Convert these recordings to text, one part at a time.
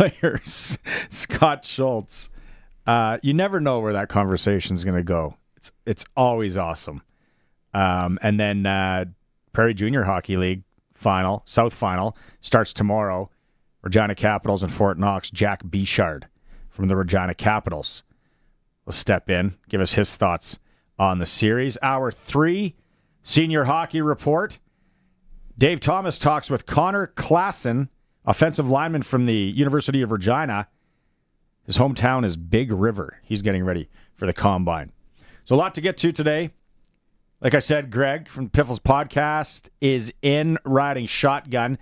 players, Scott Schultz. You never know where that conversation is going to go. It's always awesome. And then Prairie Junior Hockey League final, South final, starts tomorrow. Regina Capitals and Fort Knox. Jack Bechard from the Regina Capitals will step in, give us his thoughts on the series. Hour 3, Senior Hockey Report. Dave Thomas talks with Connor Klassen, offensive lineman from the University of Regina. His hometown is Big River. He's getting ready for the Combine. So a lot to get to today. Like I said, Greg from Piffles Podcast is in riding shotgun.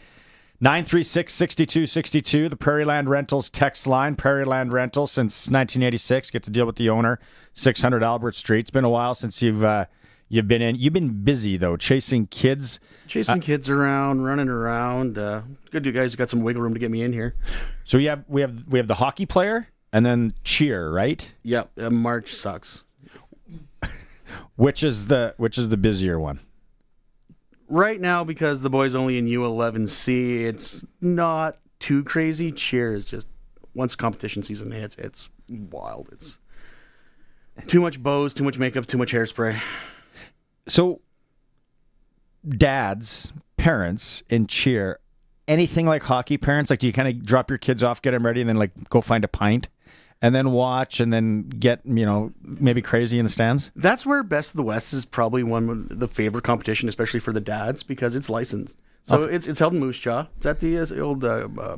936-6262, the Prairieland Rentals text line. Prairieland Rentals since 1986. Get to deal with the owner. 600 Albert Street. It's been a while since you've been in. You've been busy, though, chasing kids. Chasing kids around, running around. Good, you guys got some wiggle room to get me in here. So we have the hockey player and then cheer, right? Yep, March sucks. Which is the busier one? Right now, because the boy's only in U11C, it's not too crazy. Cheer is just, once competition season hits, it's wild. It's too much bows, too much makeup, too much hairspray. So, dads, parents in cheer, anything like hockey parents? Like, do you kind of drop your kids off, get them ready, and then like go find a pint? And then watch, and then get, maybe crazy in the stands? That's where Best of the West is probably one of the favorite competition, especially for the dads, because it's licensed. So it's held in Moose Jaw. It's at the old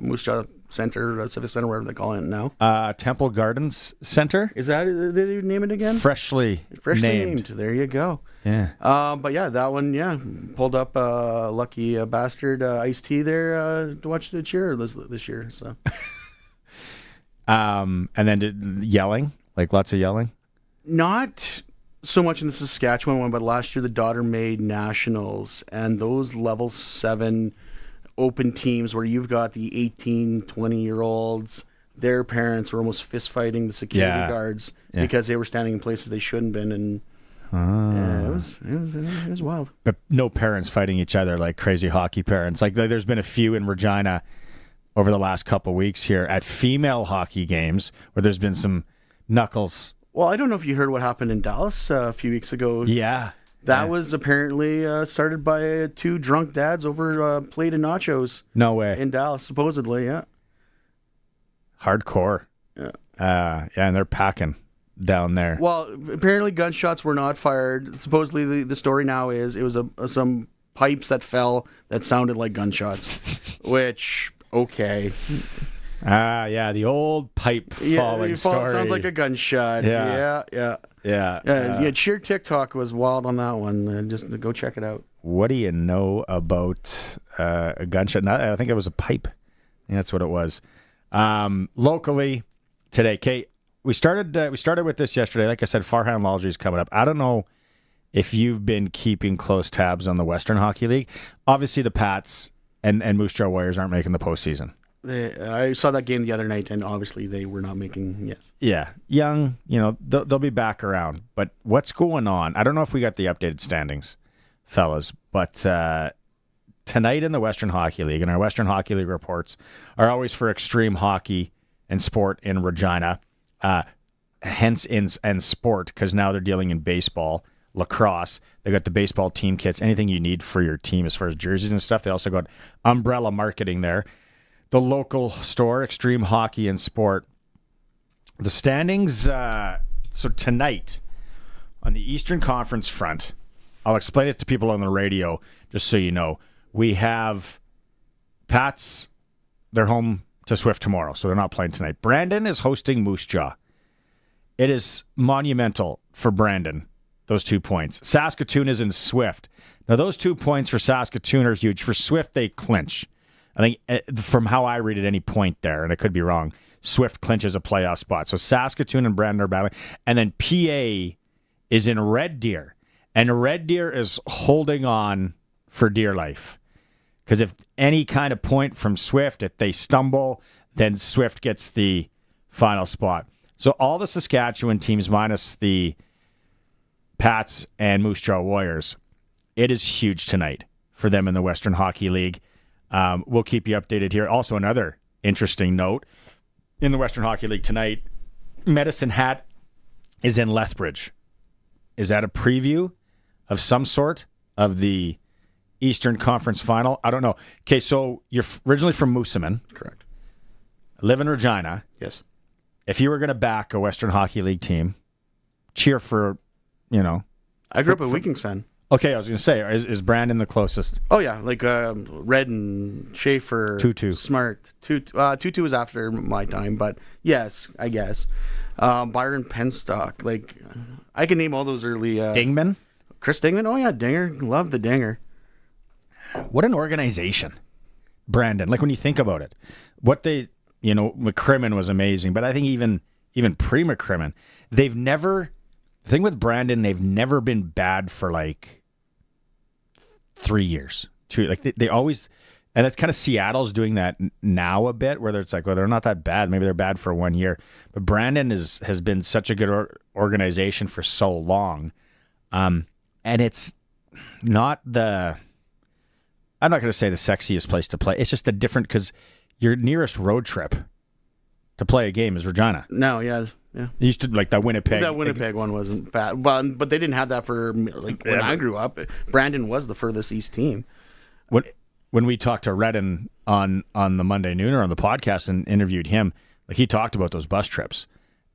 Moose Jaw Center, Civic Center, whatever they call it now. Temple Gardens Center? Is that, did they name it again? Freshly named. There you go. Yeah. But yeah, that one, pulled up lucky bastard iced tea there to watch the cheer this year. So. And then yelling, like lots of yelling? Not so much in the Saskatchewan one, but last year the daughter made nationals, and those level 7 open teams where you've got the 18, 20-year-olds, their parents were almost fist fighting the security guards because they were standing in places they shouldn't been, and it was wild. But no parents fighting each other like crazy hockey parents. Like there's been a few in Regina over the last couple weeks here at female hockey games where there's been some knuckles. Well, I don't know if you heard what happened in Dallas a few weeks ago. Yeah. That was apparently started by 2 drunk dads over a plate of nachos. No way. In Dallas, supposedly, yeah. Hardcore. Yeah. And they're packing down there. Well, apparently gunshots were not fired. Supposedly the story now is it was some pipes that fell that sounded like gunshots, which... Okay. Yeah, the old pipe falling story. Sounds like a gunshot. Yeah. Cheer TikTok was wild on that one. Just go check it out. What do you know about a gunshot? I think it was a pipe. That's what it was. Locally today, Kate, we started with this yesterday. Like I said, Farhan Lalji is coming up. I don't know if you've been keeping close tabs on the Western Hockey League. Obviously, the Pats and Moose Jaw Warriors aren't making the postseason. I saw that game the other night, and obviously they were not making, yes. Yeah, young, they'll be back around. But what's going on? I don't know if we got the updated standings, fellas, but tonight in the Western Hockey League, and our Western Hockey League reports are always for extreme hockey and sport in Regina, hence and sport, because now they're dealing in baseball, lacrosse. They got the baseball team kits, anything you need for your team as far as jerseys and stuff. They also got umbrella marketing there. The local store, Extreme Hockey and Sport. The standings, so tonight on the Eastern Conference front, I'll explain it to people on the radio just so you know. We have Pats, they're home to Swift tomorrow, so they're not playing tonight. Brandon is hosting Moose Jaw. It is monumental for Brandon, those 2 points. Saskatoon is in Swift. Now, those 2 points for Saskatoon are huge. For Swift, they clinch. I think from how I read it, any point there, and I could be wrong, Swift clinches a playoff spot. So Saskatoon and Brandon are battling. And then PA is in Red Deer. And Red Deer is holding on for dear life. Because if any kind of point from Swift, if they stumble, then Swift gets the final spot. So all the Saskatchewan teams minus the Pats and Moose Jaw Warriors, it is huge tonight for them in the Western Hockey League. We'll keep you updated here. Also, another interesting note, in the Western Hockey League tonight, Medicine Hat is in Lethbridge. Is that a preview of some sort of the Eastern Conference Final? I don't know. Okay, so you're originally from Moosomin. Correct. Live in Regina. Yes. If you were going to back a Western Hockey League team, cheer for, I grew up a Vikings fan. Okay, I was going to say, is Brandon the closest? Oh, yeah. Like Red and Schaefer. Tutu. Smart. Tutu was after my time, but yes, I guess. Byron Penstock. Like, I can name all those early. Dingman? Chris Dingman? Oh, yeah, Dinger. Love the Dinger. What an organization, Brandon. Like, when you think about it, what they, McCrimmon was amazing, but I think even pre-McCrimmon, they've never, the thing with Brandon, they've never been bad for like 3 years. Like they always, and it's kind of Seattle's doing that now a bit, where it's like, well, they're not that bad. Maybe they're bad for 1 year. But Brandon has been such a good organization for so long. And it's not I'm not going to say the sexiest place to play. It's just a different, because your nearest road trip to play a game is Regina. No, yeah. They used to, like that Winnipeg. That Winnipeg one wasn't bad, but they didn't have that for like when I grew up. Brandon was the furthest east team. When we talked to Redden on the Monday Nooner on the podcast and interviewed him, like he talked about those bus trips,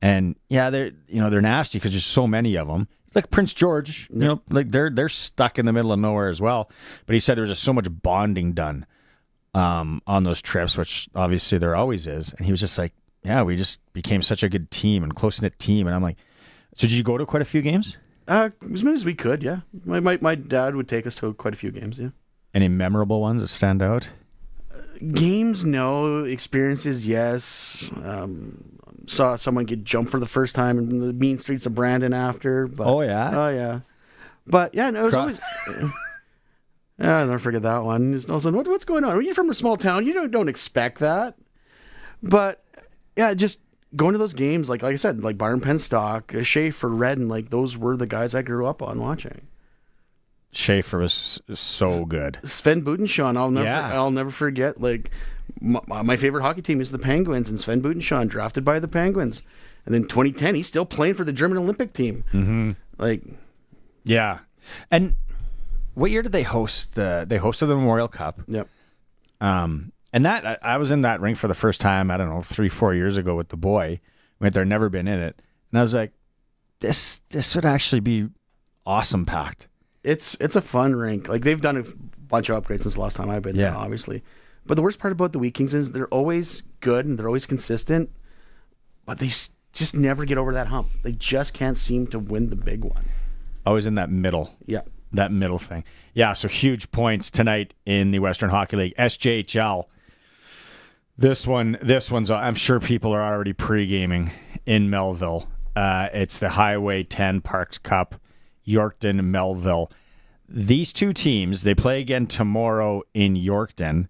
and yeah, they're nasty because there's so many of them. It's like Prince George, like they're stuck in the middle of nowhere as well. But he said there was just so much bonding done on those trips, which obviously there always is. And he was just like, yeah, we just became such a good team and close-knit team. And I'm like, so did you go to quite a few games? As many as we could, yeah. My dad would take us to quite a few games, yeah. Any memorable ones that stand out? Games, no. Experiences, yes. Saw someone get jumped for the first time in the mean streets of Brandon after. But, oh, yeah? But, yeah, no, it was always... I'll never forget that one. Just all of a sudden, what's going on? When you're from a small town, you don't expect that. But... yeah, just going to those games, like I said, like Byron Penstock, Schaefer, Redden, like those were the guys I grew up on watching. Schaefer was so good. Sven Budenshaw, I'll never forget. Like my favorite hockey team is the Penguins, and Sven Budenshaw drafted by the Penguins, and then 2010 he's still playing for the German Olympic team. Mm-hmm. Like, yeah, and what year did they host? They hosted the Memorial Cup. Yep. And that I was in that rink for the first time, I don't know, 3-4 years ago with the boy. Went there, never been in it. And I was like, this would actually be awesome packed. It's a fun rink. Like they've done a bunch of upgrades since the last time I've been there, obviously. But the worst part about the Vikings is they're always good and they're always consistent, but they just never get over that hump. They just can't seem to win the big one. Always in that middle. Yeah. That middle thing. Yeah, so huge points tonight in the Western Hockey League. SJHL. This one's, I'm sure people are already pre-gaming in Melville. It's the Highway 10 Parks Cup, Yorkton, Melville. These two teams, they play again tomorrow in Yorkton.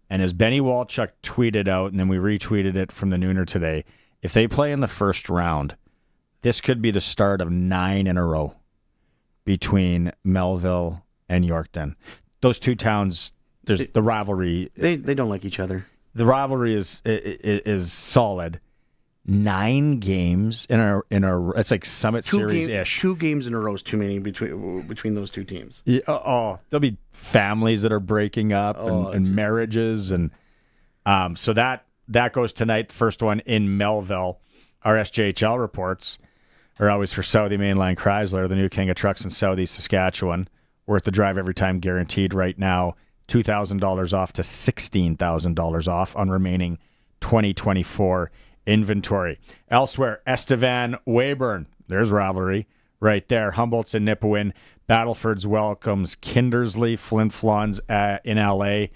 And as Benny Walchuk tweeted out, and then we retweeted it from the Nooner today, if they play in the first round, this could be the start of 9 in a row between Melville and Yorkton. Those two towns, there's the rivalry. They don't like each other. The rivalry is solid. 9 games in a it's like Summit Series-ish. 2 games in a row is too many between those two teams. Yeah, there'll be families that are breaking up and marriages, and so that goes tonight. The first one in Melville. Our SJHL reports are always for Southie Mainline Chrysler, the new king of trucks in Southeast Saskatchewan. Worth the drive every time, guaranteed right now. $2,000 off to $16,000 off on remaining 2024 inventory. Elsewhere, Estevan, Weyburn. There's rivalry right there. Humboldt's in Nipawin. Battleford's welcomes Kindersley, Flin Flons in LA,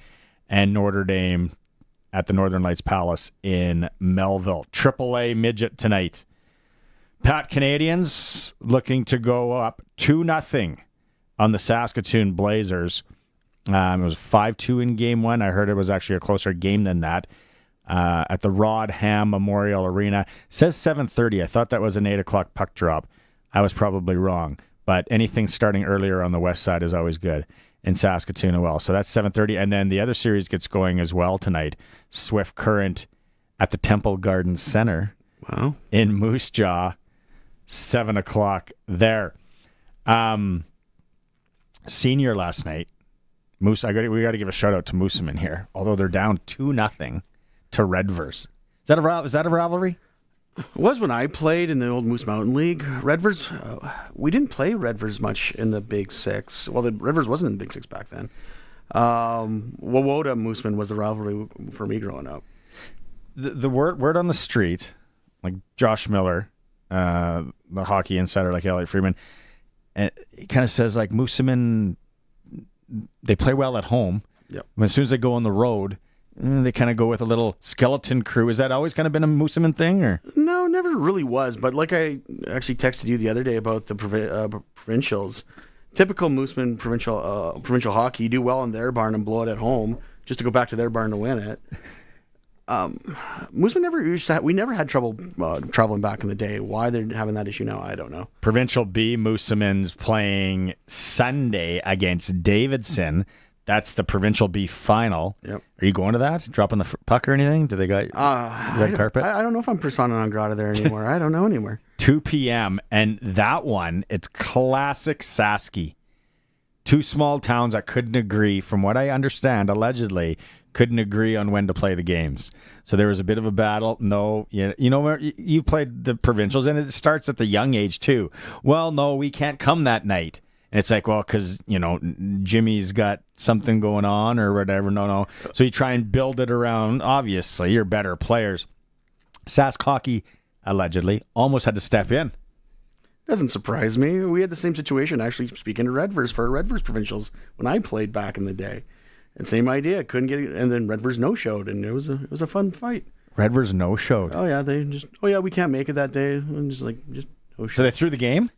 and Notre Dame at the Northern Lights Palace in Melville. AAA midget tonight. Pat Canadians looking to go up 2-0 on the Saskatoon Blazers. It was 5-2 in game 1. I heard it was actually a closer game than that. At the Rod Ham Memorial Arena. Says 7:30. I thought that was an 8 o'clock puck drop. I was probably wrong. But anything starting earlier on the west side is always good in Saskatoon as well. So that's 7:30. And then the other series gets going as well tonight. Swift Current at the Temple Garden Center in Moose Jaw, 7 o'clock there. Senior last night. We got to give a shout out to Mooseman here, although they're down 2-0 to Redvers. Is that a rivalry? It was when I played in the old Moose Mountain League. Redvers, we didn't play Redvers much in the Big Six. Well, the Redvers wasn't in the Big Six back then. Wawota Mooseman was the rivalry for me growing up. The word on the street, like Josh Miller, the hockey insider like Elliot Freeman, and it kind of says like Mooseman, they play well at home. Yep. As soon as they go on the road, they kind of go with a little skeleton crew. Has that always kind of been a Mooseman thing, or? No, never really was. But like I actually texted you the other day about the provincials. Typical Mooseman provincial hockey. You do well in their barn and blow it at home, just to go back to their barn to win it. Mooseman we never had trouble traveling back in the day. Why they're having that issue now, I don't know. Provincial B, Mooseman's playing Sunday against Davidson. That's the Provincial B final. Yep. Are you going to that? Dropping the puck or anything? Do they got red carpet? I don't know if I'm persona non grata there anymore. I don't know anymore. 2 p.m. And that one, it's classic Saski. Two small towns that couldn't agree, from what I understand, allegedly, couldn't agree on when to play the games. So there was a bit of a battle. No, you know, you played the provincials, and it starts at the young age, too. Well, no, we can't come that night. And it's like, well, because, you know, Jimmy's got something going on or whatever. No. So you try and build it around, obviously, your better players. Sask Hockey, allegedly, almost had to step in. Doesn't surprise me. We had the same situation, actually, speaking to Redvers, for Redvers provincials, when I played back in the day. And same idea, couldn't get it, and then Redvers no-showed, and it was a fun fight. Redvers no-showed? Oh, yeah, we can't make it that day. And just no-show. So they threw the game?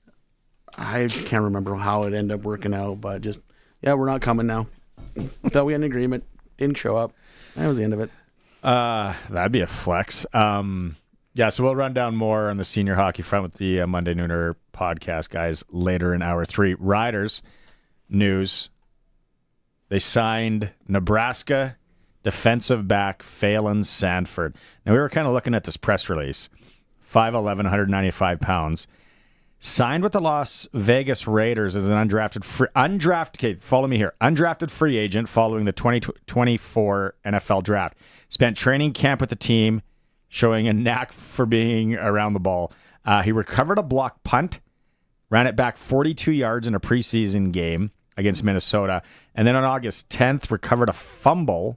I can't remember how it ended up working out, but we're not coming now. Thought we had an agreement. Didn't show up. That was the end of it. That'd be a flex. Yeah, so we'll run down more on the senior hockey front with the Monday Nooner podcast, guys, later in hour 3. Riders news. They signed Nebraska defensive back Phelan Sanford. Now, we were kind of looking at this press release. 5'11", 195 pounds. Signed with the Las Vegas Raiders as an undrafted free agent following the 2024 NFL draft. Spent training camp with the team, showing a knack for being around the ball. He recovered a block punt, ran it back 42 yards in a preseason game against Minnesota, and then on August 10th, recovered a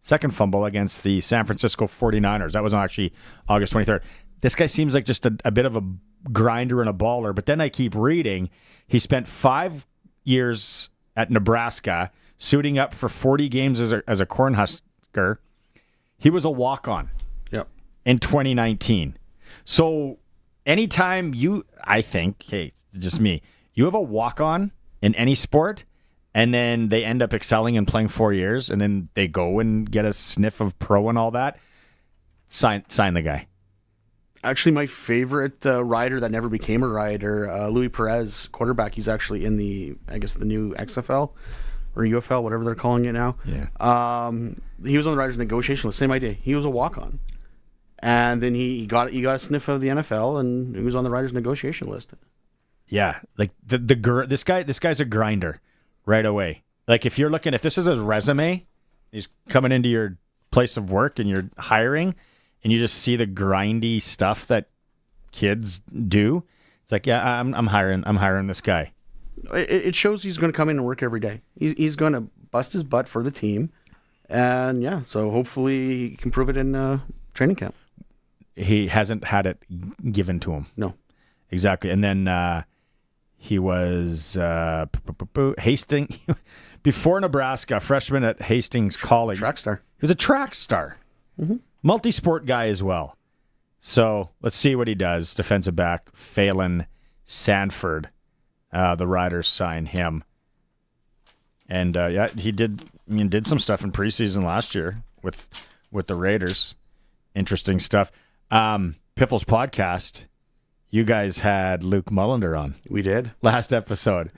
second fumble against the San Francisco 49ers. That was actually August 23rd. This guy seems like just a bit of a grinder and a baller, but then I keep reading. He spent 5 years at Nebraska, suiting up for 40 games as a Cornhusker. He was a walk-on in 2019. So anytime I think, hey, just me, you have a walk-on in any sport, and then they end up excelling and playing 4 years, and then they go and get a sniff of pro and all that, sign the guy. Actually, my favorite rider that never became a rider, Louis Perez, quarterback. He's actually in the new XFL or UFL, whatever they're calling it now. Yeah. He was on the Riders negotiation list. Same idea. He was a walk-on, and then he got a sniff of the NFL, and he was on the Riders negotiation list. Yeah, like this guy's a grinder right away. Like if this is his resume, he's coming into your place of work and you're hiring, and you just see the grindy stuff that kids do. It's like, yeah, I'm hiring this guy. It shows he's going to come in and work every day. He's going to bust his butt for the team, and yeah, so hopefully he can prove it in training camp. He hasn't had it given to him. No, exactly. And then he was Hastings before Nebraska, freshman at Hastings College. Track star. He was a track star. Mm-hmm. Multi-sport guy as well. So let's see what he does. Defensive back Phelan Sanford. The Riders sign him. And he did some stuff in preseason last year with the Raiders. Interesting stuff. Piffle's podcast, you guys had Luke Mullender on. We did. Last episode.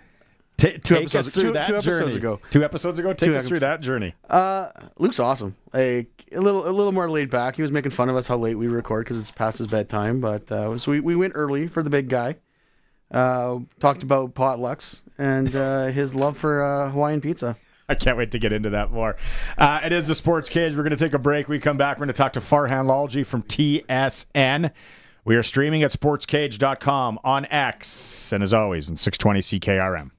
Take us through that episodes journey. ago. 2 episodes ago, take us through that journey. Luke's awesome. A little more laid back. He was making fun of us how late we record because it's past his bedtime. But so we went early for the big guy. Talked about potlucks and his love for Hawaiian pizza. I can't wait to get into that more. It is the Sports Cage. We're going to take a break. We come back. We're going to talk to Farhan Lalji from TSN. We are streaming at sportscage.com on X. And as always, in 620 CKRM.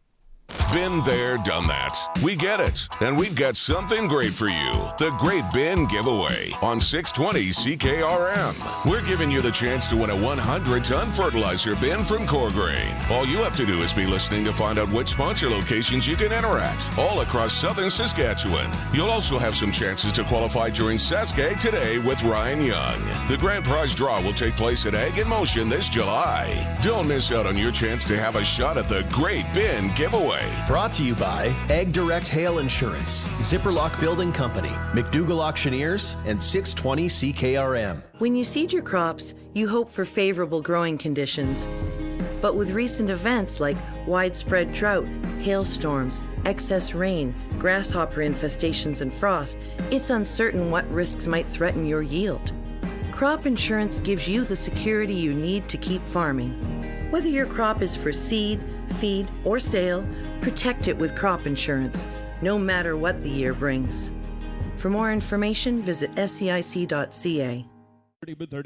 Been there, done that. We get it. And we've got something great for you. The Great Bin Giveaway on 620 CKRM. We're giving you the chance to win a 100-ton fertilizer bin from Core Grain. All you have to do is be listening to find out which sponsor locations you can enter at, all across southern Saskatchewan. You'll also have some chances to qualify during Saskag Today with Ryan Young. The grand prize draw will take place at Egg in Motion this July. Don't miss out on your chance to have a shot at the Great Bin Giveaway. Brought to you by Ag Direct Hail Insurance, Zipperlock Building Company, McDougall Auctioneers, and 620 CKRM. When you seed your crops, you hope for favorable growing conditions. But with recent events like widespread drought, hailstorms, excess rain, grasshopper infestations, and frost, it's uncertain what risks might threaten your yield. Crop insurance gives you the security you need to keep farming. Whether your crop is for seed, feed, or sale, protect it with crop insurance, no matter what the year brings. For more information, visit scic.ca.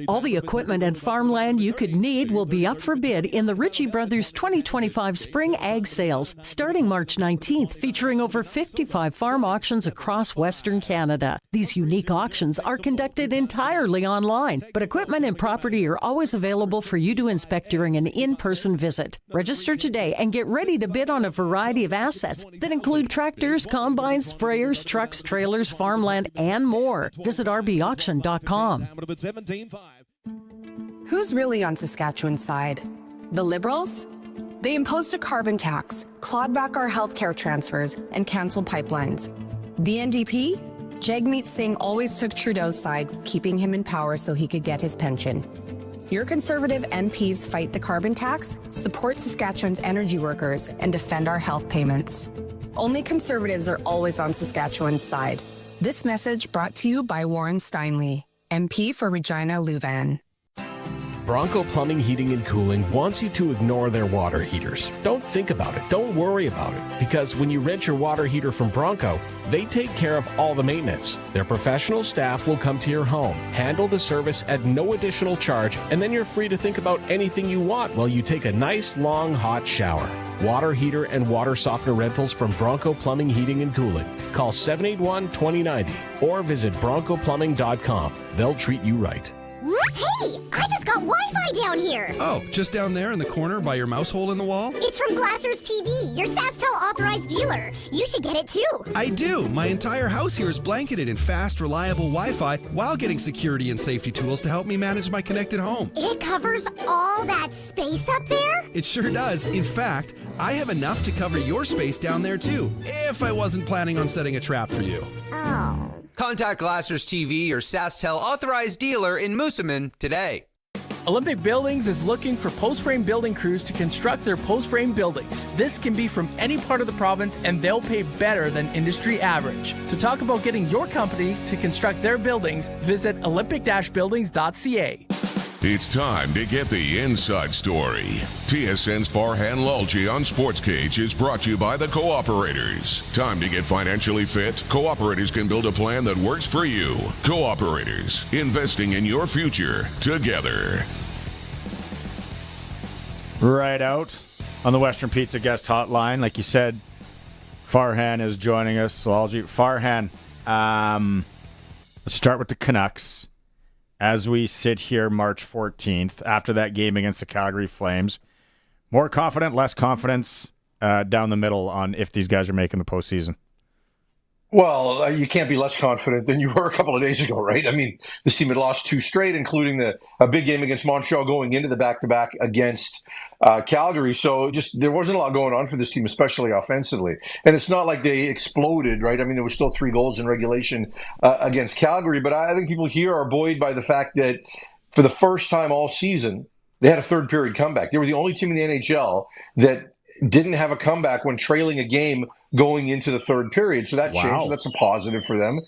All the equipment and farmland you could need will be up for bid in the Ritchie Brothers 2025 Spring Ag Sales, starting March 19th, featuring over 55 farm auctions across Western Canada. These unique auctions are conducted entirely online, but equipment and property are always available for you to inspect during an in-person visit. Register today and get ready to bid on a variety of assets that include tractors, combines, sprayers, trucks, trailers, farmland, and more. Visit rbauction.com. Who's really on Saskatchewan's side? The Liberals? They imposed a carbon tax, clawed back our healthcare transfers, and canceled pipelines. The NDP? Jagmeet Singh always took Trudeau's side, keeping him in power so he could get his pension. Your Conservative MPs fight the carbon tax, support Saskatchewan's energy workers, and defend our health payments. Only Conservatives are always on Saskatchewan's side. This message brought to you by Warren Steinley, MP for Regina Louvain. Bronco Plumbing, Heating, and Cooling wants you to ignore their water heaters. Don't think about it. Don't worry about it. Because when you rent your water heater from Bronco, they take care of all the maintenance. Their professional staff will come to your home, handle the service at no additional charge, and then you're free to think about anything you want while you take a nice, long, hot shower. Water heater and water softener rentals from Bronco Plumbing, Heating, and Cooling. Call 781-2090 or visit broncoplumbing.com. They'll treat you right. Hey, I just got Wi-Fi down here. Oh, just down there in the corner by your mouse hole in the wall? It's from Glasser's TV, your SaskTel authorized dealer. You should get it too. I do. My entire house here is blanketed in fast, reliable Wi-Fi while getting security and safety tools to help me manage my connected home. It covers all that space up there? It sure does. In fact, I have enough to cover your space down there too, if I wasn't planning on setting a trap for you. Oh. Contact Glasser's TV, your SaskTel authorized dealer in Moosomin today. Olympic Buildings is looking for post-frame building crews to construct their post-frame buildings. This can be from any part of the province, and they'll pay better than industry average. To talk about getting your company to construct their buildings, visit olympic-buildings.ca. It's time to get the inside story. TSN's Farhan Lalji on Sportscage is brought to you by the Cooperators. Time to get financially fit? Cooperators can build a plan that works for you. Cooperators, investing in your future together. Right out on the Western Pizza guest hotline, like you said, Farhan is joining us. Lalji, Farhan, let's start with the Canucks. As we sit here March 14th, after that game against the Calgary Flames, more confident, less confidence down the middle on if these guys are making the postseason? Well, you can't be less confident than you were a couple of days ago, right? I mean, this team had lost 2 straight, including a big game against Montreal going into the back-to-back against Calgary. So just there wasn't a lot going on for this team, especially offensively. And it's not like they exploded, right? I mean, there was still 3 goals in regulation against Calgary. But I think people here are buoyed by the fact that for the first time all season, they had a third-period comeback. They were the only team in the NHL that didn't have a comeback when trailing a game going into the third period. So that changed. So that's a positive for them.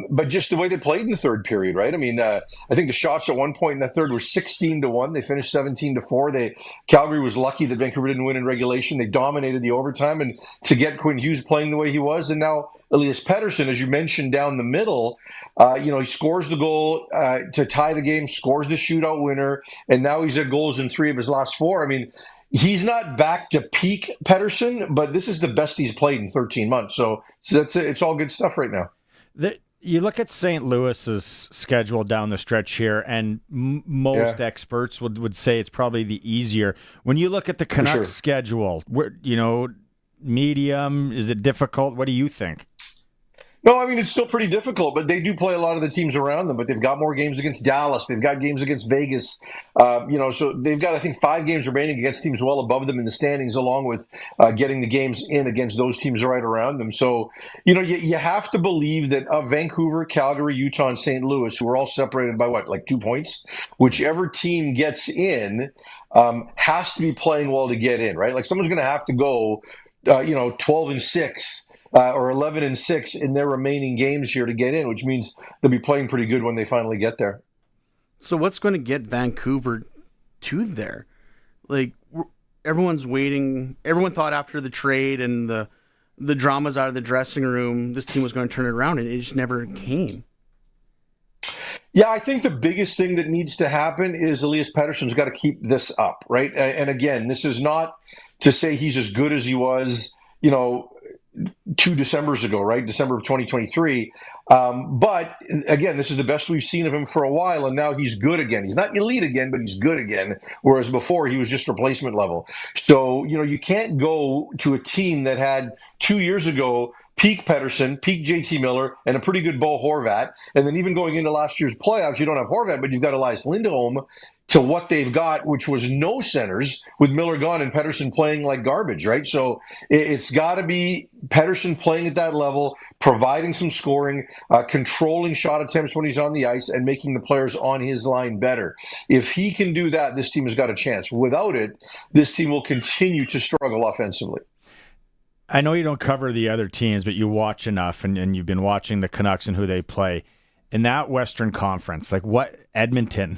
But just the way they played in the third period, right? I mean, I think the shots at one point in the third were 16-1. They finished 17-4. Calgary was lucky that Vancouver didn't win in regulation. They dominated the overtime. And to get Quinn Hughes playing the way he was, and now Elias Pettersson, as you mentioned, down the middle, he scores the goal to tie the game, scores the shootout winner, and now he's at goals in 3 of his last 4. I mean, he's not back to peak Pettersson, but this is the best he's played in 13 months. So it's all good stuff right now. You look at St. Louis's schedule down the stretch here, and most experts would say it's probably the easier. When you look at the Canucks schedule, medium, is it difficult? What do you think? No, I mean, it's still pretty difficult, but they do play a lot of the teams around them, but they've got more games against Dallas. They've got games against Vegas. So they've got, I think, 5 games remaining against teams well above them in the standings, along with getting the games in against those teams right around them. So, you have to believe that Vancouver, Calgary, Utah, and St. Louis, who are all separated by 2 points, whichever team gets in has to be playing well to get in, right? Like someone's going to have to go, 12-6. Or 11-6 in their remaining games here to get in, which means they'll be playing pretty good when they finally get there. So what's going to get Vancouver to there? Like, everyone's waiting. Everyone thought after the trade and the dramas out of the dressing room, this team was going to turn it around, and it just never came. Yeah, I think the biggest thing that needs to happen is Elias Pettersson's got to keep this up, right? And again, this is not to say he's as good as he was, 2 Decembers ago, right? December of 2023. But again, this is the best we've seen of him for a while, and now he's good again. He's not elite again, but he's good again, whereas before he was just replacement level. So, you can't go to a team that had 2 years ago peak Pettersson, peak JT Miller, and a pretty good Bo Horvat. And then even going into last year's playoffs, you don't have Horvat, but you've got Elias Lindholm, to what they've got, which was no centers with Miller gone and Pettersson playing like garbage, right? So it's got to be Pettersson playing at that level, providing some scoring, controlling shot attempts when he's on the ice, and making the players on his line better. If he can do that, this team has got a chance. Without it, this team will continue to struggle offensively. I know you don't cover the other teams, but you watch enough, and you've been watching the Canucks and who they play. In that Western Conference, Edmonton,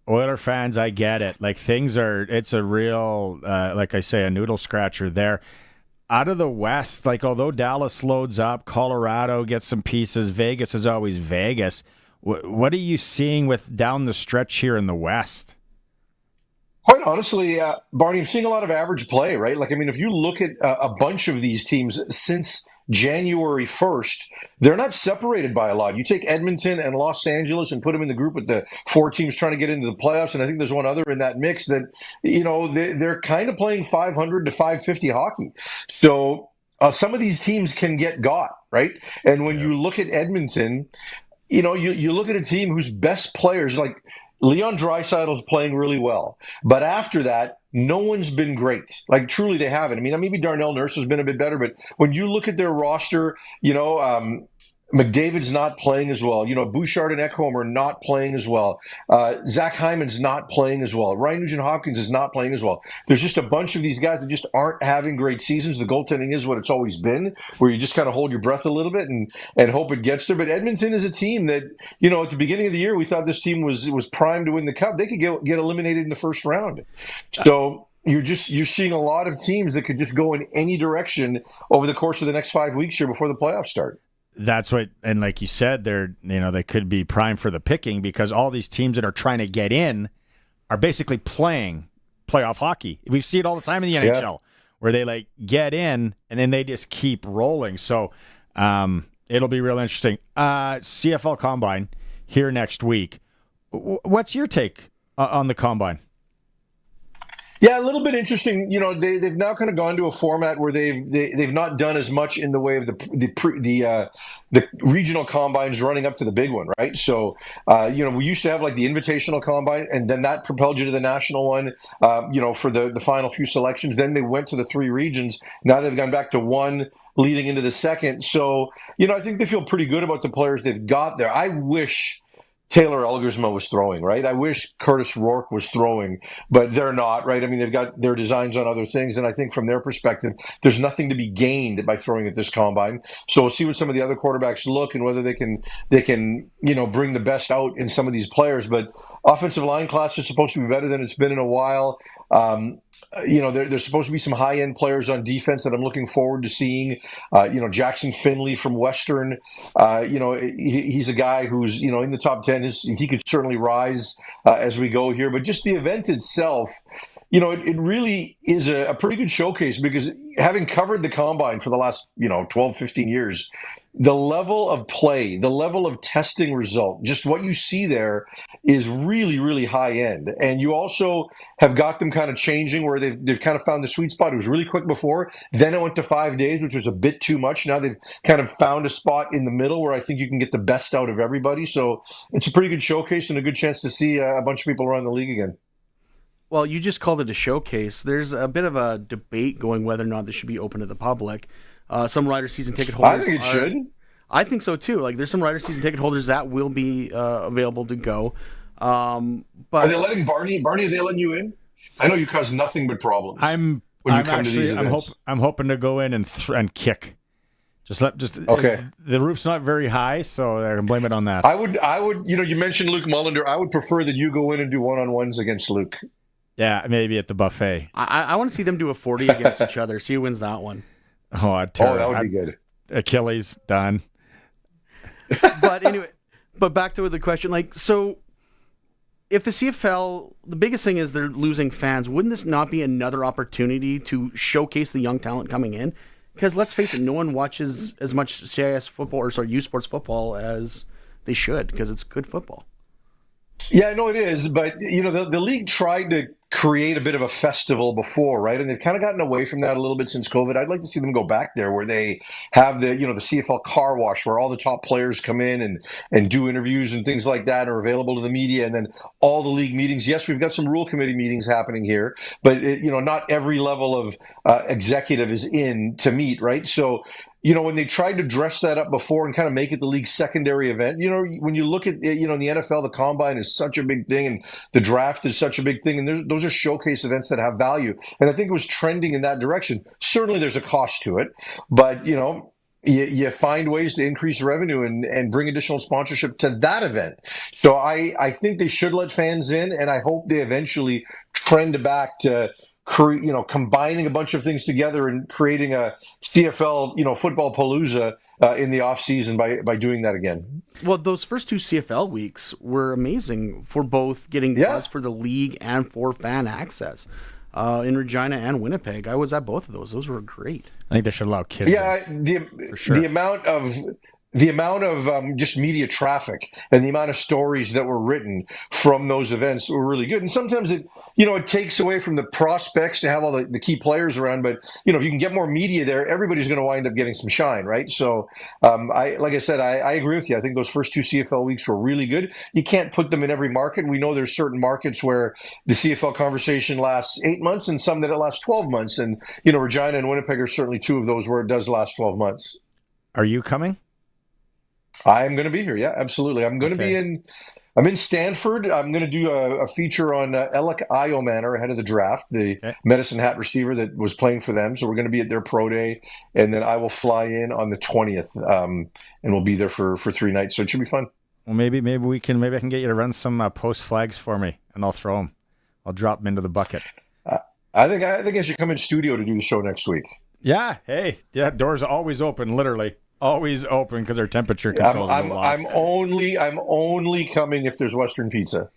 Oiler fans, I get it. It's a real, like I say, a noodle scratcher there. Out of the West, although Dallas loads up, Colorado gets some pieces, Vegas is always Vegas. What are you seeing with down the stretch here in the West? Quite honestly, Barney, I'm seeing a lot of average play, right? If you look at a bunch of these teams since January 1st, they're not separated by a lot. You take Edmonton and Los Angeles and put them in the group with the 4 teams trying to get into the playoffs, and I think there's one other in that mix that, they're kind of playing 500 to 550 hockey. So some of these teams can get got, right? And when you look at Edmonton, you look at a team whose best players, like Leon Draisaitl's playing really well. But after that, no one's been great. Truly, they haven't. I mean, maybe Darnell Nurse has been a bit better, but when you look at their roster, McDavid's not playing as well. Bouchard and Ekholm are not playing as well. Zach Hyman's not playing as well. Ryan Nugent-Hopkins is not playing as well. There's just a bunch of these guys that just aren't having great seasons. The goaltending is what it's always been, where you just kind of hold your breath a little bit and hope it gets there. But Edmonton is a team that, at the beginning of the year, we thought this team was primed to win the Cup. They could get eliminated in the first round. So you're seeing a lot of teams that could just go in any direction over the course of the next 5 weeks here before the playoffs start. That's what, and like you said, they could be primed for the picking, because all these teams that are trying to get in are basically playing playoff hockey. We see it all the time in the NHL, where they get in and then they just keep rolling. So it'll be real interesting. CFL Combine here next week. What's your take on the Combine? Yeah, a little bit interesting. They've now kind of gone to a format where they've not done as much in the way of the regional combines running up to the big one, right? So, we used to have the invitational combine, and then that propelled you to the national one, for the final few selections. Then they went to the 3 regions. Now they've gone back to 1 leading into the second. So, I think they feel pretty good about the players they've got there. I wish Taylor Elgersma was throwing, right? I wish Curtis Rourke was throwing, but they're not, right? I mean, they've got their designs on other things, and I think from their perspective, there's nothing to be gained by throwing at this combine. So we'll see what some of the other quarterbacks look and whether they can bring the best out in some of these players. But offensive line class is supposed to be better than it's been in a while. There's supposed to be some high-end players on defense that I'm looking forward to seeing. Jackson Finley from Western, he's a guy who's, in the top 10. He could certainly rise as we go here. But just the event itself, it really is a pretty good showcase because having covered the combine for the last, 12, 15 years, the level of play, the level of testing result, just what you see there is really, really high end. And you also have got them kind of changing where they've kind of found the sweet spot. It was really quick before. Then it went to 5 days, which was a bit too much. Now they've kind of found a spot in the middle where I think you can get the best out of everybody. So it's a pretty good showcase and a good chance to see a bunch of people around the league again. Well, you just called it a showcase. There's a bit of a debate going whether or not this should be open to the public. Some rider season ticket holders. I think it should. I think so too. Like, there's some rider season ticket holders that will be available to go. But are they letting Barney? Are they letting you in? I know you cause nothing but problems. I'm hoping to go in and kick. Okay. The roof's not very high, so I can blame it on that. I would. You mentioned Luke Mullender. I would prefer that you go in and do one-on-ones against Luke. Yeah, maybe at the buffet. I want to see them do a 40 against each other. See who wins that one. That would be good. Achilles done. But anyway, back to the question. So if the CFL, the biggest thing is they're losing fans, wouldn't this not be another opportunity to showcase the young talent coming in? Because let's face it, no one watches as much CIS football or U Sports football as they should because it's good football. Yeah, I know it is, but the league tried to create a bit of a festival before, right? And they've kind of gotten away from that a little bit since COVID. I'd like to see them go back there where they have the CFL car wash where all the top players come in and do interviews and things like that are available to the media, and then all the league meetings. Yes, we've got some rule committee meetings happening here, but not every level of executive is in to meet, right? So when they tried to dress that up before and kind of make it the league's secondary event, when you look at, in the NFL, the combine is such a big thing and the draft is such a big thing. And those are showcase events that have value. And I think it was trending in that direction. Certainly there's a cost to it, but, you find ways to increase revenue and bring additional sponsorship to that event. So I think they should let fans in, and I hope they eventually trend back to combining a bunch of things together and creating a CFL, football palooza in the off season by doing that again. Well, those first two CFL weeks were amazing for both getting buzz for the league and for fan access. In Regina and Winnipeg, I was at both of those. Those were great. I think they should allow kids. Yeah, for sure. The amount of just media traffic and the amount of stories that were written from those events were really good. And sometimes it takes away from the prospects to have all the key players around. But, if you can get more media there, everybody's going to wind up getting some shine, right? So, I agree with you. I think those first two CFL weeks were really good. You can't put them in every market. We know there's certain markets where the CFL conversation lasts 8 months and some that it lasts 12 months. And, Regina and Winnipeg are certainly two of those where it does last 12 months. Are you coming? I'm going to be here. Yeah, absolutely. I'm in Stanford. I'm going to do a feature on Alec Iomanner ahead of the draft, the Medicine Hat receiver that was playing for them. So we're going to be at their pro day, and then I will fly in on the 20th, and we'll be there for 3 nights. So it should be fun. Well, maybe I can get you to run some post flags for me, and I'll throw them. I'll drop them into the bucket. I think I should come in studio to do the show next week. Yeah. Hey. Yeah. Doors are always open. Literally. Always open because our temperature controls. I'm only coming if there's Western pizza.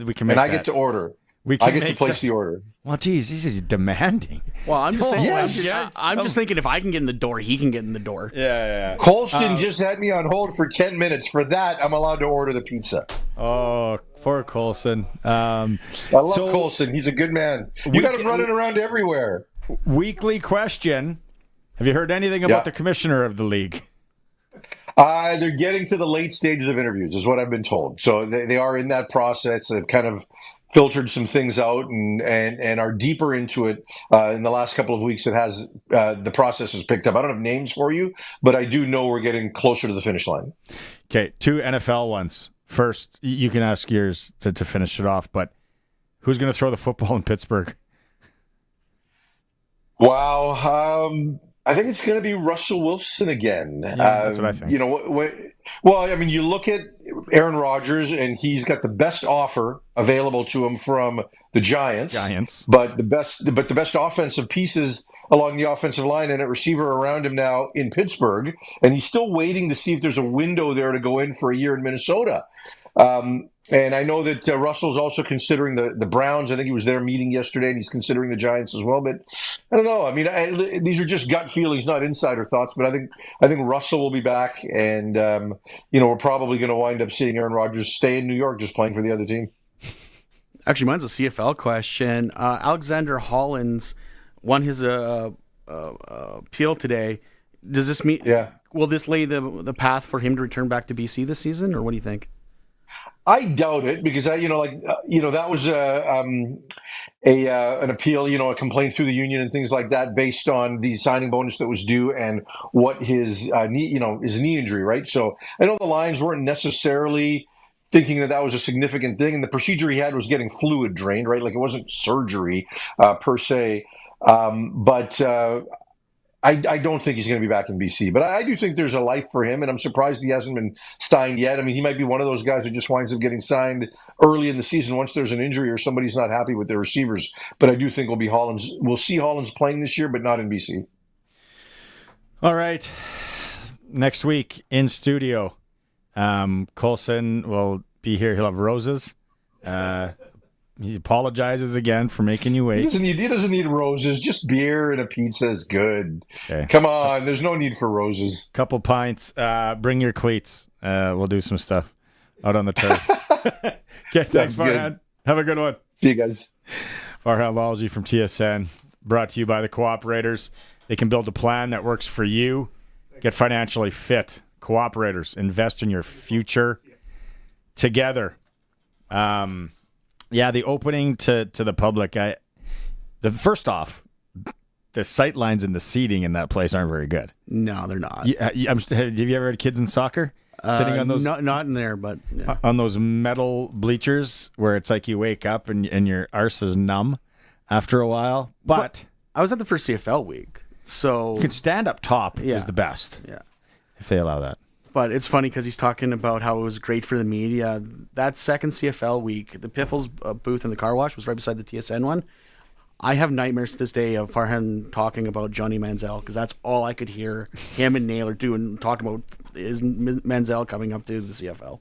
We can make. And I get to order. I get to place the order. Well, geez, this is demanding. Well, I'm just saying. I'm just thinking if I can get in the door, he can get in the door. Yeah. Colston just had me on hold for 10 minutes. For that, I'm allowed to order the pizza. Oh, poor Colson. I love Colson. He's a good man. You got him running around everywhere. Weekly question. Have you heard anything about the commissioner of the league? They're getting to the late stages of interviews, is what I've been told. So they are in that process. They've kind of filtered some things out and are deeper into it. In the last couple of weeks, it has the process has picked up. I don't have names for you, but I do know we're getting closer to the finish line. Okay, 2 NFL ones. first, you can ask yours to finish it off, but who's going to throw the football in Pittsburgh? Wow. I think it's going to be Russell Wilson again. Yeah, that's what I think. You look at Aaron Rodgers, and he's got the best offer available to him from the Giants. But the best offensive pieces along the offensive line and at receiver around him now in Pittsburgh, and he's still waiting to see if there's a window there to go in for a year in Minnesota. And I know that Russell's also considering the Browns. I think he was there meeting yesterday, and he's considering the Giants as well. But I don't know. I mean, these are just gut feelings, not insider thoughts. But I think Russell will be back, and we're probably going to wind up seeing Aaron Rodgers stay in New York, just playing for the other team. Actually, mine's a CFL question. Alexander Hollins won his appeal today. Does this mean? Yeah. Will this lay the path for him to return back to BC this season, or what do you think? I doubt it, because that was an appeal, a complaint through the union and things like that, based on the signing bonus that was due and what his knee injury, right? So I know the Lions weren't necessarily thinking that was a significant thing, and the procedure he had was getting fluid drained, right? Like, it wasn't surgery per se, but I don't think he's going to be back in BC, but I do think there's a life for him, and I'm surprised he hasn't been signed yet. I mean, he might be one of those guys who just winds up getting signed early in the season once there's an injury or somebody's not happy with their receivers. But I do think we'll see Hollins playing this year, but not in BC. All right. Next week in studio, Coulson will be here. He'll have roses. He apologizes again for making you wait. He doesn't need roses. Just beer and a pizza is good. Okay. Come on. There's no need for roses. Couple pints. Bring your cleats. We'll do some stuff out on the turf. Okay, thanks, Farhan. Have a good one. See you guys. Farhan Lalji from TSN, brought to you by the Cooperators. They can build a plan that works for you. Get financially fit. Cooperators. Invest in your future together. Yeah, the opening to the public. First off, the sight lines and the seating in that place aren't very good. No, they're not. Have you ever had kids in soccer sitting on those? Not in there, but yeah. On those metal bleachers where it's like you wake up and your arse is numb after a while. But I was at the first CFL week, so you can stand up top is the best. Yeah, if they allow that. But it's funny because he's talking about how it was great for the media. That second CFL week, the Piffles booth in the car wash was right beside the TSN one. I have nightmares to this day of Farhan talking about Johnny Manziel, because that's all I could hear him and Naylor doing, talking about is Manziel coming up to the CFL.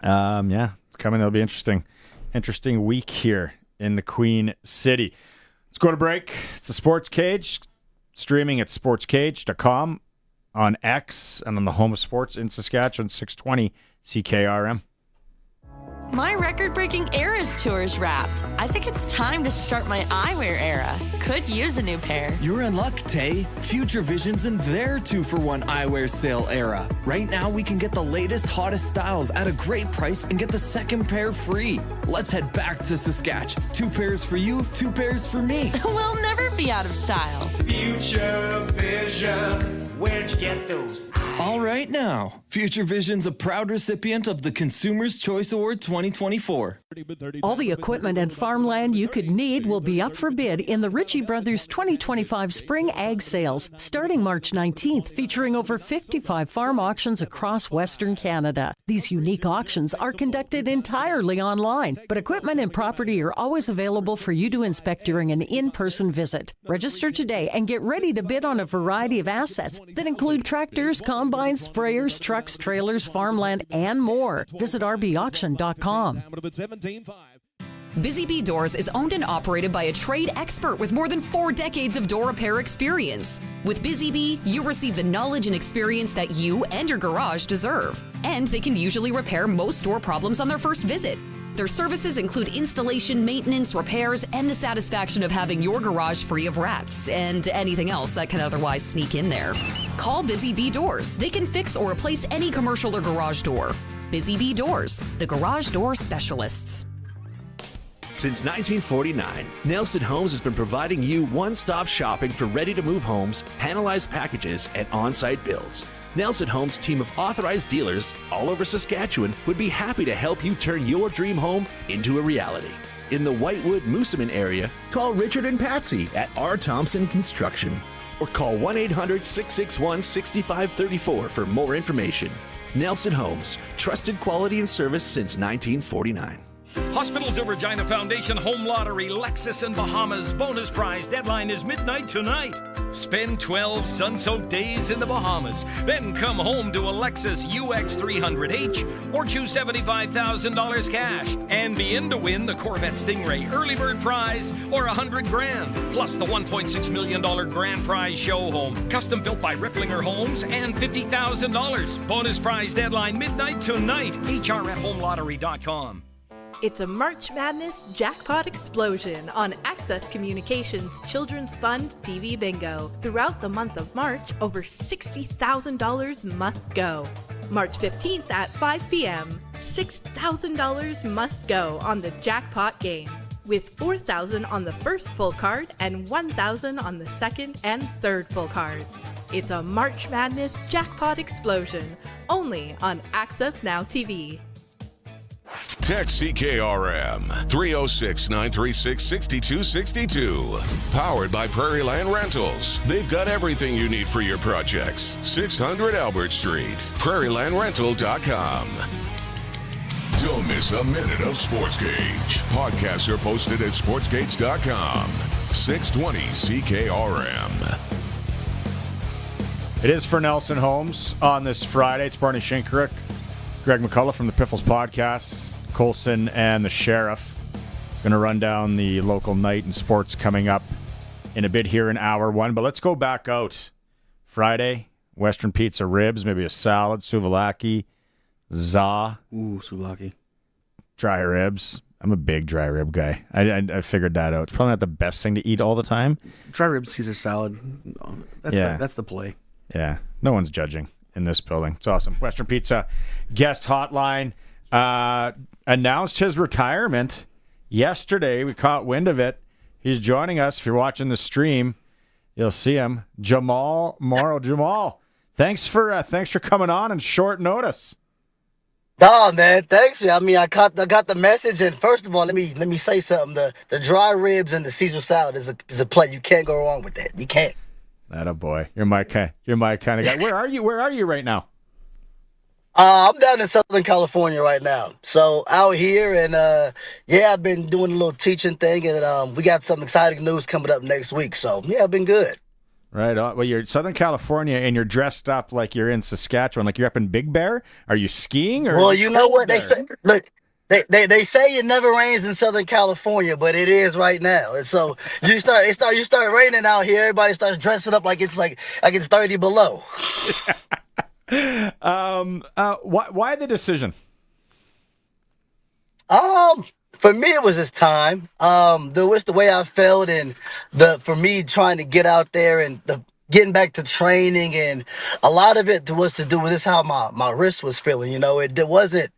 Yeah, it's coming. It'll be interesting. Interesting week here in the Queen City. Let's go to break. It's the Sportscage, streaming at sportscage.com. on X and on the home of sports in Saskatchewan, 620 CKRM. My record-breaking Eras tour is wrapped. I think it's time to start my eyewear era. Could use a new pair. You're in luck, Tay. Future Vision's in their 2-for-1 eyewear sale era. Right now, we can get the latest, hottest styles at a great price and get the second pair free. Let's head back to Saskatchewan. 2 pairs for you, 2 pairs for me. We'll never be out of style. Future Vision. Where'd you get those? All right now. Future Vision's a proud recipient of the Consumer's Choice Award 2024. All the equipment and farmland you could need will be up for bid in the Ritchie Brothers 2025 Spring Ag Sales, starting March 19th, featuring over 55 farm auctions across Western Canada. These unique auctions are conducted entirely online, but equipment and property are always available for you to inspect during an in-person visit. Register today and get ready to bid on a variety of assets that include tractors, combines, sprayers, trucks, trailers, farmland, and more. Visit rbauction.com. Busy Bee Doors is owned and operated by a trade expert with more than 4 decades of door repair experience. With Busy Bee, you receive the knowledge and experience that you and your garage deserve. And they can usually repair most door problems on their first visit. Their services include installation, maintenance, repairs, and the satisfaction of having your garage free of rats and anything else that can otherwise sneak in there. Call Busy Bee Doors. They can fix or replace any commercial or garage door. Busy Bee Doors, the garage door specialists. Since 1949, Nelson Homes has been providing you one-stop shopping for ready-to-move homes, panelized packages, and on-site builds. Nelson Homes' team of authorized dealers all over Saskatchewan would be happy to help you turn your dream home into a reality. In the Whitewood-Moosomin area, call Richard and Patsy at R. Thompson Construction or call 1-800-661-6534 for more information. Nelson Homes, trusted quality and service since 1949. Hospitals of Regina Foundation Home Lottery, Lexus and Bahamas. Bonus prize deadline is midnight tonight. Spend 12 sun-soaked days in the Bahamas. Then come home to a Lexus UX300H or choose $75,000 cash. And be in to win the Corvette Stingray early bird prize or $100,000. Plus the $1.6 million grand prize show home. Custom built by Ripplinger Homes and $50,000. Bonus prize deadline midnight tonight. HR at HomeLottery.com. It's a March Madness jackpot explosion on Access Communications Children's Fund TV Bingo. Throughout the month of March, over $60,000 must go. March 15th at 5 p.m., $6,000 must go on the jackpot game, with $4,000 on the first full card and $1,000 on the second and third full cards. It's a March Madness jackpot explosion, only on Access Now TV. Text CKRM 306-936-6262. Powered by Prairie Land Rentals. They've got everything you need for your projects. 600 Albert Street. PrairieLandRental.com. Don't miss a minute of Sportscage. Podcasts are posted at Sportscage.com. 620 CKRM. It is for Nelson Homes on this Friday. It's Barney Shinkaruk, Greg McCullough from the Piffles Podcast, Colson and the Sheriff. Going to run down the local night and sports coming up in a bit here in hour one. But let's go back out. Friday, Western Pizza ribs, maybe a salad, souvlaki, za. Ooh, souvlaki. Dry ribs. I'm a big dry rib guy. I figured that out. It's probably not the best thing to eat all the time. Dry rib Caesar salad. That's the play. Yeah, no one's judging in this building. It's awesome. Western Pizza guest hotline announced his retirement yesterday. We caught wind of it. He's joining us. If you're watching the stream, you'll see him. Jamal Morrow. Jamal, thanks for coming on in short notice. Oh man, thanks. I mean, I got the message, and first of all, let me say something. The dry ribs and the Caesar salad is a play. You can't go wrong with that. You can't. Atta boy, you're my kind of guy. Where are you right now? I'm down in Southern California right now. So out here, and I've been doing a little teaching thing, and we got some exciting news coming up next week. So yeah, I've been good. Right on. Well, you're in Southern California, and you're dressed up like you're in Saskatchewan, like you're up in Big Bear. Are you skiing? Or well, you know what they say. Look, They say it never rains in Southern California, but it is right now. And so you start raining out here. Everybody starts dressing up like it's 30 below. Why the decision? For me, it was just time. There was the way I felt, and for me trying to get out there and getting back to training, and a lot of it was to do with this how my wrist was feeling. You know, it wasn't.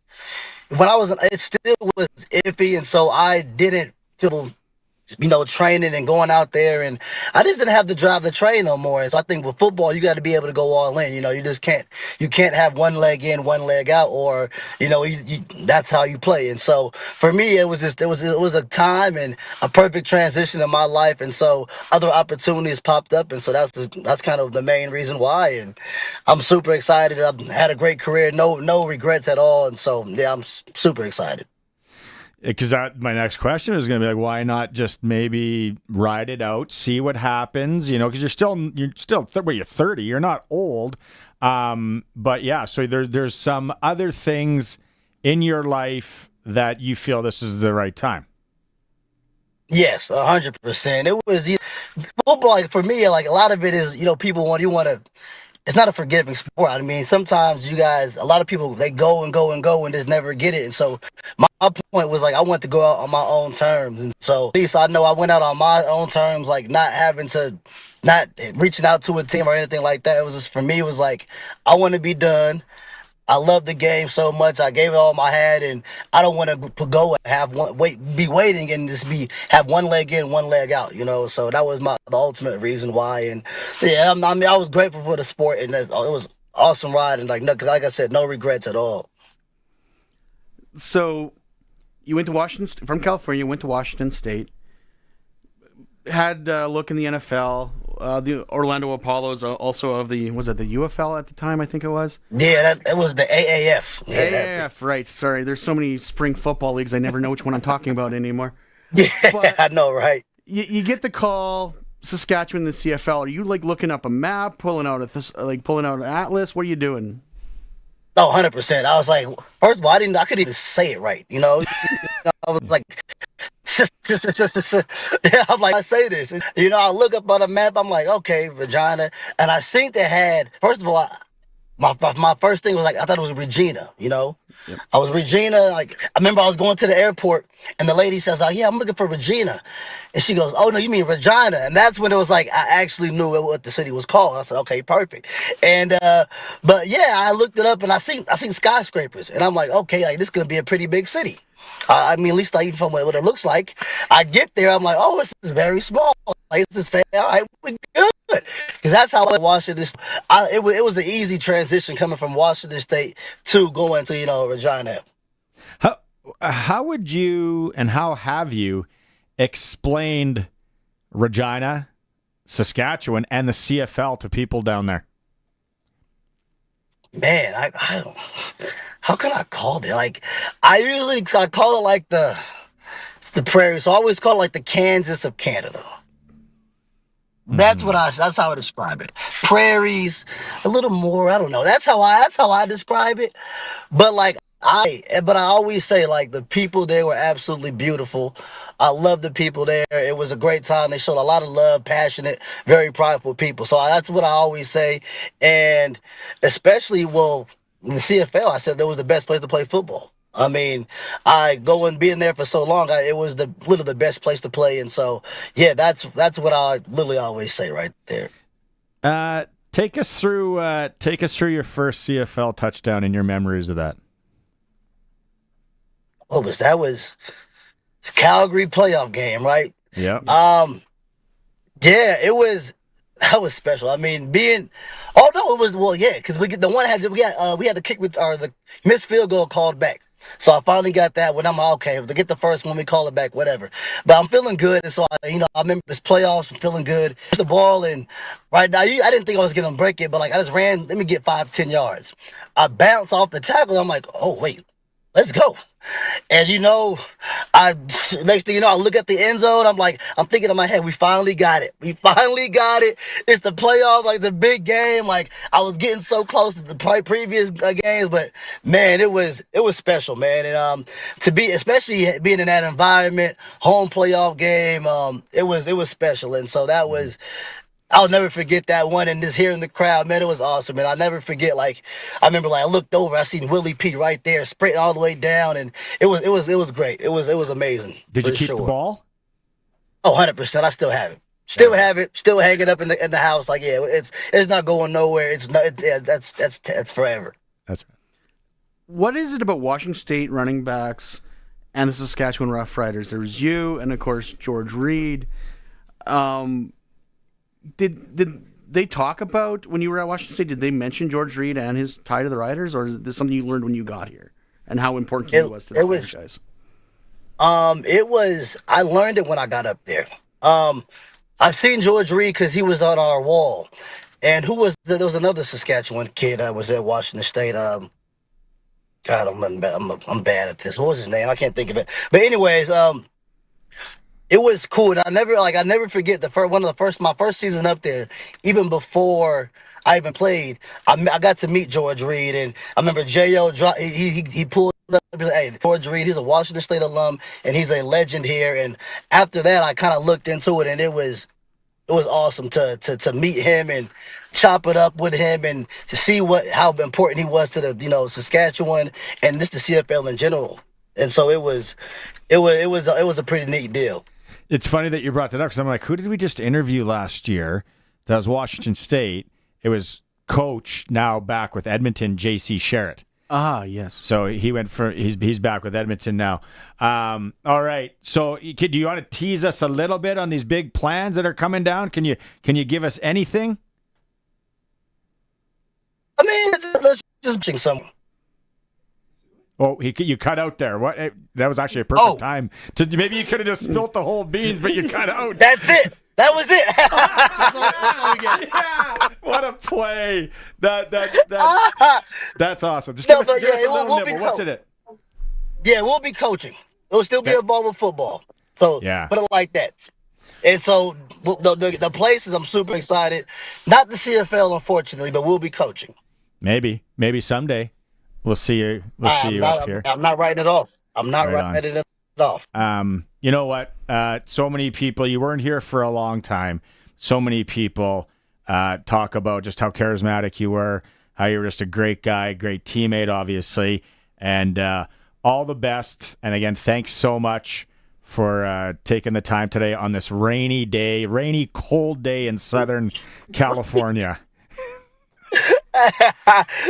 When I was, it still was iffy, and so I didn't feel, training and going out there, and I just didn't have the drive to train no more. And so I think with football, you got to be able to go all in. You just can't have one leg in, one leg out, or that's how you play. And so for me, it was a time and a perfect transition in my life, and so other opportunities popped up, and so that's kind of the main reason why. And I'm super excited. I've had a great career, no regrets at all, and so yeah, I'm super excited. Because my next question is going to be like, why not just maybe ride it out, see what happens? Because you're still you're 30, you're not old, but yeah. So there's some other things in your life that you feel this is the right time. Yes, 100%. It was football. Like, for me, like a lot of it is people want to. It's not a forgiving sport. I mean, sometimes a lot of people, they go and go and go and just never get it. And so my point was like, I want to go out on my own terms. And so at least I know I went out on my own terms, like not reaching out to a team or anything like that. It was just, for me, it was like, I want to be done. I love the game so much. I gave it all I had, and I don't want to go and have be waiting and just have one leg in, one leg out. So that was the ultimate reason why. And yeah, I was grateful for the sport, and it was awesome ride, and like I said, no regrets at all. So, you went to Washington from California. Went to Washington State. Had a look in the NFL. The Orlando Apollos, also of the UFL at the time? I think it was. Yeah, it was the AAF. Yeah, AAF, right? Sorry, there's so many spring football leagues. I never know which one I'm talking about anymore. Yeah, but I know, right? You get the call, Saskatchewan, the CFL. Are you like looking up a map, pulling out an atlas? What are you doing? Oh, 100%. I was like, first of all, I couldn't even say it right. I was like, yeah, I'm like, I say this. I look up on the map. I'm like, okay, Regina, and I think they had. First of all, my first thing was like, I thought it was Regina. Yep. I was Regina. Like, I remember I was going to the airport, and the lady says, "Oh yeah, I'm looking for Regina," and she goes, "Oh no, you mean Regina?" And that's when it was like I actually knew what the city was called. I said, "Okay, perfect." And but yeah, I looked it up, and I seen skyscrapers, and I'm like, okay, like this is gonna be a pretty big city. At least even from what it looks like. I get there, I'm like, oh, this is very small. Like, this is fair. All right, we're good. Because that's how I Washington. It was an easy transition coming from Washington State to going to Regina. How would you and how have you explained Regina, Saskatchewan, and the CFL to people down there? Man, I don't. How can I call it? Like, I call it like it's the prairie. So I always call it like the Kansas of Canada. That's how I describe it. Prairies, a little more. I don't know. That's how I describe it. But I always say like the people there were absolutely beautiful. I love the people there. It was a great time. They showed a lot of love, passionate, very prideful people. So that's what I always say. And especially, in the CFL, I said that was the best place to play football. I mean, being there for so long, it was literally the best place to play. And so, yeah, that's what I literally always say right there. Take us through your first CFL touchdown and your memories of that. That was the Calgary playoff game, right? Yeah. Yeah, that was special. I mean, because we had the kick or the missed field goal called back. So I finally got that one. I'm like, okay, if they get the first one, we call it back, whatever. But I'm feeling good, and so I remember this playoffs. I'm feeling good. The ball, and right now, I didn't think I was gonna break it, but I just ran. Let me get 5-10 yards. I bounced off the tackle. I'm like, oh wait, let's go. And next thing you know, I look at the end zone. I'm thinking in my head, we finally got it. It's the playoff, like it's a big game. Like I was getting so close to the previous games, but man, it was special, man. And especially being in that environment, home playoff game, it was special. And so that was. I'll never forget that one, and just hearing the crowd, man, it was awesome. And I'll never forget, I remember, I looked over, I seen Willie P right there, sprinting all the way down, and it was great. It was amazing. Did you keep the ball? Oh, 100%. I still have it. Still have it. Still hanging up in the house. Like, yeah, it's not going nowhere. That's forever. That's right. What is it about Washington State running backs and the Saskatchewan Roughriders? There was you, and of course George Reed. Did they talk about when you were at Washington State? Did they mention George Reed and his tie to the Riders, or is this something you learned when you got here, and how important he was to the franchise? I learned it when I got up there. I've seen George Reed because he was on our wall, and there was another Saskatchewan kid that was at Washington State. God, I'm bad at this. What was his name? I can't think of it. But anyways, it was cool, and I never forget my first season up there. Even before I even played, I got to meet George Reed, and I remember J.O. He pulled up and said, "Hey, George Reed, he's a Washington State alum, and he's a legend here." And after that, I kind of looked into it, and it was awesome to meet him and chop it up with him, and to see how important he was to the Saskatchewan and just the CFL in general. And so it was a pretty neat deal. It's funny that you brought that up, because I'm like, who did we just interview last year? That was Washington State. It was coach, now back with Edmonton, J.C. Sherritt. Ah, yes. So he's back with Edmonton now. All right. So do you want to tease us a little bit on these big plans that are coming down? Can you give us anything? I mean, let's just bring some. Oh, you cut out there. What? That was actually a perfect time. Maybe you could have just spilt the whole beans, but you cut out. That's it. That was it. Yeah. What a play. That's awesome. Just give us a little nibble. What's in it? Yeah, we'll be coaching. It'll still be involved with football. So put it like that. And so the places, I'm super excited. Not the CFL, unfortunately, but we'll be coaching. Maybe someday we'll see you. Up here. I'm not writing it off. I'm not writing it off. You know what? So many people. You weren't here for a long time. So many people talk about just how charismatic you were, how you were just a great guy, great teammate, obviously, and all the best. And again, thanks so much for taking the time today on this rainy, cold day in Southern California.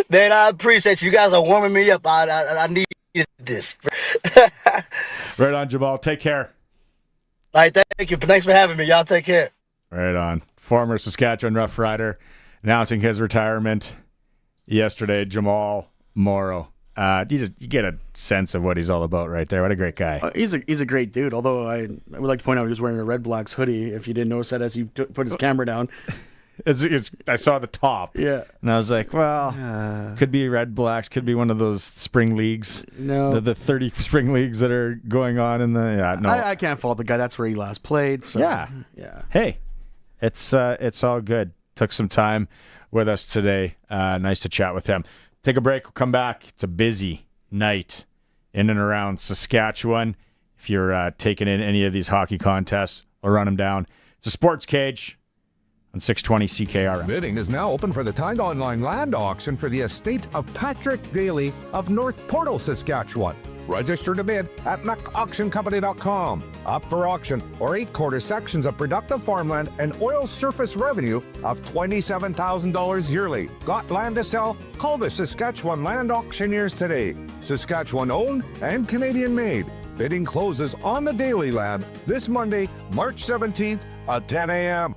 Man, I appreciate you guys are warming me up. I need this. Right on, Jamal. Take care. All right, thank you. Thanks for having me. Y'all take care. Right on. Former Saskatchewan Roughrider announcing his retirement yesterday, Jamal Morrow. You get a sense of what he's all about right there. What a great guy. He's a great dude, although I would like to point out he was wearing a Red Blacks hoodie, if you didn't notice that as he put his camera down. I saw the top. Yeah. And I was like, well, could be Red Blacks, could be one of those spring leagues. No. The 30 spring leagues that are going on in the no. I can't fault the guy. That's where he last played. So, yeah. Hey, it's all good. Took some time with us today. Nice to chat with him. Take a break. We'll come back. It's a busy night in and around Saskatchewan. If you're taking in any of these hockey contests, we'll run them down. It's a Sportscage on 620 CKRM. Bidding is now open for the Tide Online land auction for the estate of Patrick Daly of North Portal, Saskatchewan. Register to bid at MacAuctionCompany.com. Up for auction are 8-quarter sections of productive farmland and oil surface revenue of $27,000 yearly. Got land to sell? Call the Saskatchewan Land Auctioneers today. Saskatchewan owned and Canadian made. Bidding closes on the Daily Lab this Monday, March 17th at 10 a.m.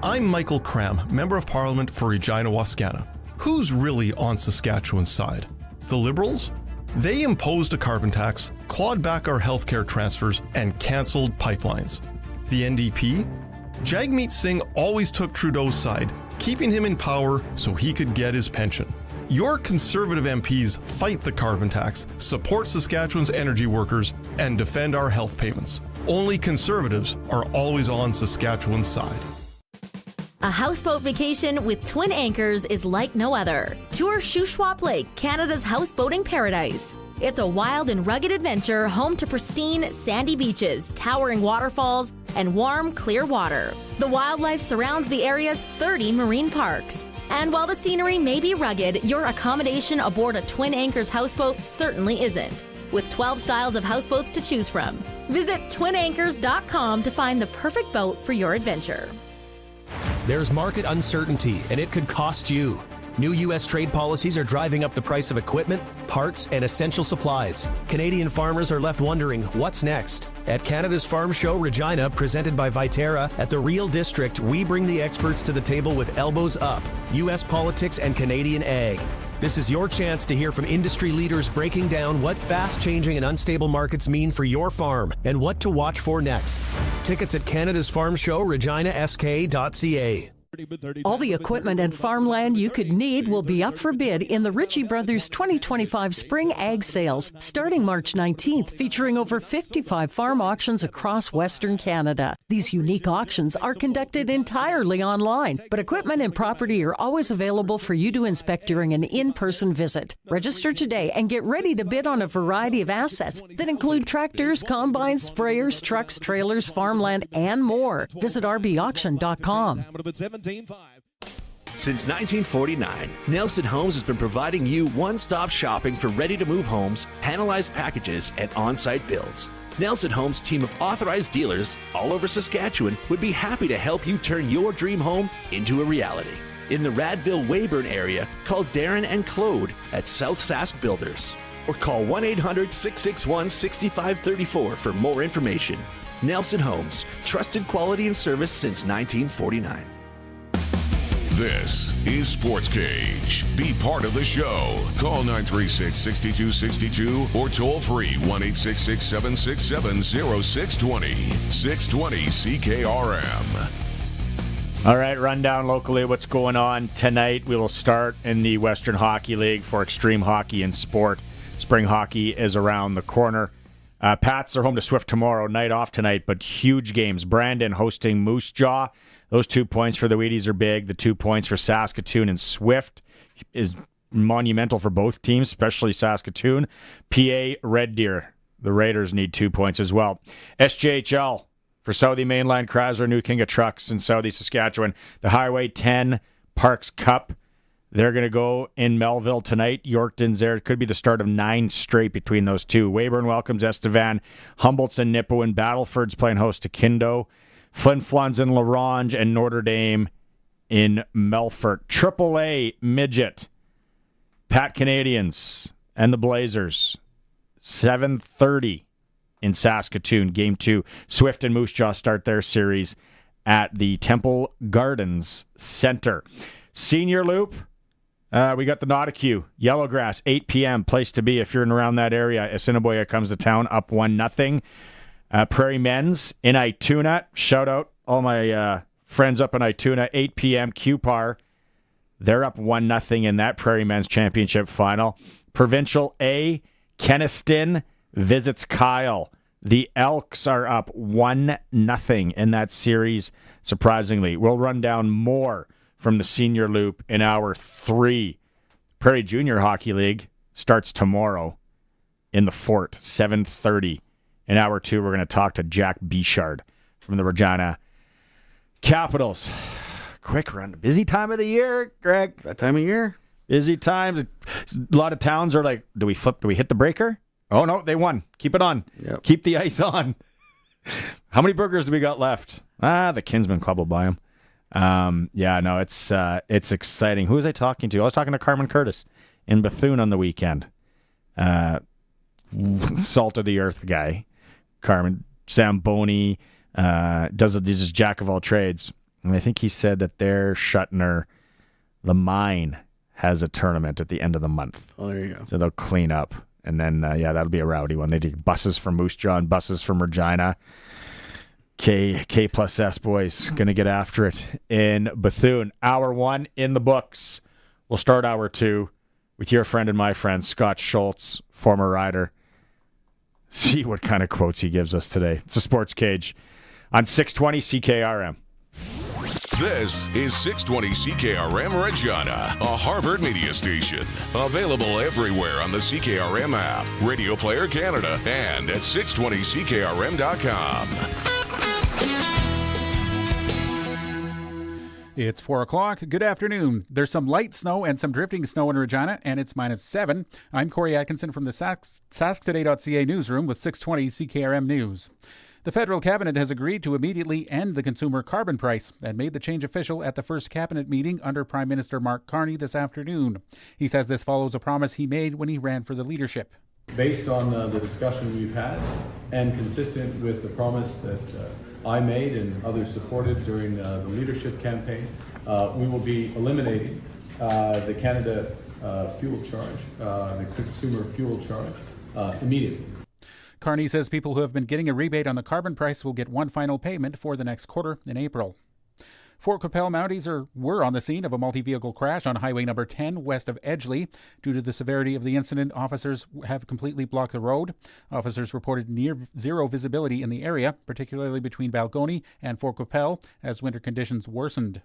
I'm Michael Cram, Member of Parliament for Regina Wascana. Who's really on Saskatchewan's side? The Liberals? They imposed a carbon tax, clawed back our healthcare transfers, and cancelled pipelines. The NDP? Jagmeet Singh always took Trudeau's side, keeping him in power so he could get his pension. Your Conservative MPs fight the carbon tax, support Saskatchewan's energy workers, and defend our health payments. Only Conservatives are always on Saskatchewan's side. A houseboat vacation with Twin Anchors is like no other. Tour Shuswap Lake, Canada's houseboating paradise. It's a wild and rugged adventure home to pristine, sandy beaches, towering waterfalls, and warm, clear water. The wildlife surrounds the area's 30 marine parks. And while the scenery may be rugged, your accommodation aboard a Twin Anchors houseboat certainly isn't. With 12 styles of houseboats to choose from. Visit twinanchors.com to find the perfect boat for your adventure. There's market uncertainty, and it could cost you. New U.S. trade policies are driving up the price of equipment, parts, and essential supplies. Canadian farmers are left wondering, what's next? At Canada's Farm Show Regina, presented by Viterra, at the Real District, we bring the experts to the table with elbows up, U.S. politics and Canadian ag. This is your chance to hear from industry leaders breaking down what fast-changing and unstable markets mean for your farm and what to watch for next. Tickets at Canada's Farm Show, reginask.ca. All the equipment and farmland you could need will be up for bid in the Ritchie Brothers 2025 Spring Ag Sales, starting March 19th, featuring over 55 farm auctions across Western Canada. These unique auctions are conducted entirely online, but equipment and property are always available for you to inspect during an in-person visit. Register today and get ready to bid on a variety of assets that include tractors, combines, sprayers, trucks, trailers, farmland, and more. Visit rbauction.com. Since 1949, Nelson Homes has been providing you one-stop shopping for ready-to-move homes, panelized packages, and on-site builds. Nelson Homes' team of authorized dealers all over Saskatchewan would be happy to help you turn your dream home into a reality. In the Radville-Weyburn area, call Darren and Claude at South Sask Builders. Or call 1-800-661-6534 for more information. Nelson Homes, trusted quality and service since 1949. This is Sportscage. Be part of the show. Call 936-6262 or toll free 1-866-767-0620. 620 CKRM. All right, rundown locally what's going on tonight. We will start in the Western Hockey League for Extreme Hockey and Sport. Spring hockey is around the corner. Pats are home to Swift tomorrow, night off tonight, but huge games. Brandon hosting Moose Jaw. Those 2 points for the Wheaties are big. The 2 points for Saskatoon and Swift is monumental for both teams, especially Saskatoon. PA Red Deer. The Raiders need 2 points as well. SJHL for Southie Mainline Chrysler New King of Trucks in Southie Saskatchewan. The Highway 10 Parks Cup. They're going to go in Melville tonight. Yorkton's there. It could be the start of 9 straight between those two. Weyburn welcomes Estevan. Humboldt's and Nipawin. Battleford's playing host to Kindo. Flin Flons in La Ronge, and Notre Dame in Melfort. AAA Midget. Pat Canadians and the Blazers. 7:30 in Saskatoon. Game 2. Swift and Moose Jaw start their series at the Temple Gardens Center. Senior Loop. We got the Nauticue. Yellowgrass, 8 p.m. Place to be if you're in around that area. Assiniboia comes to town, up 1-0. Prairie Men's in Ituna. Shout out all my friends up in Ituna. 8 p.m. QPAR. They're up 1-0 in that Prairie Men's Championship final. Provincial A, Kenniston visits Kyle. The Elks are up 1-0 in that series, surprisingly. We'll run down more from the Senior Loop in Hour 3. Prairie Junior Hockey League starts tomorrow in the Fort, 7:30. In Hour 2, we're going to talk to Jack Bechard from the Regina Capitals. Quick run. Busy time of the year, Greg. That time of year. Busy times. A lot of towns are like, do we flip? Do we hit the breaker? Oh, no, they won. Keep it on. Yep. Keep the ice on. How many burgers do we got left? The Kinsman Club will buy them. It's exciting. Who was I talking to? I was talking to Carmen Curtis in Bethune on the weekend. Salt of the earth guy. Carmen Zamboni does this jack of all trades. And I think he said that their Shuttner, the mine, has a tournament at the end of the month. Oh, there you go. So they'll clean up. And then, that'll be a rowdy one. They do buses from Moose Jaw and buses from Regina. K plus S boys going to get after it in Bethune. Hour 1 in the books. We'll start Hour 2 with your friend and my friend, Scott Schultz, former rider. See what kind of quotes he gives us today. It's a Sports Cage on 620 CKRM. This is 620 CKRM Regina, a Harvard media station. Available everywhere on the CKRM app, Radio Player Canada, and at 620CKRM.com. It's 4 o'clock. Good afternoon. There's some light snow and some drifting snow in Regina, and it's -7. I'm Corey Atkinson from the SaskToday.ca newsroom with 620 CKRM News. The federal cabinet has agreed to immediately end the consumer carbon price and made the change official at the first cabinet meeting under Prime Minister Mark Carney this afternoon. He says this follows a promise he made when he ran for the leadership. Based on the discussion we've had and consistent with the promise that I made and others supported during the leadership campaign, we will be eliminating the Canada fuel charge, the consumer fuel charge, immediately. Carney says people who have been getting a rebate on the carbon price will get one final payment for the next quarter in April. Fort Qu'Appelle Mounties were on the scene of a multi-vehicle crash on Highway number 10 west of Edgeley. Due to the severity of the incident, officers have completely blocked the road. Officers reported near zero visibility in the area, particularly between Balgony and Fort Qu'Appelle, as winter conditions worsened.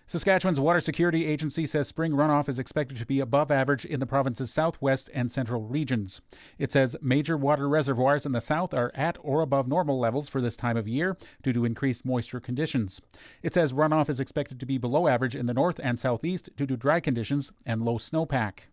Saskatchewan's Water Security Agency says spring runoff is expected to be above average in the province's southwest and central regions. It says major water reservoirs in the south are at or above normal levels for this time of year due to increased moisture conditions. It says runoff is expected to be below average in the north and southeast due to dry conditions and low snowpack.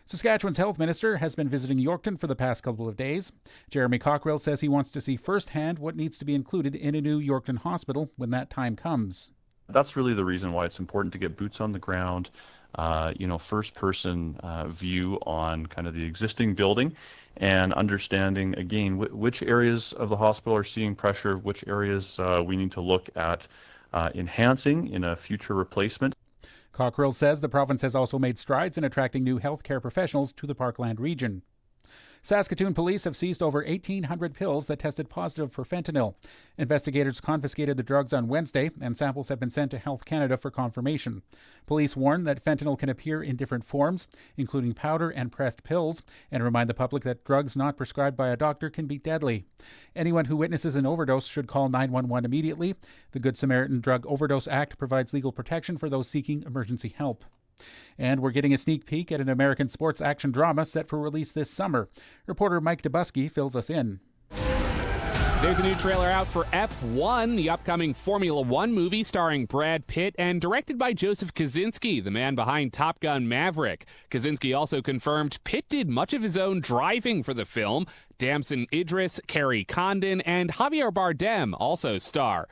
Saskatchewan's health minister has been visiting Yorkton for the past couple of days. Jeremy Cockrell says he wants to see firsthand what needs to be included in a new Yorkton hospital when that time comes. That's really the reason why it's important to get boots on the ground, first-person view on kind of the existing building, and understanding, again, which areas of the hospital are seeing pressure, which areas we need to look at enhancing in a future replacement. Cockrell says the province has also made strides in attracting new healthcare professionals to the Parkland region. Saskatoon police have seized over 1,800 pills that tested positive for fentanyl. Investigators confiscated the drugs on Wednesday, and samples have been sent to Health Canada for confirmation. Police warn that fentanyl can appear in different forms, including powder and pressed pills, and remind the public that drugs not prescribed by a doctor can be deadly. Anyone who witnesses an overdose should call 911 immediately. The Good Samaritan Drug Overdose Act provides legal protection for those seeking emergency help. And we're getting a sneak peek at an American sports action drama set for release this summer. Reporter Mike Dubusky fills us in. There's a new trailer out for F1, the upcoming Formula One movie starring Brad Pitt and directed by Joseph Kosinski, the man behind Top Gun Maverick. Kosinski also confirmed Pitt did much of his own driving for the film. Damson Idris, Carrie Condon, and Javier Bardem also star.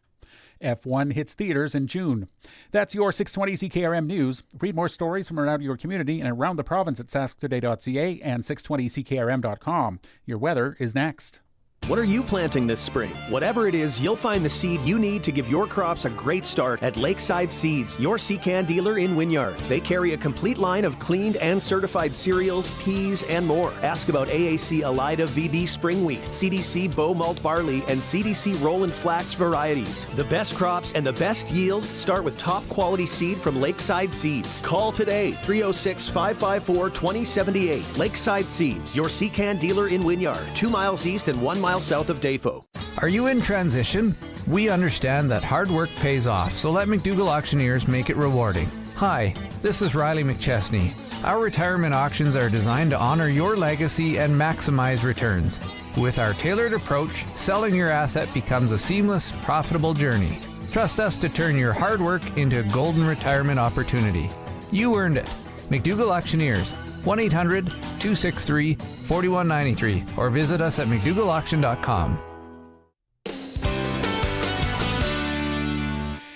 F1 hits theaters in June. That's your 620 CKRM News. Read more stories from around your community and around the province at sasktoday.ca and 620ckrm.com. Your weather is next. What are you planting this spring? Whatever it is, you'll find the seed you need to give your crops a great start at Lakeside Seeds, your Secan dealer in Wynyard. They carry a complete line of cleaned and certified cereals, peas, and more. Ask about AAC Elida VB Spring Wheat, CDC Bow Malt Barley, and CDC Roland Flax varieties. The best crops and the best yields start with top quality seed from Lakeside Seeds. Call today, 306-554-2078. Lakeside Seeds, your Secan dealer in Wynyard, 2 miles east and 1 mile south of Dafo. Are you in transition? We understand that hard work pays off, so let McDougall Auctioneers make it rewarding. Hi, this is Riley McChesney. Our retirement auctions are designed to honor your legacy and maximize returns. With our tailored approach, selling your asset becomes a seamless, profitable journey. Trust us to turn your hard work into a golden retirement opportunity. You earned it. McDougall Auctioneers, 1-800-263-4193, or visit us at mcdougallauction.com.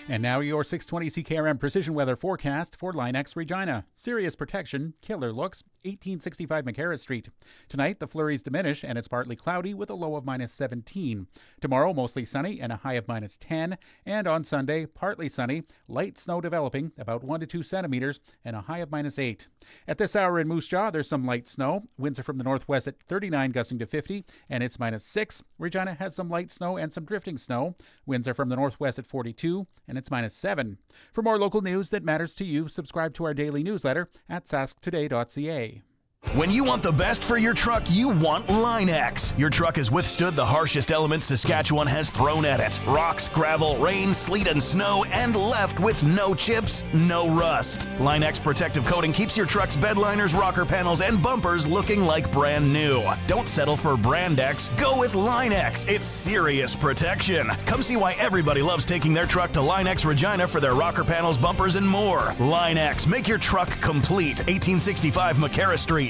And now your 620 CKRM precision weather forecast for Linex Regina. Serious protection, killer looks, 1865 McCarra Street. Tonight, the flurries diminish and it's partly cloudy with a low of -17. Tomorrow, mostly sunny and a high of -10. And on Sunday, partly sunny, light snow developing, about 1 to 2 centimeters, and a high of -8. At this hour in Moose Jaw, there's some light snow. Winds are from the northwest at 39, gusting to 50, and it's -6. Regina has some light snow and some drifting snow. Winds are from the northwest at 42, and it's -7. For more local news that matters to you, subscribe to our daily newsletter at sasktoday.ca. When you want the best for your truck, you want Line-X. Your truck has withstood the harshest elements Saskatchewan has thrown at it. Rocks, gravel, rain, sleet, and snow, and left with no chips, no rust. Line-X protective coating keeps your truck's bed liners, rocker panels, and bumpers looking like brand new. Don't settle for Brand X. Go with Line-X. It's serious protection. Come see why everybody loves taking their truck to Line-X Regina for their rocker panels, bumpers, and more. Line-X. Make your truck complete. 1865 McCarra Street.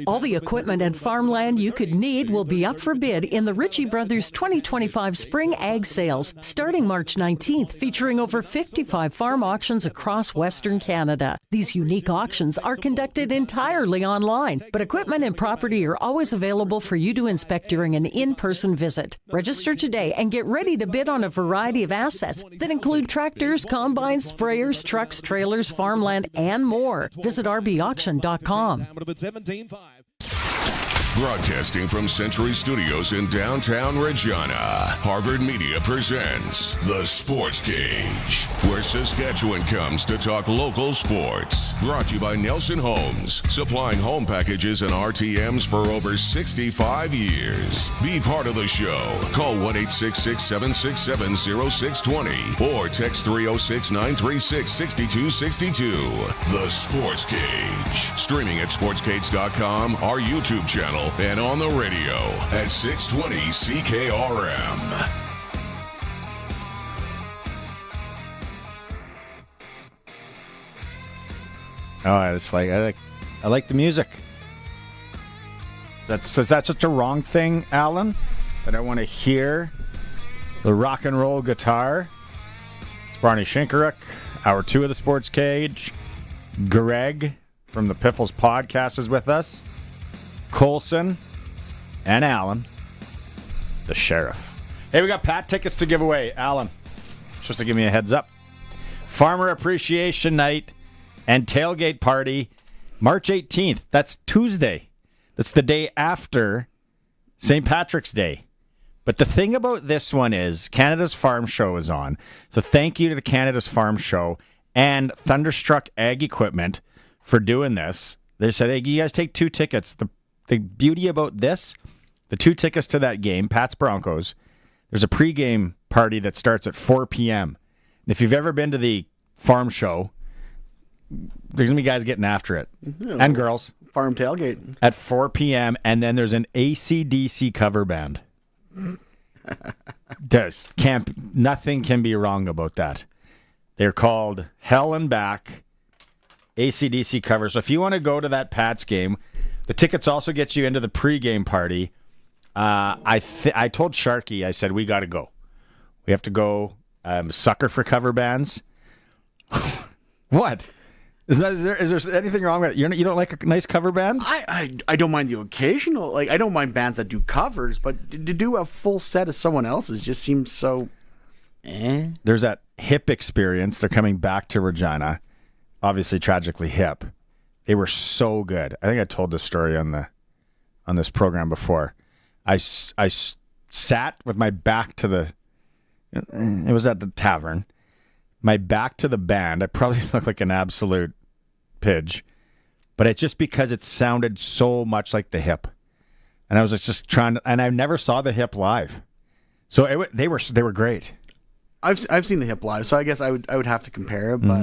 All the equipment and farmland you could need will be up for bid in the Ritchie Brothers 2025 Spring Ag Sales, starting March 19th, featuring over 55 farm auctions across Western Canada. These unique auctions are conducted entirely online, but equipment and property are always available for you to inspect during an in-person visit. Register today and get ready to bid on a variety of assets that include tractors, combines, sprayers, trucks, trailers, farmland, and more. Visit rbauction.com. Broadcasting from Century Studios in downtown Regina, Harvard Media presents The Sportscage, where Saskatchewan comes to talk local sports. Brought to you by Nelson Homes, supplying home packages and RTMs for over 65 years. Be part of the show. Call 1-866-767-0620 or text 306-936-6262. The Sportscage. Streaming at sportscage.com, our YouTube channel, and on the radio at 620 CKRM. Oh, it's like I like the music. Is that such a wrong thing, Alan? That I want to hear the rock and roll guitar Barney Shinkaruk, hour 2 of the Sports Cage. Greg from the Piffles podcast is with us. Colson and Alan, the sheriff. Hey, we got Pat tickets to give away. Alan, just to give me a heads up. Farmer Appreciation Night and Tailgate Party, March 18th. That's Tuesday. That's the day after St. Patrick's Day. But the thing about this one is Canada's Farm Show is on. So thank you to the Canada's Farm Show and Thunderstruck Ag Equipment for doing this. They said, hey, you guys take 2 tickets. The beauty about this, the 2 tickets to that game, Pats Broncos, there's a pregame party that starts at 4 p.m. And if you've ever been to the Farm Show, there's going to be guys getting after it. Yeah, and girls. Farm tailgate. At 4 p.m. And then there's an AC/DC cover band. Nothing can be wrong about that. They're called Hell and Back AC/DC cover. So if you want to go to that Pats game, the tickets also get you into the pregame party. I told Sharky, I said, we got to go. We have to go. I'm a sucker for cover bands. What? Is there anything wrong with it? You don't like a nice cover band? I don't mind the occasional. Like, I don't mind bands that do covers, but to do a full set of someone else's just seems so. There's that Hip Experience. They're coming back to Regina. Obviously, tragically Hip. They were so good. I think I told this story on this program before. I sat with my back to the. It was at the tavern. My back to the band. I probably looked like an absolute pidge, but it's just because it sounded so much like the Hip, and I was just trying to. And I never saw the Hip live, so they were great. I've seen the Hip live, so I guess I would have to compare it, but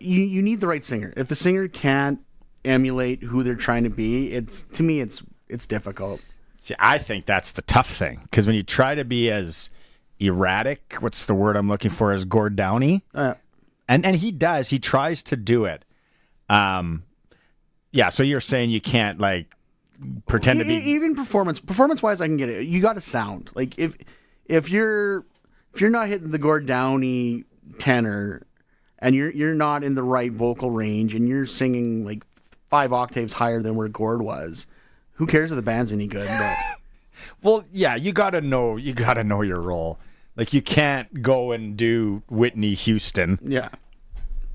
you need the right singer. If the singer can't emulate who they're trying to be, it's difficult. See, I think that's the tough thing, because when you try to be as erratic, what's the word I'm looking for, as Gord Downey, and he does. He tries to do it. Yeah. So you're saying you can't like pretend to be even performance wise. I can get it. You got to sound like if you're not hitting the Gord Downey tenor, and you're not in the right vocal range, and you're singing like 5 octaves higher than where Gord was. Who cares if the band's any good? But. Well, yeah, you gotta know your role. Like, you can't go and do Whitney Houston. Yeah.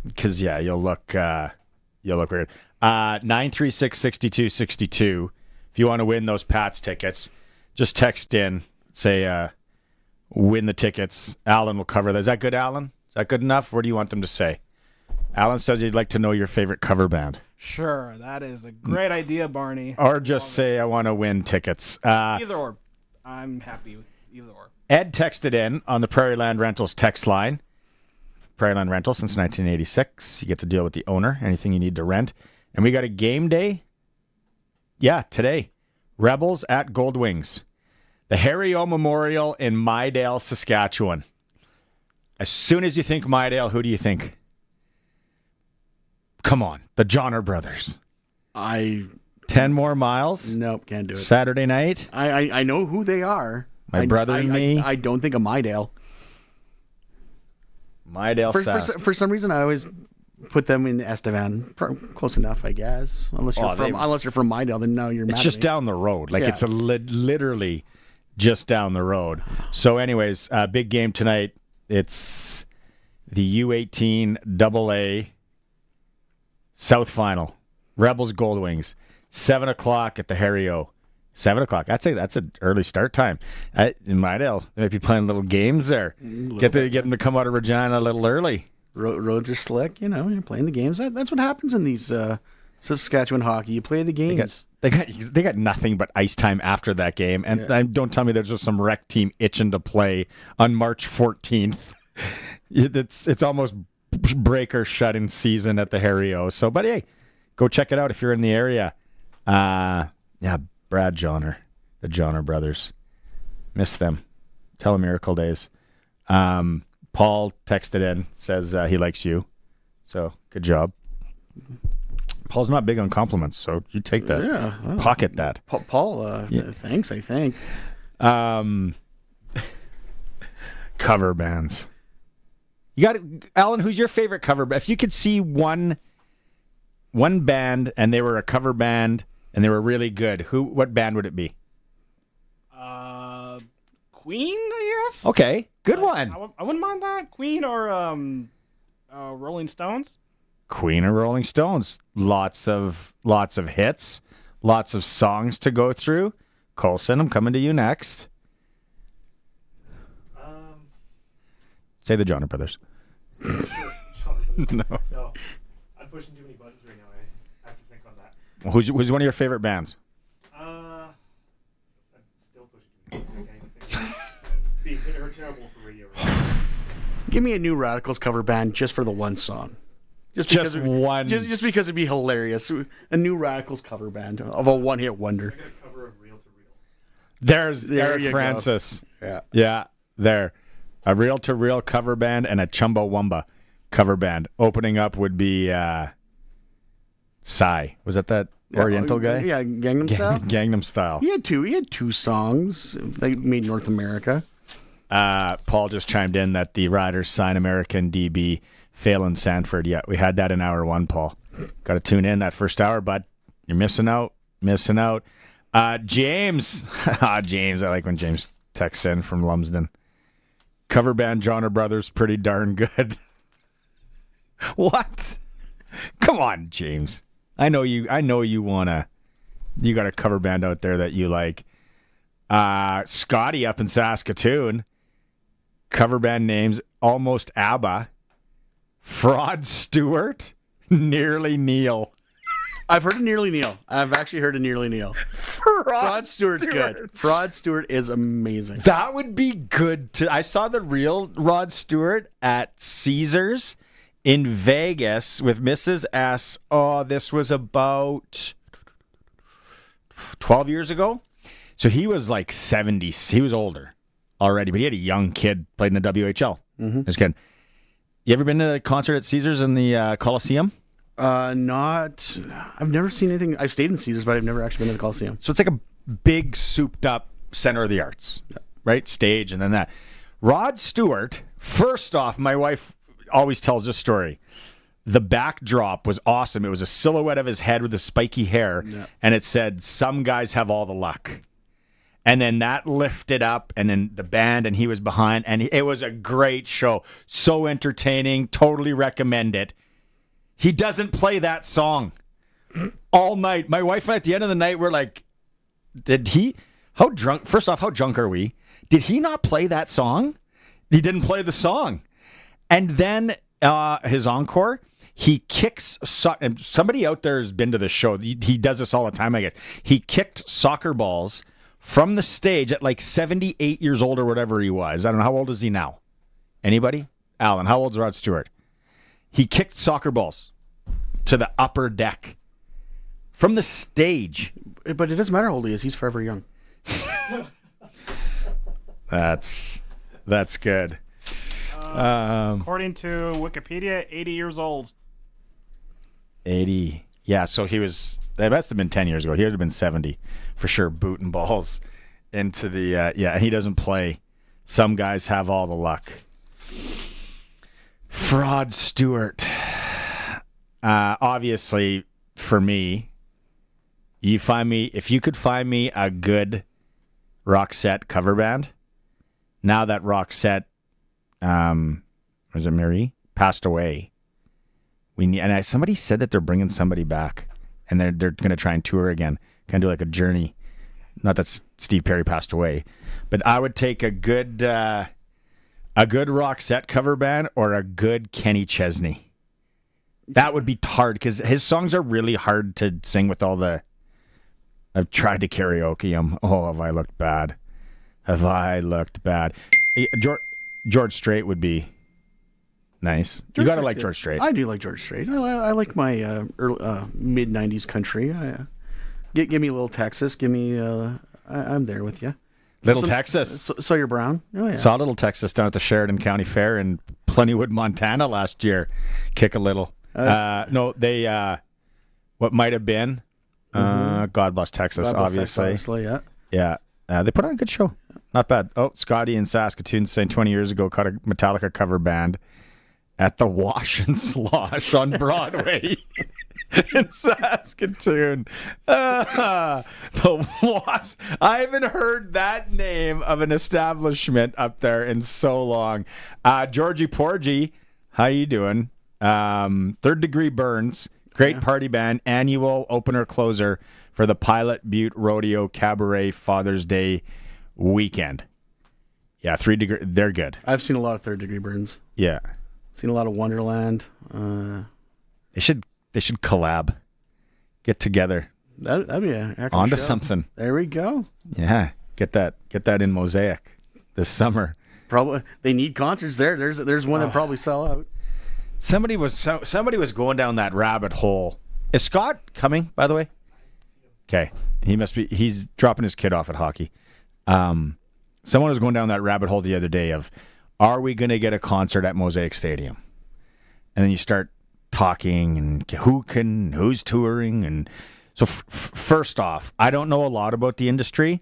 Because you'll look weird. 936-6262. If you want to win those Pats tickets, just text in, say win the tickets. Alan will cover that. Is that good, Alan? Is that good enough? What do you want them to say? Alan says he'd like to know your favorite cover band. Sure, that is a great idea, Barney. Or just say, I want to win tickets. Either or. I'm happy with either or. Ed texted in on the Prairie Land Rentals text line. Prairie Land Rentals since 1986. You get to deal with the owner, anything you need to rent. And we got a game day. Yeah, today. Rebels at Gold Wings. The Harry O Memorial in Mydale, Saskatchewan. As soon as you think Mydale, who do you think? Come on, the Johnner brothers. 10 more miles? Nope, can't do it. Saturday night? I know who they are. My brother and me? I don't think of Mydale. Sask. For some reason, I always put them in Estevan. Close enough, I guess. Unless you're from Mydale, then no, you're mad It's just at me. down the road. Like, it's literally just down the road. So anyways, big game tonight. It's the U18 AA South Final. Rebels Gold Wings. 7 o'clock at the Harry O. 7 o'clock. I'd say that's an early start time. In Mydale, they might be playing little games there. Get them to come out of Regina a little early. Roads are slick, you're playing the games. That's what happens in these Saskatchewan hockey. You play the games. They got nothing but ice time after that game. And don't tell me there's just some rec team itching to play on March 14th. It's almost break or shut in season at the Harry O. So, but hey, go check it out if you're in the area. Brad Johnner, the Johnner brothers. Miss them. Telemiracle days. Paul texted in, says he likes you. So, good job. Paul's not big on compliments, so you take that. Yeah. Well, pocket that. Paul, thanks, I think. Cover bands. You got Alan. Who's your favorite cover band? If you could see one band and they were a cover band and they were really good, what band would it be? Queen, I guess. Okay, good one. I wouldn't mind that. Queen or Rolling Stones. Queen or Rolling Stones. Lots of hits, lots of songs to go through. Colson, I'm coming to you next. Say the Jonas Brothers. No. I'm pushing too many buttons right now. I have to think on that. Who's one of your favorite bands? I'm still pushing too many buttons. I can't even think. Being terrible for radio. Give me a New Radicals cover band just for the one song. Just one. Just because it'd be hilarious. A New Radicals cover band of a one-hit wonder. I got a cover of Reel to Reel. There's There Eric you Francis. go. Yeah, there. A reel-to-reel cover band and a Chumbawamba cover band. Opening up would be Psy. Was that Oriental guy? Yeah, Gangnam Style. Gangnam Style. He had two songs they made North America. Paul just chimed in that the Riders sign American DB Phelan Sanford. Yeah, we had that in hour one, Paul. Got to tune in that first hour, bud. You're missing out. James. James. I like when James texts in from Lumsden. Cover band Jonas Brothers, pretty darn good. What? Come on, James. I know you wanna. You got a cover band out there that you like. Scotty up in Saskatoon. Cover band names Almost ABBA. Fraud Stewart. Nearly Neil. I've heard of Nearly Neil. I've actually heard of Nearly Neil. Fraud Stewart's good. Fraud Stewart is amazing. That would be good. I saw the real Rod Stewart at Caesars in Vegas with Mrs. S. Oh, this was about 12 years ago. So he was like 70. He was older already, but he had a young kid, played in the WHL. Mm-hmm. This kid. You ever been to a concert at Caesars in the Coliseum? I've never seen anything. I've stayed in Caesars, but I've never actually been to the Coliseum. So it's like a big souped up center of the arts, right? Stage and then that. Rod Stewart, first off, my wife always tells this story. The backdrop was awesome. It was a silhouette of his head with the spiky hair, and it said, "Some guys have all the luck." And then that lifted up, and then the band, and he was behind, and it was a great show. So entertaining. Totally recommend it. He doesn't play that song all night. My wife and I, at the end of the night, we're like, how drunk? First off, how drunk are we? Did he not play that song? He didn't play the song. And then his encore, he kicks, and somebody out there has been to this show. He does this all the time, I guess. He kicked soccer balls from the stage at like 78 years old or whatever he was. I don't know. How old is he now? Anybody? Alan, how old is Rod Stewart? He kicked soccer balls to the upper deck from the stage. But it doesn't matter how old he is. He's forever young. That's good. According to Wikipedia, 80 years old. 80. Yeah, so that must have been 10 years ago. He would have been 70 for sure, booting balls into the, and he doesn't play. Some guys have all the luck. Fraud Stewart. Obviously, for me, if you could find me a good Roxette cover band, now that Roxette, was it Marie, passed away, somebody said that they're bringing somebody back, and they're going to try and tour again, kind of do like a journey. Not that Steve Perry passed away, but I would take a good Roxette cover band or a good Kenny Chesney. That would be hard because his songs are really hard to sing with all the. I've tried to karaoke them. Oh, have I looked bad? George Strait would be nice. You got to like George Strait. I do like George Strait. I like my mid '90s country. Give me a little Texas. Give me. I'm there with you. Little Texas. Sawyer Brown. Oh yeah. Saw Little Texas down at the Sheridan County Fair in Plentywood, Montana last year. Kick a little. No, they. What might have been. God bless Texas. God bless obviously. Texas, obviously, yeah. They put on a good show. Not bad. Oh, Scotty in Saskatoon saying 20 years ago caught a Metallica cover band. at the Wash and Slosh on Broadway in Saskatoon. The Wash. I haven't heard that name of an establishment up there in so long. Georgie Porgy, how you doing? Third Degree Burns, great party band, annual opener closer for the Pilot Butte Rodeo Cabaret Father's Day weekend. Yeah, 3 Degree. They're good. I've seen a lot of Third Degree Burns. Yeah. Seen a lot of Wonderland. They should collab, get together. That'd be a heck of a onto show. something. There we go. Yeah, get that in Mosaic this summer. Probably they need concerts there. There's one that probably sell out. Somebody was going down that rabbit hole. Is Scott coming, by the way? Okay, he's dropping his kid off at hockey. Someone was going down that rabbit hole the other day of, are we going to get a concert at Mosaic Stadium? And then you start talking and who's touring. And so first off, I don't know a lot about the industry,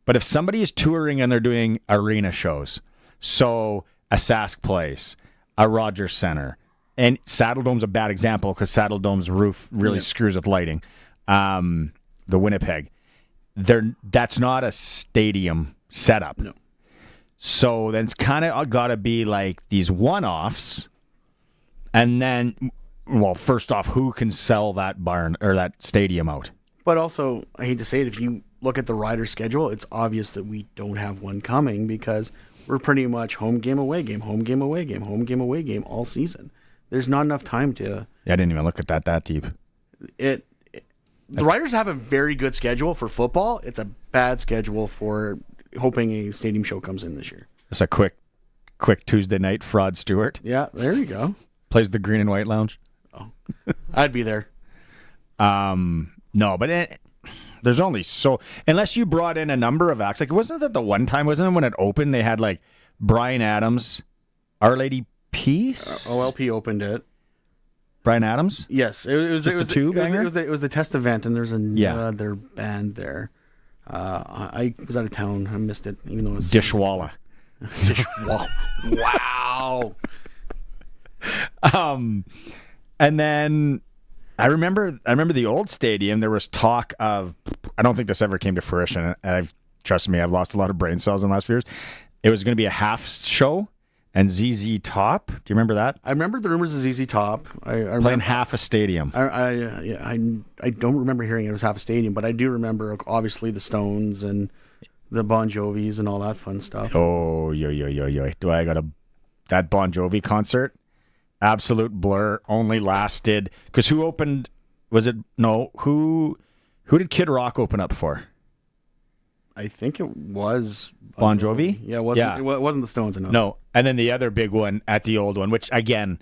but if somebody is touring and they're doing arena shows, so a Sask Place, a Rogers Center, and Saddle Dome's a bad example because Saddle Dome's roof really screws with lighting. The Winnipeg, that's not a stadium setup. No. So then it's kind of got to be like these one-offs. And then, well, first off, who can sell that barn or that stadium out? But also, I hate to say it, if you look at the Riders' schedule, it's obvious that we don't have one coming because we're pretty much home game, away game, home game, away game, home game, away game all season. There's not enough time to... Yeah, I didn't even look at that deep. The Riders have a very good schedule for football. It's a bad schedule for hoping a stadium show comes in this year. It's a quick Tuesday night. Fraud Stewart. Yeah, there you go. Plays the Green and White Lounge. Oh, I'd be there. No, but there's only so... Unless you brought in a number of acts. Like, wasn't that the one time, wasn't it when it opened, they had like Bryan Adams, Our Lady Peace? OLP opened it. Bryan Adams? Yes, it was the two banger? It was the test event, and there's another band there. I was out of town. I missed it, even though it was Dishwalla. Dishwalla. Wow. And then I remember the old stadium. There was talk of, I don't think this ever came to fruition. Trust me, I've lost a lot of brain cells in the last few years. It was going to be a half show and ZZ Top. Do you remember that? I remember the rumors of ZZ Top. I playing half a stadium. I don't remember hearing it was half a stadium, but I do remember obviously the Stones and the Bon Jovis and all that fun stuff. Oh, yo. Do I got that Bon Jovi concert? Absolute blur. Only lasted because who opened? Was it no? Who did Kid Rock open up for? I think it was Bon Jovi. Yeah, it wasn't the Stones enough. No, and then the other big one at the old one, which again,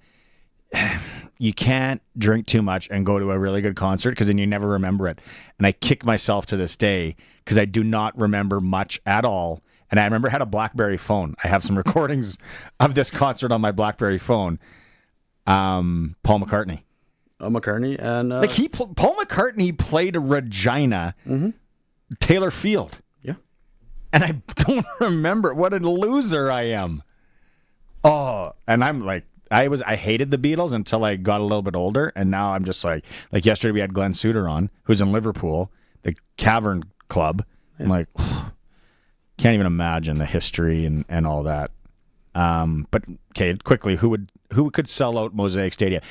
you can't drink too much and go to a really good concert because then you never remember it. And I kick myself to this day because I do not remember much at all. And I remember I had a BlackBerry phone. I have some recordings of this concert on my BlackBerry phone. Paul McCartney. McCartney and Paul McCartney played Regina, Taylor Field. Yeah, and I don't remember. What a loser I am. Oh, and I'm like, I hated the Beatles until I got a little bit older, and now I'm just like yesterday we had Glenn Suter on, who's in Liverpool, the Cavern Club. I'm like, can't even imagine the history and all that. But okay, quickly, who could sell out Mosaic Stadium?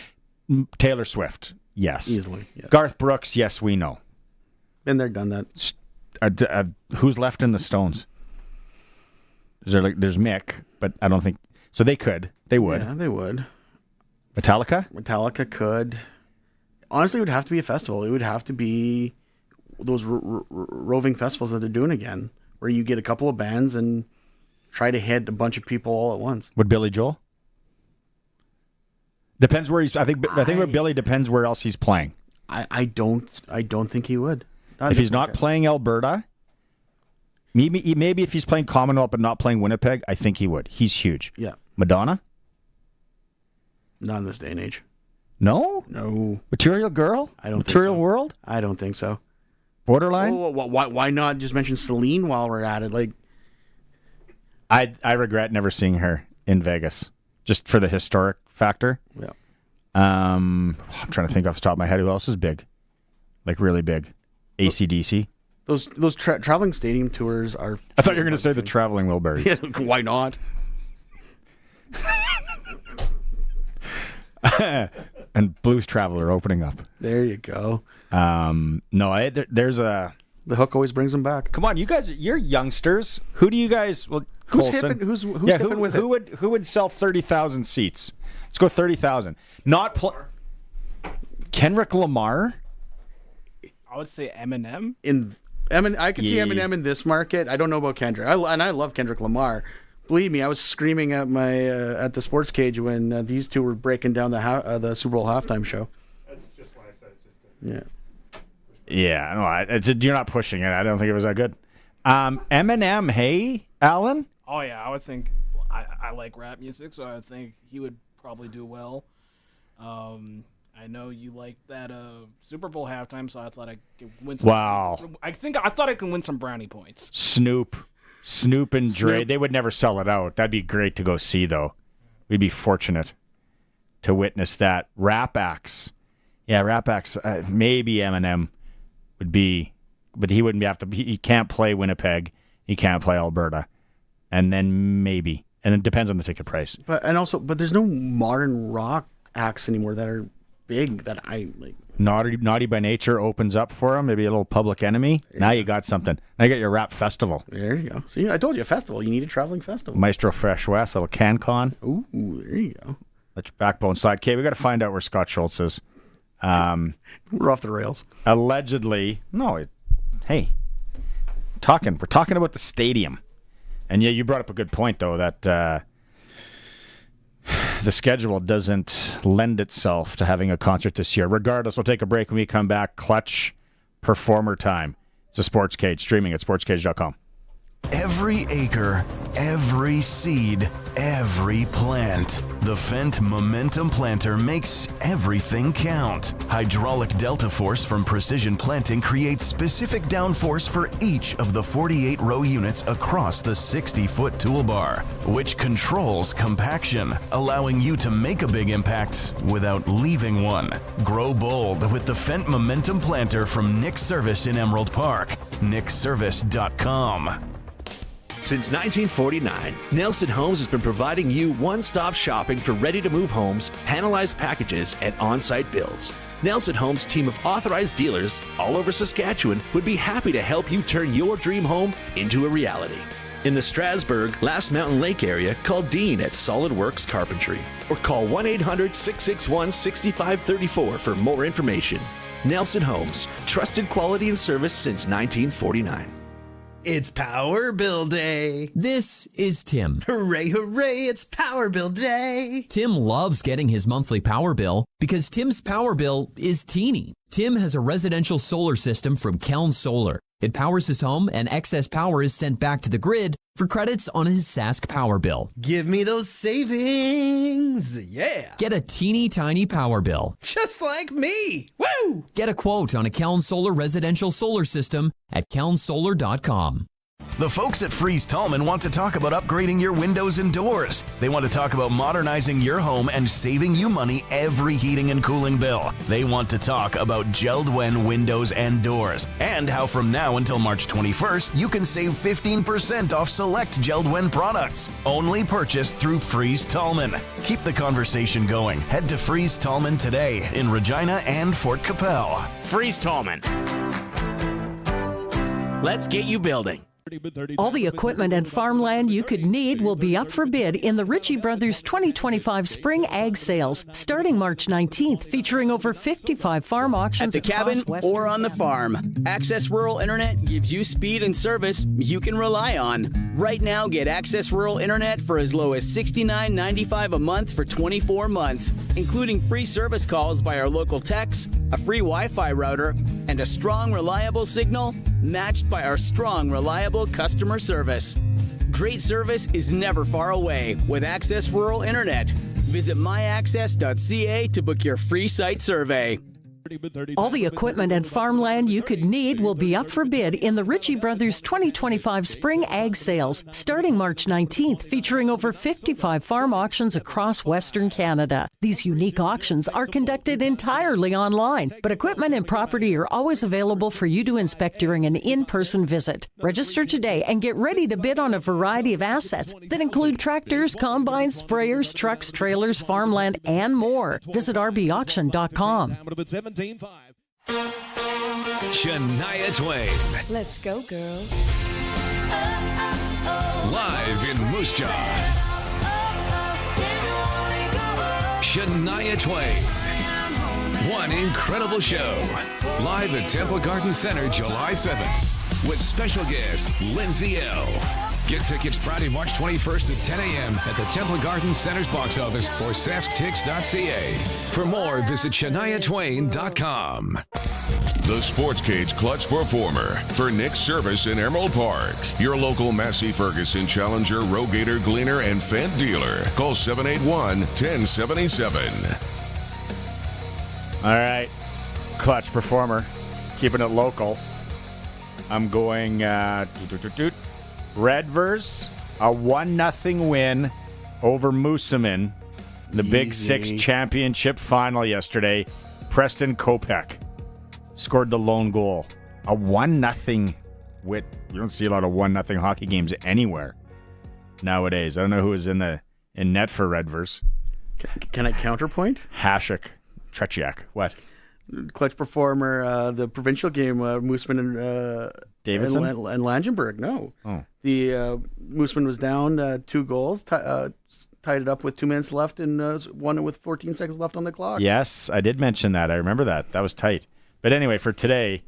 Taylor Swift, yes, easily. Yeah. Garth Brooks, yes, we know. Been there, done that. Who's left in the Stones? Is there there's Mick, but I don't think so. They would. Yeah, they would. Metallica could. Honestly, it would have to be a festival. It would have to be those roving festivals that they're doing again, where you get a couple of bands and try to hit a bunch of people all at once. Would Billy Joel? Depends where he's. I think with Billy depends where else he's playing. I don't think he would. If he's not playing Alberta, maybe if he's playing Commonwealth but not playing Winnipeg, I think he would. He's huge. Yeah. Madonna? Not in this day and age. No? No. Material Girl? I don't Material think so. World? I don't think so. Borderline? Well, why not just mention Celine while we're at it? Like, I regret never seeing her in Vegas, just for the historic factor. Yeah. I'm trying to think off the top of my head who else is big, like really big. AC/DC. Those traveling stadium tours are. I thought you were going to say the traveling Wilburys. Yeah, why not? And Blues Traveler opening up. There you go. No, there's a. The hook always brings them back. Come on, you guys, you're youngsters. Who do you guys? Well, Who's Colson. hipping? Who's hipping with it? Who would sell 30,000 seats? Let's go 30,000. Not Kendrick Lamar. I would say Eminem. I could see Eminem in this market. I don't know about Kendrick. I love Kendrick Lamar. Believe me, I was screaming at at the Sportscage when these two were breaking down the Super Bowl halftime show. That's just why I said it. Yeah. Yeah, no, you're not pushing it. I don't think it was that good. Eminem, hey, Alan? Oh, yeah, I would think, I like rap music, so I would think he would probably do well. I know you like that Super Bowl halftime, so I thought I could win some. Wow. I thought I could win some brownie points. Snoop and Dre, they would never sell it out. That'd be great to go see, though. We'd be fortunate to witness that. Rap acts. Yeah, rap acts. Maybe Eminem would be, but he wouldn't have to. He can't play Winnipeg. He can't play Alberta. And then maybe. And it depends on the ticket price. But there's no modern rock acts anymore that are big that I like. Naughty by Nature opens up for him. Maybe a little Public Enemy. Now you got something. Now you got your rap festival. There you go. See, I told you, a festival. You need a traveling festival. Maestro Fresh West, a little CanCon. Ooh, there you go. Let your backbone slide. Okay, we got to find out where Scott Schultz is. We're off the rails. Allegedly, hey, we're talking about the stadium, and yeah, you brought up a good point though that the schedule doesn't lend itself to having a concert this year. Regardless, we'll take a break when we come back. Clutch Performer Time. It's a Sportscage, streaming at sportscage.com. Every acre, every seed, every plant. The Fendt Momentum Planter makes everything count. Hydraulic delta force from Precision Planting creates specific downforce for each of the 48 row units across the 60-foot toolbar, which controls compaction, allowing you to make a big impact without leaving one. Grow bold with the Fendt Momentum Planter from Nick Service in Emerald Park. nickservice.com. Since 1949, Nelson Homes has been providing you one-stop shopping for ready-to-move homes, panelized packages, and on-site builds. Nelson Homes' team of authorized dealers all over Saskatchewan would be happy to help you turn your dream home into a reality. In the Strasbourg, Last Mountain Lake area, call Dean at Solid Works Carpentry or call 1-800-661-6534 for more information. Nelson Homes, trusted quality and service since 1949. It's Power Bill Day. This is Tim. Hooray, hooray, it's Power Bill Day. Tim loves getting his monthly power bill because Tim's power bill is teeny. Tim has a residential solar system from Keln Solar. It powers his home and excess power is sent back to the grid for credits on his Sask power bill. Give me those savings. Yeah. Get a teeny tiny power bill. Just like me. Woo! Get a quote on a Keln Solar residential solar system at kelnsolar.com. The folks at Freeze Tallman want to talk about upgrading your windows and doors. They want to talk about modernizing your home and saving you money every heating and cooling bill. They want to talk about Geldwen windows and doors and how from now until March 21st, you can save 15% off select Geldwen products. Only purchased through Freeze Tallman. Keep the conversation going. Head to Freeze Tallman today in Regina and Fort Capel. Freeze Tallman. Let's get you building. All the equipment and farmland you could need will be up for bid in the Ritchie Brothers 2025 Spring Ag Sales, starting March 19th, featuring over 55 farm auctions at the cabin or on the farm. Access Rural Internet gives you speed and service you can rely on. Right now, get Access Rural Internet for as low as $69.95 a month for 24 months, including free service calls by our local techs, a free Wi-Fi router, and a strong, reliable signal matched by our strong, reliable customer service. Great service is never far away with Access Rural Internet. Visit myaccess.ca to book your free site survey. All the equipment and farmland you could need will be up for bid in the Ritchie Brothers 2025 Spring Ag Sales, starting March 19th, featuring over 55 farm auctions across Western Canada. These unique auctions are conducted entirely online, but equipment and property are always available for you to inspect during an in-person visit. Register today and get ready to bid on a variety of assets that include tractors, combines, sprayers, trucks, trailers, farmland, and more. Visit rbauction.com. Shania Twain. Let's go, girls. Live in Moose Jaw. Shania Twain. One incredible show. Live at Temple Garden Center, July 7th. With special guest, Lindsay L. Get tickets Friday, March 21st at 10 a.m. at the Temple Garden Center's box office or sasktix.ca. For more, visit ShaniaTwain.com. The Sportscage Clutch Performer for Nick's Service in Emerald Park. Your local Massey Ferguson Challenger, Rogator, Gleaner, and Fendt dealer. Call 781-1077. All right. Clutch Performer. Keeping it local. I'm going Redvers, a 1-0 win over Moosomin. The Big Six championship final yesterday. Preston Kopech scored the lone goal. A 1-0 win. You don't see a lot of 1-0 hockey games anywhere nowadays. I don't know who was in net for Redvers. Can I counterpoint? Hasek, Tretiak. What? Clutch Performer, the provincial game, Mooseman and Davidson and Langenberg. No, the Mooseman was down 2 goals, tied it up with 2 minutes left, and won it with 14 seconds left on the clock. Yes, I did mention that. I remember that. That was tight. But anyway, for today,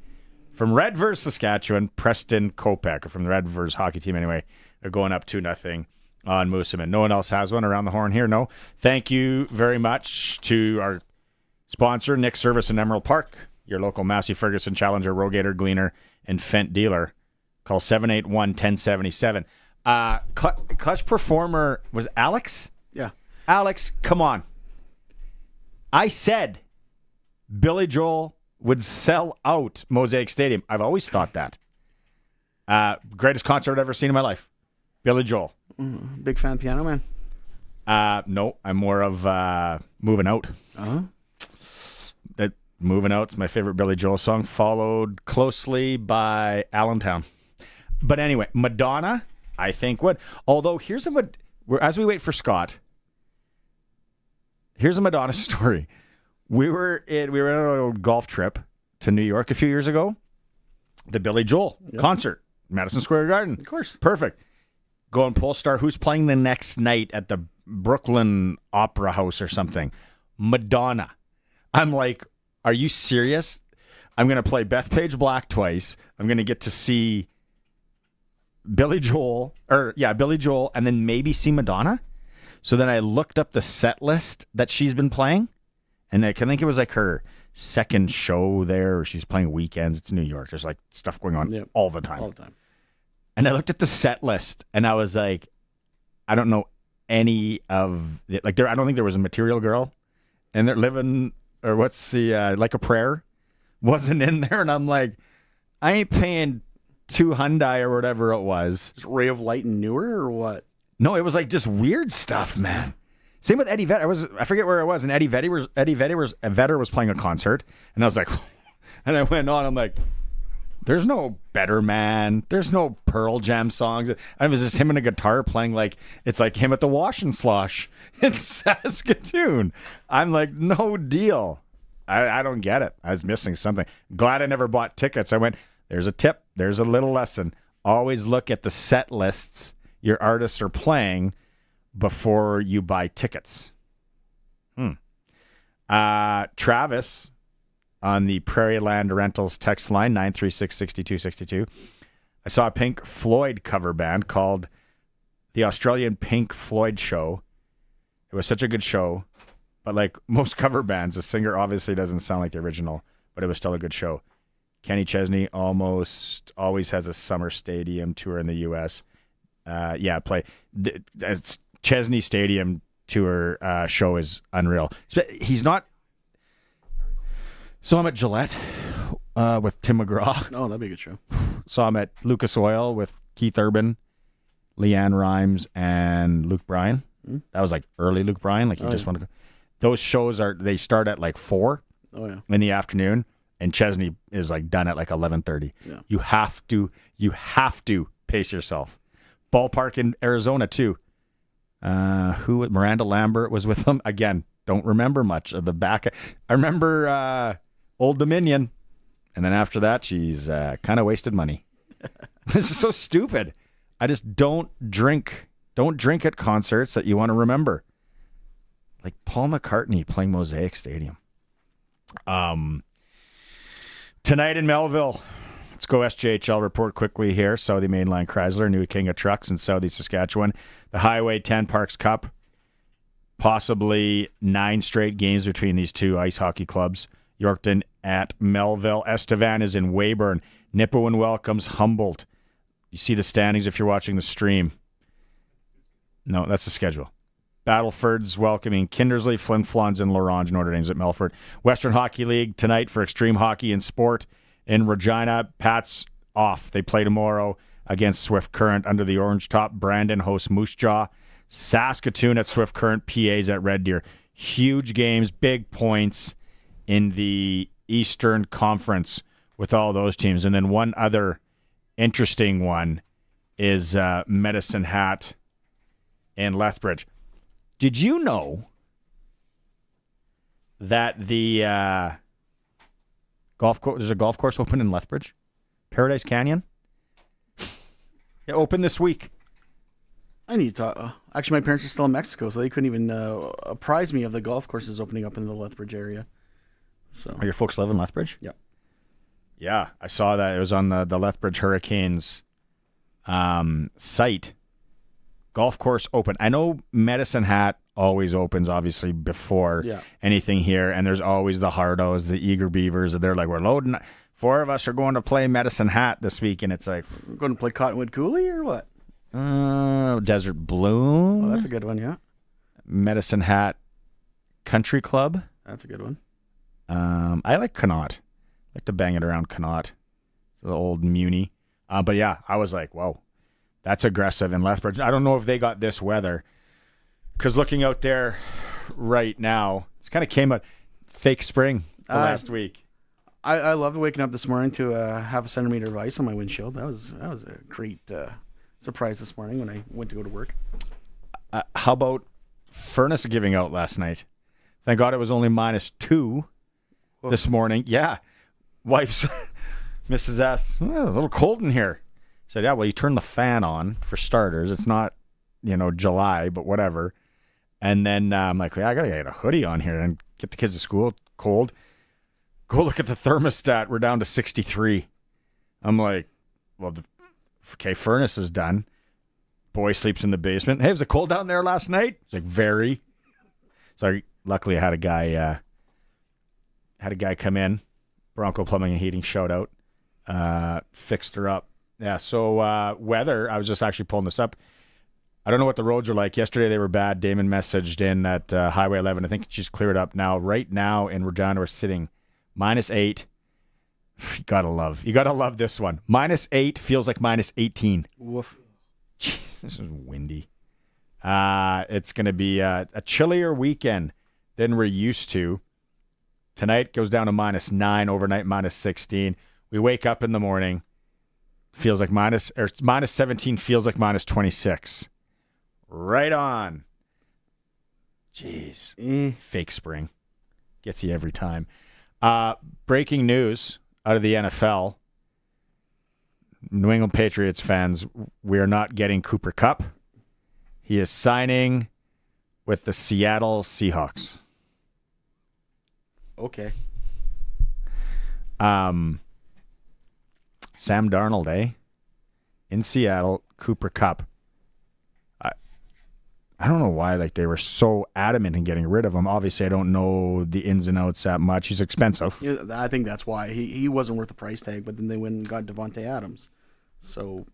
from Redvers, Saskatchewan, Preston Kopech, or from the Redvers hockey team anyway, they're going up 2-0 on Mooseman. No one else has one around the horn here. No. Thank you very much to our sponsor, Nick's Service in Emerald Park, your local Massey Ferguson Challenger, Rogator, Gleaner, and Fendt dealer. Call 781-1077. Clutch Performer was Alex? Yeah. Alex, come on. I said Billy Joel would sell out Mosaic Stadium. I've always thought that. Greatest concert I've ever seen in my life. Billy Joel. Big fan of Piano Man? No, I'm more of Moving Out. Uh-huh. Moving Out's my favorite Billy Joel song, followed closely by Allentown. But anyway, Madonna, I think would. Although as we wait for Scott, here's a Madonna story. We were on a little golf trip to New York a few years ago. The Billy Joel concert, Madison Square Garden. Of course. Perfect. Go and Polestar. Who's playing the next night at the Brooklyn Opera House or something? Madonna. I'm like, are you serious? I'm going to play Bethpage Black twice. I'm going to get to see Billy Joel, and then maybe see Madonna. So then I looked up the set list that she's been playing, and I think it was like her second show there, or she's playing weekends. It's New York. There's like stuff going on all the time. All the time. And I looked at the set list, and I was like, I don't know any of it. Like, I don't think there was a Material Girl, and they're living. Or what's the, Like a Prayer wasn't in there. And I'm like, I ain't paying $200 or whatever it was. Is Ray of Light and Newer or what? No, it was like just weird stuff, man. Same with Eddie Vedder. I forget where it was. And Eddie Vedder was playing a concert. And I was like, and I went on. I'm like, there's no Better Man. There's no Pearl Jam songs. And it was just him and a guitar playing it's like him at the Wash and Slosh in Saskatoon. I'm like, no deal. I don't get it. I was missing something. Glad I never bought tickets. I went, there's a tip. There's a little lesson. Always look at the set lists your artists are playing before you buy tickets. Travis on the Prairie Land Rentals text line, 936-6262. I saw a Pink Floyd cover band called the Australian Pink Floyd Show. It was such a good show, but like most cover bands, the singer obviously doesn't sound like the original, but it was still a good show. Kenny Chesney almost always has a summer stadium tour in the U.S. Chesney Stadium tour show is unreal. He's not... Saw him at Gillette with Tim McGraw. Oh, that'd be a good show. Saw him at Lucas Oil with Keith Urban, Leanne Rhymes, and Luke Bryan. That was like early Luke Bryan. Like you just want to go. Those shows they start at like 4 in the afternoon, and Chesney is like done at like 11:30. Yeah. You have to pace yourself. Ballpark in Arizona too. Miranda Lambert was with them again. Don't remember much of the back. I remember Old Dominion, and then after that, she's kind of wasted money. This is so stupid. I just don't drink. Don't drink at concerts that you want to remember. Like Paul McCartney playing Mosaic Stadium. Tonight in Melville. Let's go SJHL report quickly here. Southie Mainline Chrysler, new king of trucks in Southie Saskatchewan. The Highway 10 Parks Cup. Possibly 9 straight games between these two ice hockey clubs. Yorkton at Melville. Estevan is in Weyburn. Nipawin welcomes Humboldt. You see the standings if you're watching the stream. No, that's the schedule. Battleford's welcoming Kindersley, Flin Flons, and Lorange. Notre Dame's at Melfort. Western Hockey League tonight for Extreme Hockey and Sport in Regina. Pats off. They play tomorrow against Swift Current under the orange top. Brandon hosts Moose Jaw. Saskatoon at Swift Current. PA's at Red Deer. Huge games, big points in the Eastern Conference with all those teams. And then one other interesting one is Medicine Hat and Lethbridge. Did you know that the there's a golf course open in Lethbridge? Paradise Canyon? Yeah, open this week. I need to talk. Actually, my parents are still in Mexico, so they couldn't even apprise me of the golf courses opening up in the Lethbridge area. So, Are your folks live in Lethbridge? Yep. Yeah, I saw that. It was on the Lethbridge Hurricanes site. Golf course open. I know Medicine Hat always opens, obviously, before anything here, and there's always the Hardos, the Eager Beavers, and they're like, we're loading. 4 of us are going to play Medicine Hat this week, and it's like... We're going to play Cottonwood Coulee or what? Desert Bloom. Oh, that's a good one, yeah. Medicine Hat Country Club. That's a good one. I like Connaught. I like to bang it around Connaught. It's the old Muni. But yeah, I was like, whoa, that's aggressive in Lethbridge. I don't know if they got this weather. Because looking out there right now, it's kind of came out fake spring last week. I loved waking up this morning to have a centimeter of ice on my windshield. That was a great surprise this morning when I went to go to work. How about Furnace giving out last night? Thank God it was only -2 this morning. Yeah. Wife's Mrs. S. Well, a little cold in here. Said, yeah, well, you turn the fan on for starters. It's not, July, but whatever. And then I'm like, I got to get a hoodie on here and get the kids to school. Cold. Go look at the thermostat. We're down to 63. I'm like, well, okay, furnace is done. Boy sleeps in the basement. Hey, was it cold down there last night? It's like, very. So luckily I had a guy come in. Bronco Plumbing and Heating, shout out. Fixed her up. Yeah, so weather, I was just actually pulling this up. I don't know what the roads are like. Yesterday they were bad. Damon messaged in that Highway 11. I think she's cleared up now. Right now in Regina we're sitting -8. You gotta love this one. -8 feels like -18. Woof. This is windy. It's going to be a chillier weekend than we're used to. Tonight goes down to -9, overnight -16. We wake up in the morning, feels like -17, feels like -26. Right on. Jeez. Fake spring. Gets you every time. Breaking news out of the NFL. New England Patriots fans, we are not getting Cooper Kupp. He is signing with the Seattle Seahawks. Okay. Sam Darnold, in Seattle, Cooper Kupp. I don't know why they were so adamant in getting rid of him. Obviously, I don't know the ins and outs that much. He's expensive. Yeah, I think that's why. He wasn't worth the price tag, but then they went and got Devontae Adams. So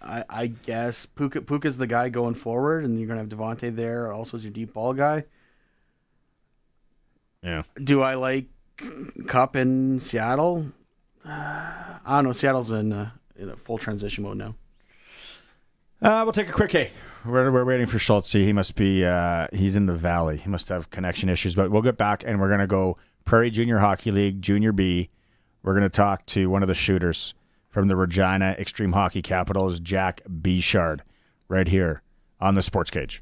I guess Puka's the guy going forward, and you're going to have Devontae there also as your deep ball guy. Yeah. Do I like Cup in Seattle? I don't know. Seattle's in a full transition mode now. We'll take a quick hey. We're waiting for Schultzy. He must be he's in the valley. He must have connection issues, but we'll get back and we're going to go Prairie Junior Hockey League, Junior B. We're going to talk to one of the shooters from the Regina Extreme Hockey Capitals, Jack Bechard, right here on the Sportscage.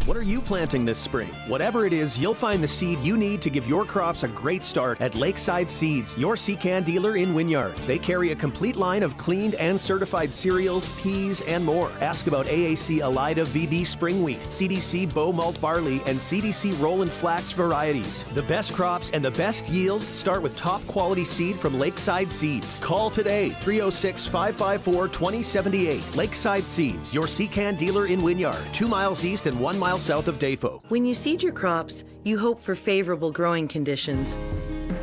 What are you planting this spring? Whatever it is, you'll find the seed you need to give your crops a great start at Lakeside Seeds, your Secan dealer in Wynyard. They carry a complete line of cleaned and certified cereals, peas, and more. Ask about AAC Elida VB Spring Wheat, CDC Bow Malt Barley, and CDC Roland Flax varieties. The best crops and the best yields start with top quality seed from Lakeside Seeds. Call today, 306-554-2078. Lakeside Seeds, your Secan dealer in Wynyard, 2 miles east and 1 mile south of Defo. When you seed your crops, you hope for favorable growing conditions.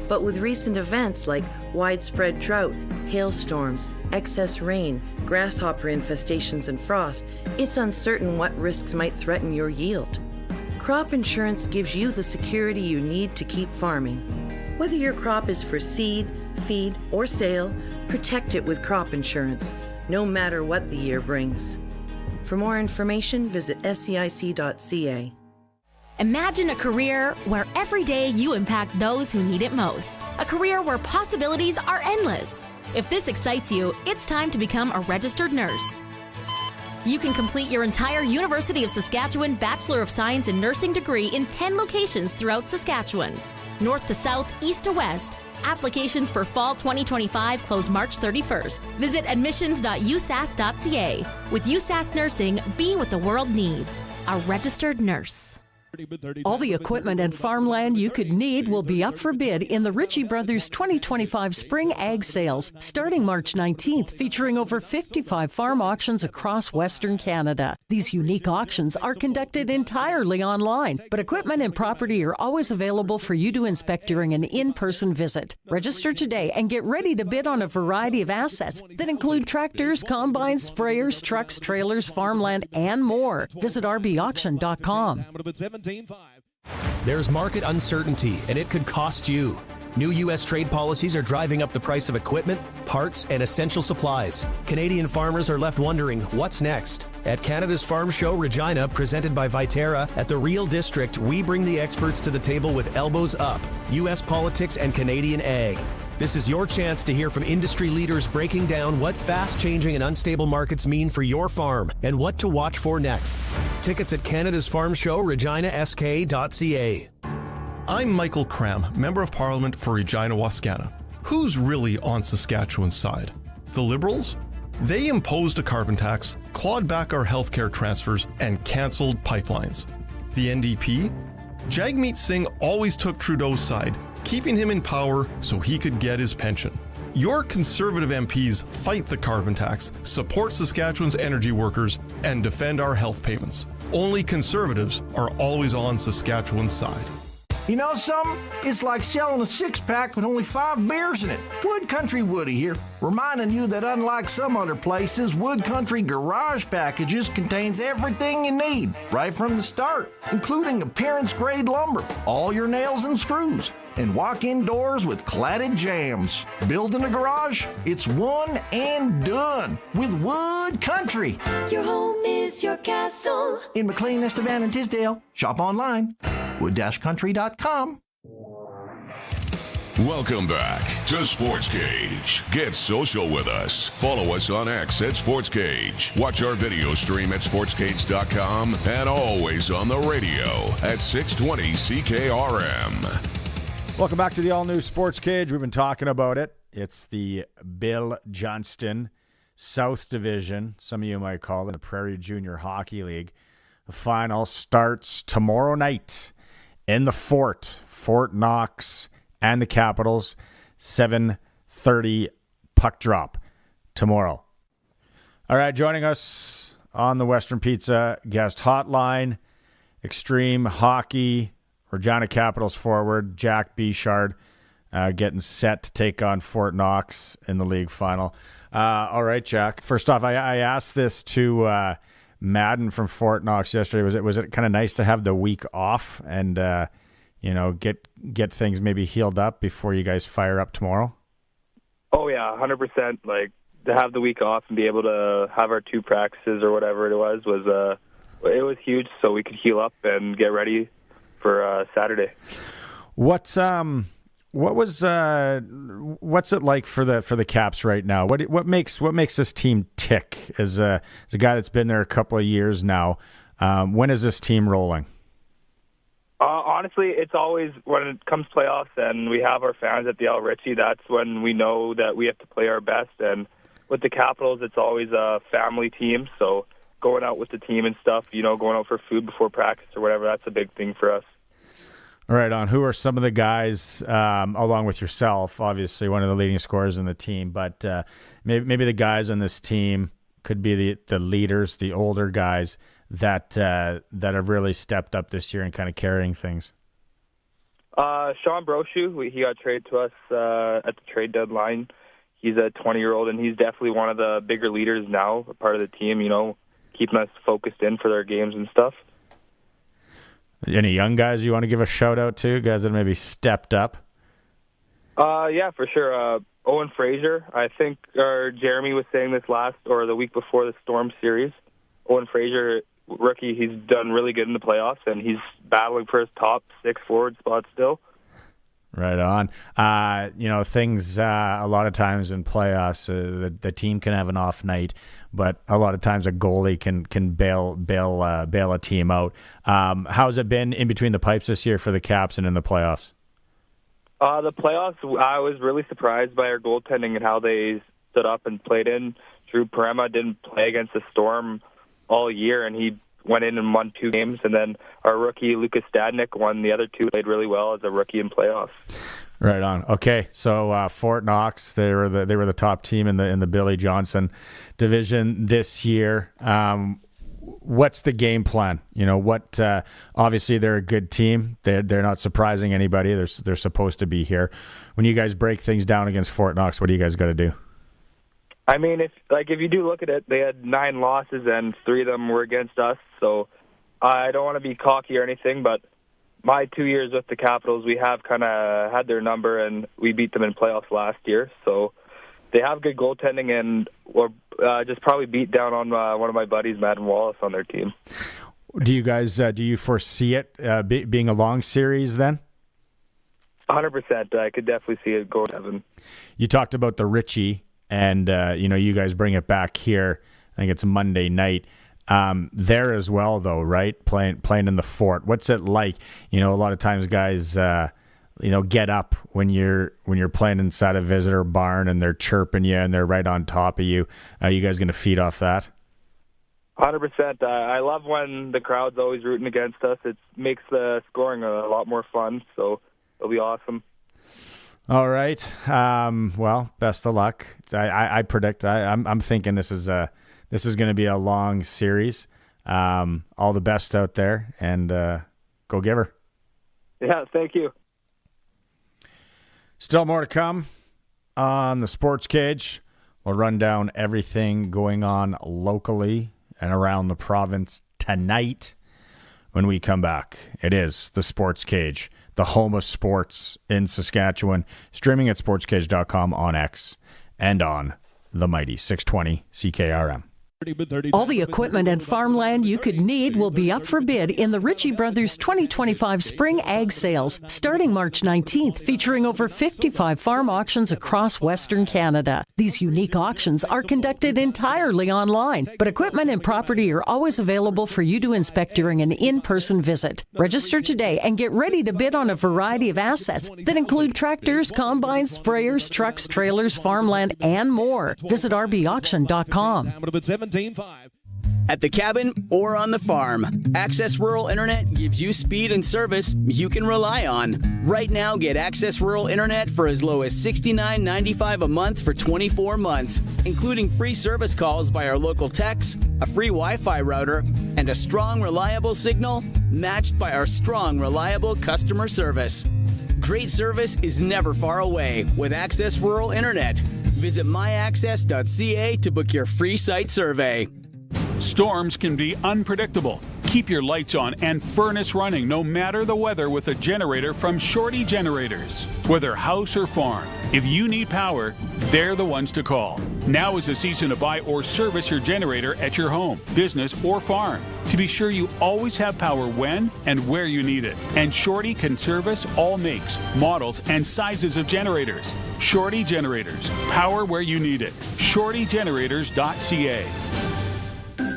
But with recent events like widespread drought, hailstorms, excess rain, grasshopper infestations, and frost, it's uncertain what risks might threaten your yield. Crop insurance gives you the security you need to keep farming. Whether your crop is for seed, feed, or sale, protect it with crop insurance, no matter what the year brings. For more information, visit scic.ca. Imagine a career where every day you impact those who need it most. A career where possibilities are endless. If this excites you, it's time to become a registered nurse. You can complete your entire University of Saskatchewan Bachelor of Science in Nursing degree in 10 locations throughout Saskatchewan. North to south, east to west. Applications for fall 2025 close March 31st. Visit admissions.usas.ca. With USAS Nursing, be what the world needs. A registered nurse. All the equipment and farmland you could need will be up for bid in the Ritchie Brothers 2025 Spring Ag Sales, starting March 19th, featuring over 55 farm auctions across Western Canada. These unique auctions are conducted entirely online, but equipment and property are always available for you to inspect during an in-person visit. Register today and get ready to bid on a variety of assets that include tractors, combines, sprayers, trucks, trailers, farmland, and more. Visit rbauction.com. There's market uncertainty, and it could cost you. New U.S. trade policies are driving up the price of equipment, parts, and essential supplies. Canadian farmers are left wondering, what's next? At Canada's Farm Show Regina, presented by Viterra, at the Real District, we bring the experts to the table with elbows up, U.S. politics and Canadian ag. This is your chance to hear from industry leaders breaking down what fast-changing and unstable markets mean for your farm and what to watch for next. Tickets at Canada's Farm Show, reginask.ca. I'm Michael Cram, Member of Parliament for Regina Wascana. Who's really on Saskatchewan's side? The Liberals? They imposed a carbon tax, clawed back our healthcare transfers, and cancelled pipelines. The NDP? Jagmeet Singh always took Trudeau's side, keeping him in power so he could get his pension. Your Conservative MPs fight the carbon tax, support Saskatchewan's energy workers, and defend our health payments. Only Conservatives are always on Saskatchewan's side. You know something? It's like selling a six-pack with only 5 beers in it. Wood Country Woody here, reminding you that unlike some other places, Wood Country Garage Packages contains everything you need, right from the start, including appearance-grade lumber, all your nails and screws, and walk-in doors with cladded jambs. Building a garage? It's one and done with Wood Country. Your home is your castle. In McLean, Estevan, and Tisdale. Shop online. wood-country.com. Welcome back to Sportscage. Get social with us. Follow us on X at Sportscage. Watch our video stream at sportscage.com and always on the radio at 620 CKRM. Welcome back to the all-new Sportscage. We've been talking about it. It's the Bill Johnston South Division. Some of you might call it the Prairie Junior Hockey League. The final starts tomorrow night in the Fort Knox and the Capitals. 7:30 puck drop tomorrow. All right, joining us on the Western Pizza guest hotline, Extreme Hockey Regina Capitals forward Jack Bechard, getting set to take on Fort Knox in the league final. All right, Jack. First off, I asked this to Madden from Fort Knox yesterday. Was it kind of nice to have the week off and get things maybe healed up before you guys fire up tomorrow? Oh yeah, 100%. Like to have the week off and be able to have our 2 practices or whatever it was it was huge. So we could heal up and get ready for Saturday. What's it like for the Caps right now? What makes this team tick? As a guy that's been there a couple of years now, when is this team rolling? Honestly, it's always when it comes playoffs and we have our fans at the El Richie. That's when we know that we have to play our best. And with the Capitals, it's always a family team. So going out with the team and stuff, going out for food before practice or whatever, that's a big thing for us. Right on. Who are some of the guys, along with yourself, obviously one of the leading scorers in the team, but maybe the guys on this team could be the leaders, the older guys that have really stepped up this year and kind of carrying things? Sean Brochu, he got traded to us at the trade deadline. He's a 20-year-old, and he's definitely one of the bigger leaders now, a part of the team, keeping us focused in for their games and stuff. Any young guys you want to give a shout-out to, guys that maybe stepped up? Yeah, for sure. Owen Fraser, I think, or Jeremy was saying this the week before the Storm series. Owen Fraser, rookie, he's done really good in the playoffs, and he's battling for his top 6 forward spot still. Right on. Things a lot of times in playoffs, the team can have an off night, but a lot of times a goalie can bail a team out. How's it been in between the pipes this year for the Caps and in the playoffs? The playoffs, I was really surprised by our goaltending and how they stood up and played in. Drew Parema didn't play against the Storm all year, and he went in and won 2 games. And then our rookie, Lucas Stadnik, won the other 2, played really well as a rookie in playoffs. Right on. Okay, so Fort Knox, they were the top team in the Billy Johnson division this year. What's the game plan? Obviously they're a good team. They're not surprising anybody. They're supposed to be here. When you guys break things down against Fort Knox, what do you guys got to do? I mean, if you do look at it, they had 9 losses and 3 of them were against us. So I don't want to be cocky or anything, but my 2 years with the Capitals, we have kind of had their number, and we beat them in playoffs last year. So they have good goaltending, and just probably beat down on one of my buddies, Madden Wallace, on their team. Do you guys do you foresee it being a long series then? 100%. I could definitely see it go to heaven. You talked about the Richie. And, you guys bring it back here. I think it's Monday night. There as well, though, right? Playing in the Fort. What's it like? A lot of times guys, get up when you're playing inside a visitor barn and they're chirping you and they're right on top of you. Are you guys going to feed off that? 100%. I love when the crowd's always rooting against us. It makes the scoring a lot more fun, so it'll be awesome. All right. Well, best of luck. I predict. I'm thinking this is going to be a long series. All the best out there, and go Giver. Yeah. Thank you. Still more to come on the Sports Cage. We'll run down everything going on locally and around the province tonight. When we come back, it is the Sports Cage, the home of sports in Saskatchewan, streaming at sportscage.com on X and on the mighty 620 CKRM. All the equipment and farmland you could need will be up for bid in the Ritchie Brothers 2025 Spring Ag Sales, starting March 19th, featuring over 55 farm auctions across Western Canada. These unique auctions are conducted entirely online, but equipment and property are always available for you to inspect during an in-person visit. Register today and get ready to bid on a variety of assets that include tractors, combines, sprayers, trucks, trailers, farmland, and more. Visit rbauction.com. At the cabin or on the farm, Access Rural Internet gives you speed and service you can rely on. Right now, get Access Rural Internet for as low as $69.95 a month for 24 months, including free service calls by our local techs, a free Wi-Fi router, and a strong, reliable signal matched by our strong, reliable customer service. Great service is never far away with Access Rural Internet. Visit myaccess.ca to book your free site survey. Storms can be unpredictable, Keep your lights on and furnace running no matter the weather with a generator from Shorty Generators. Whether house or farm, if you need power, they're the ones to call. Now is the season to buy or service your generator at your home, business, or farm to be sure you always have power when and where you need it. And Shorty can service all makes, models, and sizes of generators. Shorty Generators. Power where you need it. ShortyGenerators.ca.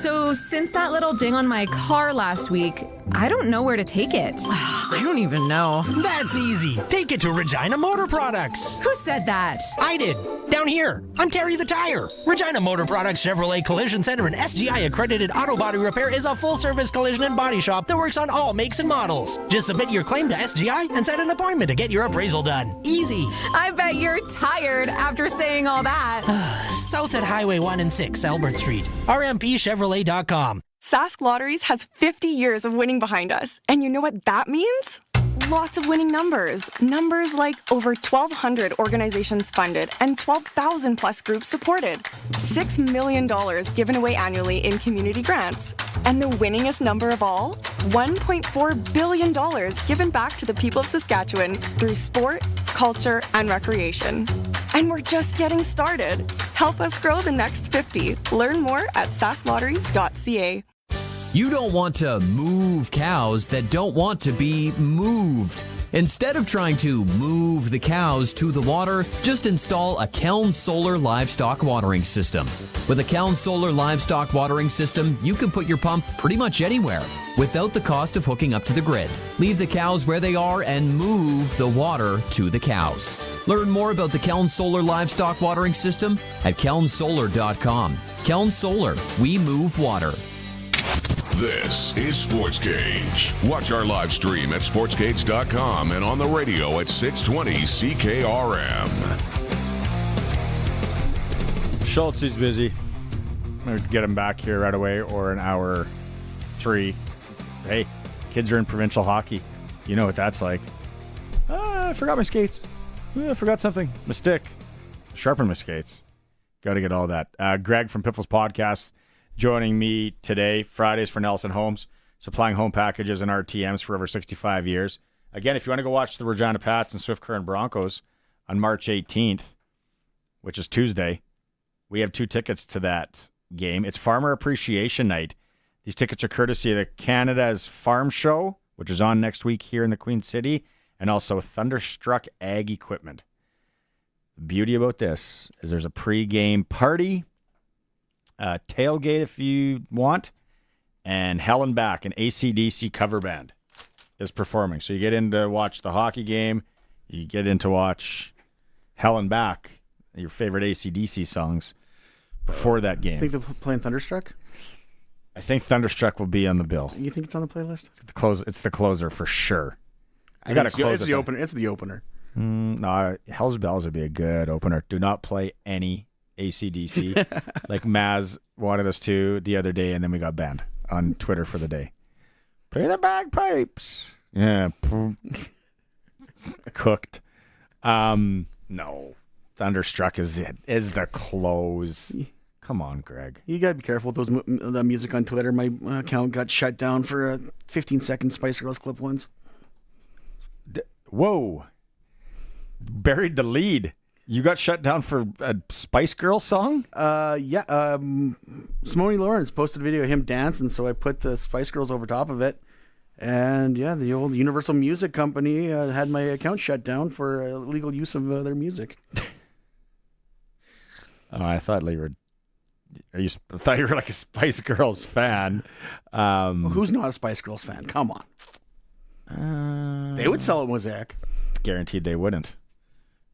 So, since that little ding on my car last week, I don't know where to take it. I don't even know. That's easy. Take it to Regina Motor Products. Who said that? I did. Down here. I'm Terry the Tire. Regina Motor Products Chevrolet Collision Center and SGI accredited auto body repair is a full-service collision and body shop that works on all makes and models. Just submit your claim to SGI and set an appointment to get your appraisal done. Easy. I bet you're tired after saying all that. South at Highway 1 and 6, Albert Street. RMPChevrolet.com. Sask Lotteries has 50 years of winning behind us. And you know what that means? Lots of winning numbers. Numbers like over 1,200 organizations funded and 12,000 plus groups supported. $6 million given away annually in community grants. And the winningest number of all? $1.4 billion given back to the people of Saskatchewan through sport, culture, and recreation. And we're just getting started. Help us grow the next 50. Learn more at sasklotteries.ca. You don't want to move cows that don't want to be moved. Instead of trying to move the cows to the water, just install a Keln Solar livestock watering system. With a Keln Solar livestock watering system, you can put your pump pretty much anywhere without the cost of hooking up to the grid. Leave the cows where they are and move the water to the cows. Learn more about the Keln Solar livestock watering system at kelnsolar.com. Keln Solar, we move water. This is Sportscage. Watch our live stream at sportscage.com and on the radio at 620 CKRM. Schultz is busy. I'm going to get him back here right away or in hour 3. Hey, kids are in provincial hockey. You know what that's like. I forgot my skates. I forgot something. My stick. Sharpen my skates. Got to get all that. Greg from Piffles Podcast joining me today. Fridays for Nelson Homes, supplying home packages and RTMs for over 65 years. Again, if you want to go watch the Regina Pats and Swift Current Broncos on March 18th, which is Tuesday, we have 2 tickets to that game. It's Farmer Appreciation Night. These tickets are courtesy of the Canada's Farm Show, which is on next week here in the Queen City, and also Thunderstruck Ag Equipment. The beauty about this is there's a pre-game party, tailgate if you want, and Hell and Back, an AC/DC cover band, is performing. So you get in to watch the hockey game, you get in to watch Hell and Back, your favorite AC/DC songs, before that game. I think they're playing Thunderstruck? I think Thunderstruck will be on the bill. You think it's on the playlist? It's the closer for sure. I got to close it's the opener. It's the opener. No, Hell's Bells would be a good opener. Do not play any AC/DC like Maz wanted us to the other day, and then we got banned on Twitter for the day. Play the bagpipes. Yeah. Cooked. No. Thunderstruck is the close. Come on, Greg. You got to be careful with the music on Twitter. My account got shut down for a 15-second Spice Girls clip once. Whoa. Buried the lead. You got shut down for a Spice Girl song? Yeah. Simone Lawrence posted a video of him dancing, so I put the Spice Girls over top of it. And yeah, the old Universal Music Company had my account shut down for illegal use of their music. Oh, I thought you were like a Spice Girls fan. Who's not a Spice Girls fan? Come on. They would sell at Mosaic. Guaranteed they wouldn't.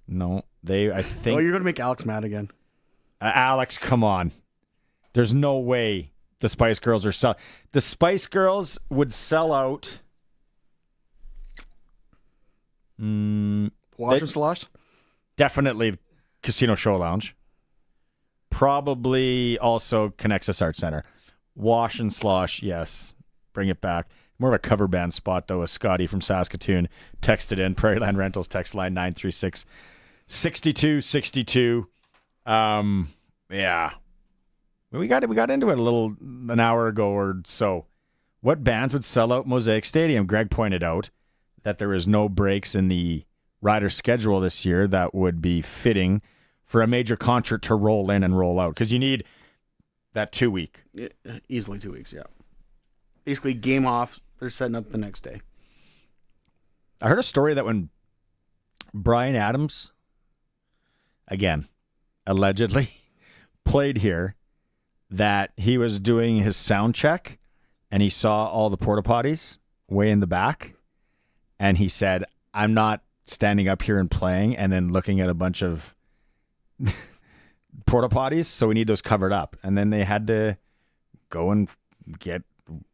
No, I think. Oh, you're going to make Alex mad again. Alex, come on. There's no way the Spice Girls are sell. The Spice Girls would sell out. Wash and Slosh? Definitely Casino Show Lounge. Probably also Connexus Art Center. Wash and Slosh, yes. Bring it back. More of a cover band spot, though, as Scotty from Saskatoon texted in. Prairie Land Rentals text line 936-6262. Yeah. We got into it an hour ago or so. What bands would sell out Mosaic Stadium? Greg pointed out that there is no breaks in the Rider schedule this year that would be fitting for a major concert to roll in and roll out, because you need that 2 week. Yeah, easily 2 weeks, yeah. Basically, game off, they're setting up the next day. I heard a story that when Bryan Adams, again, allegedly, played here, that he was doing his sound check and he saw all the porta potties way in the back, and he said, I'm not standing up here and playing and then looking at a bunch of porta potties, so we need those covered up. And then they had to go and get,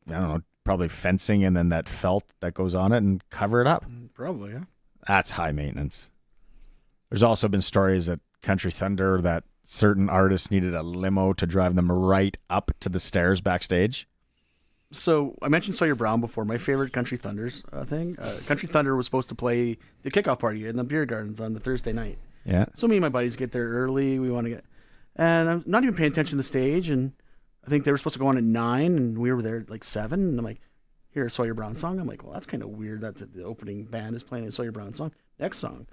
I don't know, probably fencing and then that felt that goes on it and cover it up. Probably, yeah. That's high maintenance. There's also been stories at Country Thunder that certain artists needed a limo to drive them right up to the stairs backstage. So I mentioned Sawyer Brown before. My favorite Country Thunders thing. Country Thunder was supposed to play the kickoff party in the beer gardens on the Thursday night. Yeah. So me and my buddies get there early. We want to get, and I'm not even paying attention to the stage. And I think they were supposed to go on at 9, and we were there at like 7. And I'm like, "Here, a Sawyer Brown song." I'm like, "Well, that's kind of weird that the opening band is playing a Sawyer Brown song." Next song,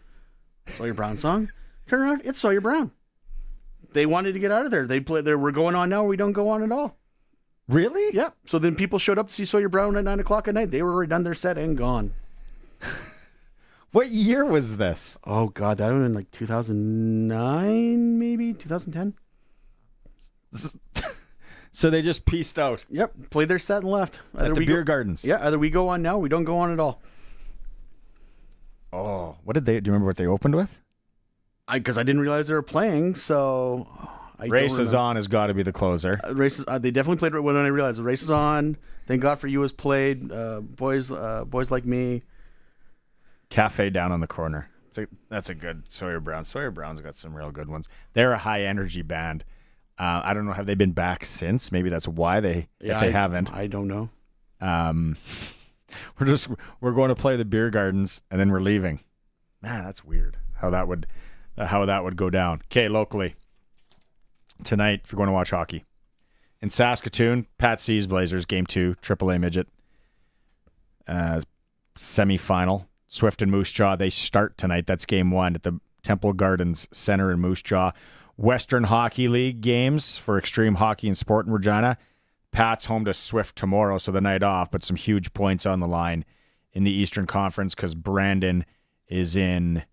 Sawyer Brown song. Turn around, it's Sawyer Brown. They wanted to get out of there. They play. We're going on now. We don't go on at all. Really? Yeah. So then people showed up to see Sawyer Brown at 9 o'clock at night. They were already done their set and gone. What year was this? Oh, God. That would have been like 2009, maybe? 2010? So they just pieced out. Yep. Played their set and left. At the beer gardens. Yeah. Either we go on now, we don't go on at all. Oh, what did they, do you remember what they opened with? Because I didn't realize they were playing, so... Race is On has got to be the closer. Races. They definitely played when I realized the Race is On. Thank God for You was played. Boys Like Me. Cafe Down on the Corner. That's a good Sawyer Brown. Sawyer Brown's got some real good ones. They're a high energy band. I don't know, have they been back since? Maybe that's why if they haven't. I don't know. We're going to play the beer gardens and then we're leaving. Man, that's weird. How that would go down. Okay, locally. Tonight, if you're going to watch hockey. In Saskatoon, Pat C's Blazers, Game 2, AAA Midget. Semifinal. Swift and Moose Jaw, they start tonight. That's Game 1 at the Temple Gardens Center in Moose Jaw. Western Hockey League games for Extreme Hockey and Sport in Regina. Pat's home to Swift tomorrow, so the night off, but some huge points on the line in the Eastern Conference because Brandon is in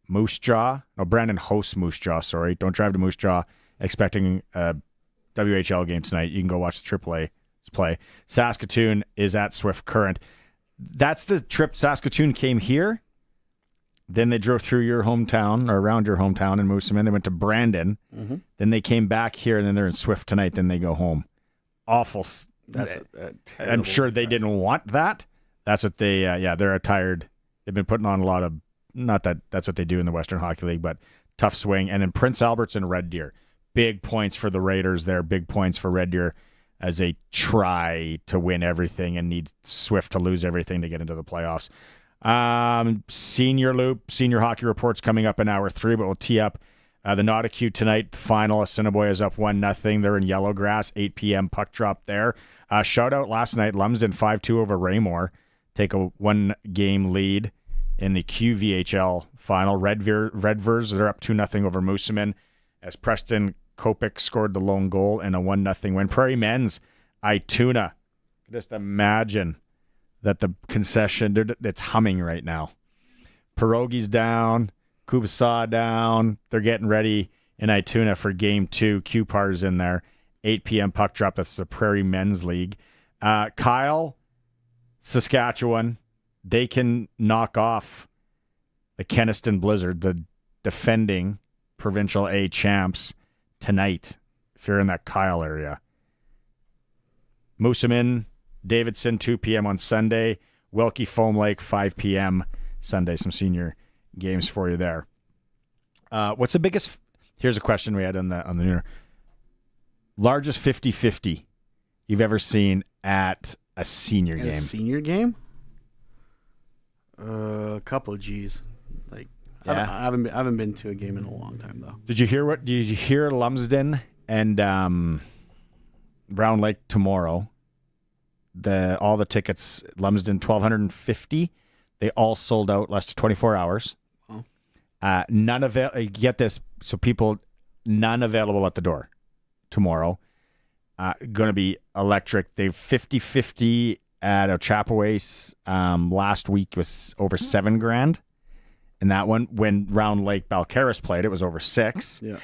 Moose Jaw. No, Brandon hosts Moose Jaw, sorry. Don't drive to Moose Jaw expecting a WHL game tonight. You can go watch the AAA play. Saskatoon is at Swift Current. That's the trip. Saskatoon came here. Then they drove through your hometown or around your hometown in Moosomin. They went to Brandon. Mm-hmm. Then they came back here, and then they're in Swift tonight. Then they go home. Awful. That's I'm sure they didn't want that. That's what they, they're tired. They've been putting on a lot of, not that that's what they do in the Western Hockey League, but tough swing. And then Prince Albert's and Red Deer. Big points for the Raiders there. Big points for Red Deer as they try to win everything and need Swift to lose everything to get into the playoffs. Senior Loop, Senior Hockey Reports coming up in hour 3, but we'll tee up the Nauticute tonight. Final, Assiniboia is up 1-0. They're in Yellowgrass, 8 p.m. puck drop there. Shout out last night, Lumsden 5-2 over Raymore. Take a 1-game lead in the QVHL final. Redvers, they're up 2-0 over Moosomin as Preston Kopik scored the lone goal in a 1-0 win. Prairie Men's, Ituna. Just imagine that the concession, it's humming right now. Pierogi's down, Kubasa down. They're getting ready in Ituna for Game 2. Q-Par's in there. 8 p.m. puck drop. That's the Prairie Men's League. Kyle, Saskatchewan, they can knock off the Kenniston Blizzard, the defending Provincial A champs, tonight, if you're in that Kyle area. Moosomin, Davidson, 2 p.m. on Sunday. Wilkie, Foam Lake, 5 p.m. Sunday. Some senior games for you there. What's the biggest... Here's a question we had on the nooner. Largest 50-50 you've ever seen at a senior game? A senior game? A couple of G's. Like, yeah. I haven't been to a game in a long time though. Did you hear Lumsden and Brown Lake tomorrow? all the tickets, Lumsden 1,250. They all sold out less than 24 hours. Oh. Get this, so people, none available at the door tomorrow. Going to be electric. They've 50-50 at Ochapaway. Last week was over $7,000. And that one, when Round Lake Balcarres played, it was over $6,000. Yeah.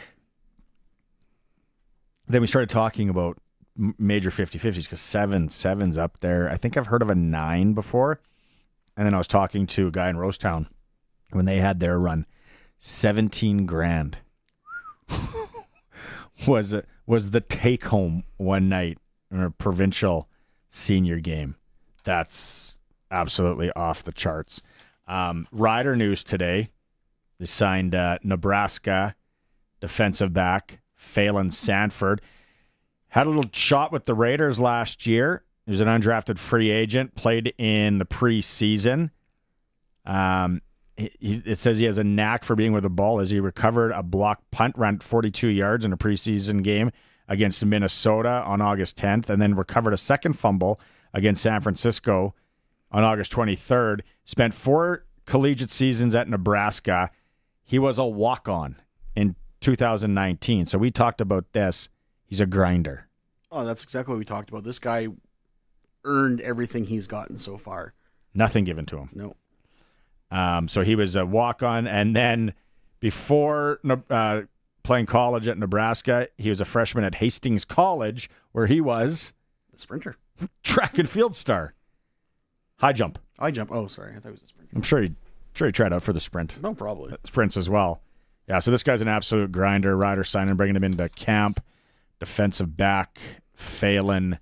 Then we started talking about major 50-50s because seven's up there. I think I've heard of a 9 before. And then I was talking to a guy in Rosetown when they had their run. $17,000 was the take home one night in a provincial senior game. That's absolutely off the charts. Rider news today. They signed Nebraska defensive back Phelan Sanford. Had a little shot with the Raiders last year. He was an undrafted free agent, played in the preseason. It says he has a knack for being with the ball as he recovered a blocked punt, ran 42 yards in a preseason game against Minnesota on August 10th, and then recovered a second fumble against San Francisco on August 23rd. Spent 4 collegiate seasons at Nebraska. He was a walk-on in 2019. So we talked about this. He's a grinder. Oh, that's exactly what we talked about. This guy earned everything he's gotten so far. Nothing given to him. No. So he was a walk-on, and then before playing college at Nebraska, he was a freshman at Hastings College, where he was a sprinter, track and field star, high jump. Oh, sorry, I thought he was a sprinter. I'm sure he tried out for the sprint. No, probably sprints as well. Yeah, so this guy's an absolute grinder. Rider signing, bringing him into camp. Defensive back Phelan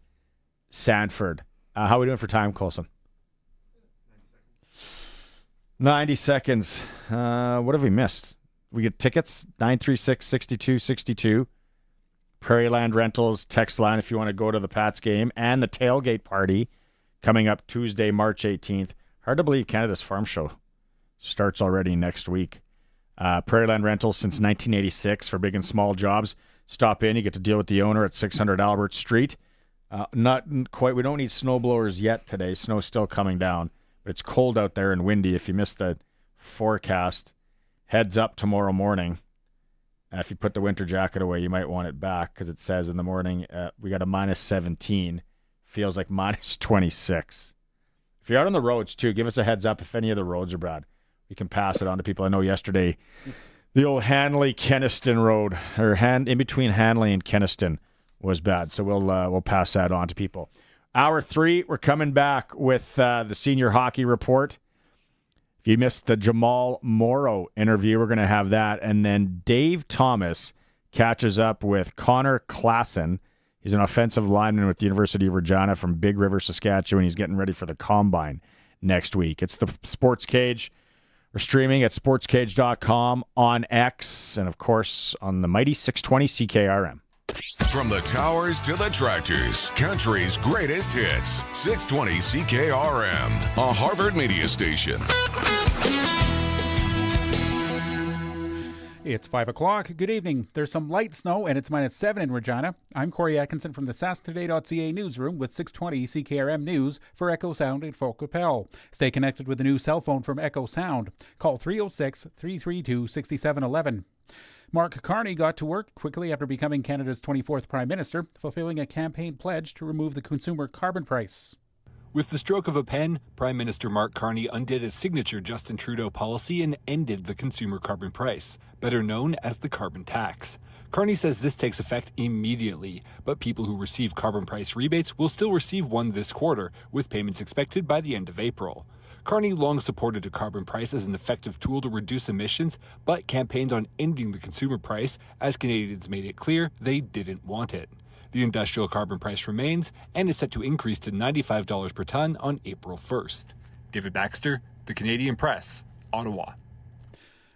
Sanford. How are we doing for time, Colson? 90 seconds. What have we missed? We get tickets, 936-6262. Prairieland Rentals text line if you want to go to the Pats game, and the tailgate party coming up Tuesday, March 18th. Hard to believe Canada's Farm Show starts already next week. Prairieland Rentals since 1986 for big and small jobs. Stop in. You get to deal with the owner at 600 Albert Street. Not quite. We don't need snow blowers yet today. Snow's still coming down. But it's cold out there and windy. If you missed the forecast, heads up tomorrow morning. If you put the winter jacket away, you might want it back because it says in the morning we got a minus 17. Feels like minus 26. If you're out on the roads, too, give us a heads up if any of the roads are bad. We can pass it on to people. I know yesterday the old Hanley-Kenniston road, or in between Hanley and Kenniston, was bad. So we'll pass that on to people. Hour 3, we're coming back with the senior hockey report. If you missed the Jamal Morrow interview, we're going to have that. And then Dave Thomas catches up with Connor Klassen. He's an offensive lineman with the University of Regina from Big River, Saskatchewan. He's getting ready for the Combine next week. It's the Sportscage. We're streaming at sportscage.com, on X, and, of course, on the mighty 620 CKRM. From the towers to the tractors, country's greatest hits. 620 CKRM, a Harvard media station. It's 5 o'clock. Good evening. There's some light snow, and it's -7 in Regina. I'm Corey Atkinson from the SaskToday.ca newsroom with 620 CKRM News for Echo Sound and Folkapel. Stay connected with the new cell phone from Echo Sound. Call 306-332-6711. Mark Carney got to work quickly after becoming Canada's 24th Prime Minister, fulfilling a campaign pledge to remove the consumer carbon price. With the stroke of a pen, Prime Minister Mark Carney undid a signature Justin Trudeau policy and ended the consumer carbon price, better known as the carbon tax. Carney says this takes effect immediately, but people who receive carbon price rebates will still receive one this quarter, with payments expected by the end of April. Carney long supported a carbon price as an effective tool to reduce emissions, but campaigned on ending the consumer price as Canadians made it clear they didn't want it. The industrial carbon price remains and is set to increase to $95 per ton on April 1st. David Baxter, The Canadian Press, Ottawa.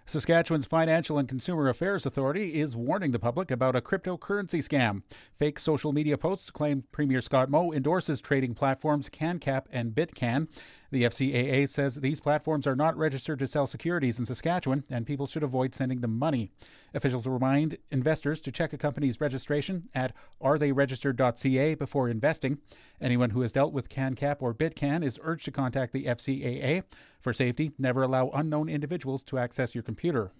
Saskatchewan's Financial and Consumer Affairs Authority is warning the public about a cryptocurrency scam. Fake social media posts claim Premier Scott Moe endorses trading platforms CanCap and BitCan. The FCAA says these platforms are not registered to sell securities in Saskatchewan, and people should avoid sending them money. Officials remind investors to check a company's registration at aretheyregistered.ca before investing. Anyone who has dealt with CanCap or BitCan is urged to contact the FCAA. For safety, never allow unknown individuals to access your computer.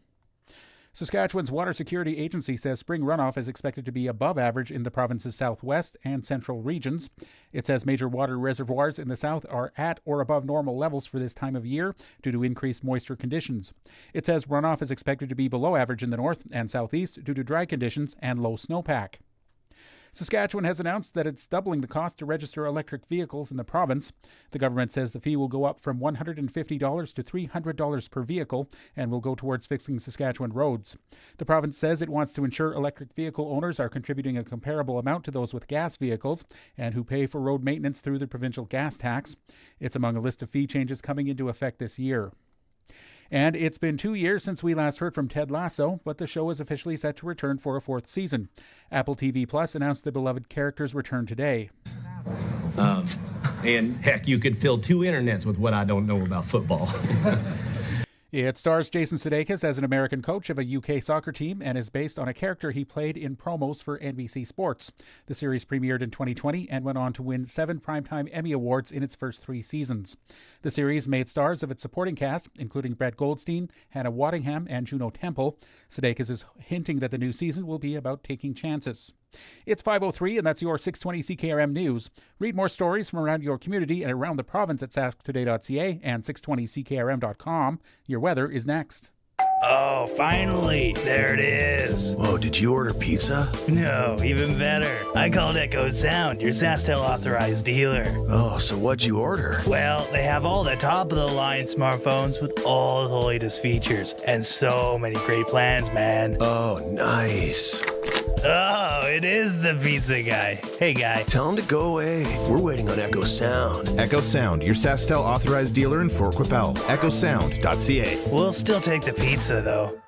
Saskatchewan's Water Security Agency says spring runoff is expected to be above average in the province's southwest and central regions. It says major water reservoirs in the south are at or above normal levels for this time of year due to increased moisture conditions. It says runoff is expected to be below average in the north and southeast due to dry conditions and low snowpack. Saskatchewan has announced that it's doubling the cost to register electric vehicles in the province. The government says the fee will go up from $150 to $300 per vehicle and will go towards fixing Saskatchewan roads. The province says it wants to ensure electric vehicle owners are contributing a comparable amount to those with gas vehicles and who pay for road maintenance through the provincial gas tax. It's among a list of fee changes coming into effect this year. And it's been 2 years since we last heard from Ted Lasso, but the show is officially set to return for a fourth season. Apple TV Plus announced the beloved character's return today. And heck, you could fill 2 internets with what I don't know about football. It stars Jason Sudeikis as an American coach of a UK soccer team and is based on a character he played in promos for NBC Sports. The series premiered in 2020 and went on to win 7 Primetime Emmy Awards in its first 3 seasons. The series made stars of its supporting cast, including Brett Goldstein, Hannah Waddingham, and Juno Temple. Sudeikis is hinting that the new season will be about taking chances. It's 5:03, and that's your 620 CKRM News. Read more stories from around your community and around the province at sasktoday.ca and 620ckrm.com. Your weather is next. Oh, finally. There it is. Whoa, did you order pizza? No, even better. I called Echo Sound, your SaskTel authorized dealer. Oh, so what'd you order? Well, they have all the top-of-the-line smartphones with all the latest features and so many great plans, man. Oh, nice. Oh, it is the pizza guy. Hey, guy. Tell him to go away. We're waiting on Echo Sound. Echo Sound, your SaskTel authorized dealer in Fort Qu'Appelle. EchoSound.ca. We'll still take the pizza, though.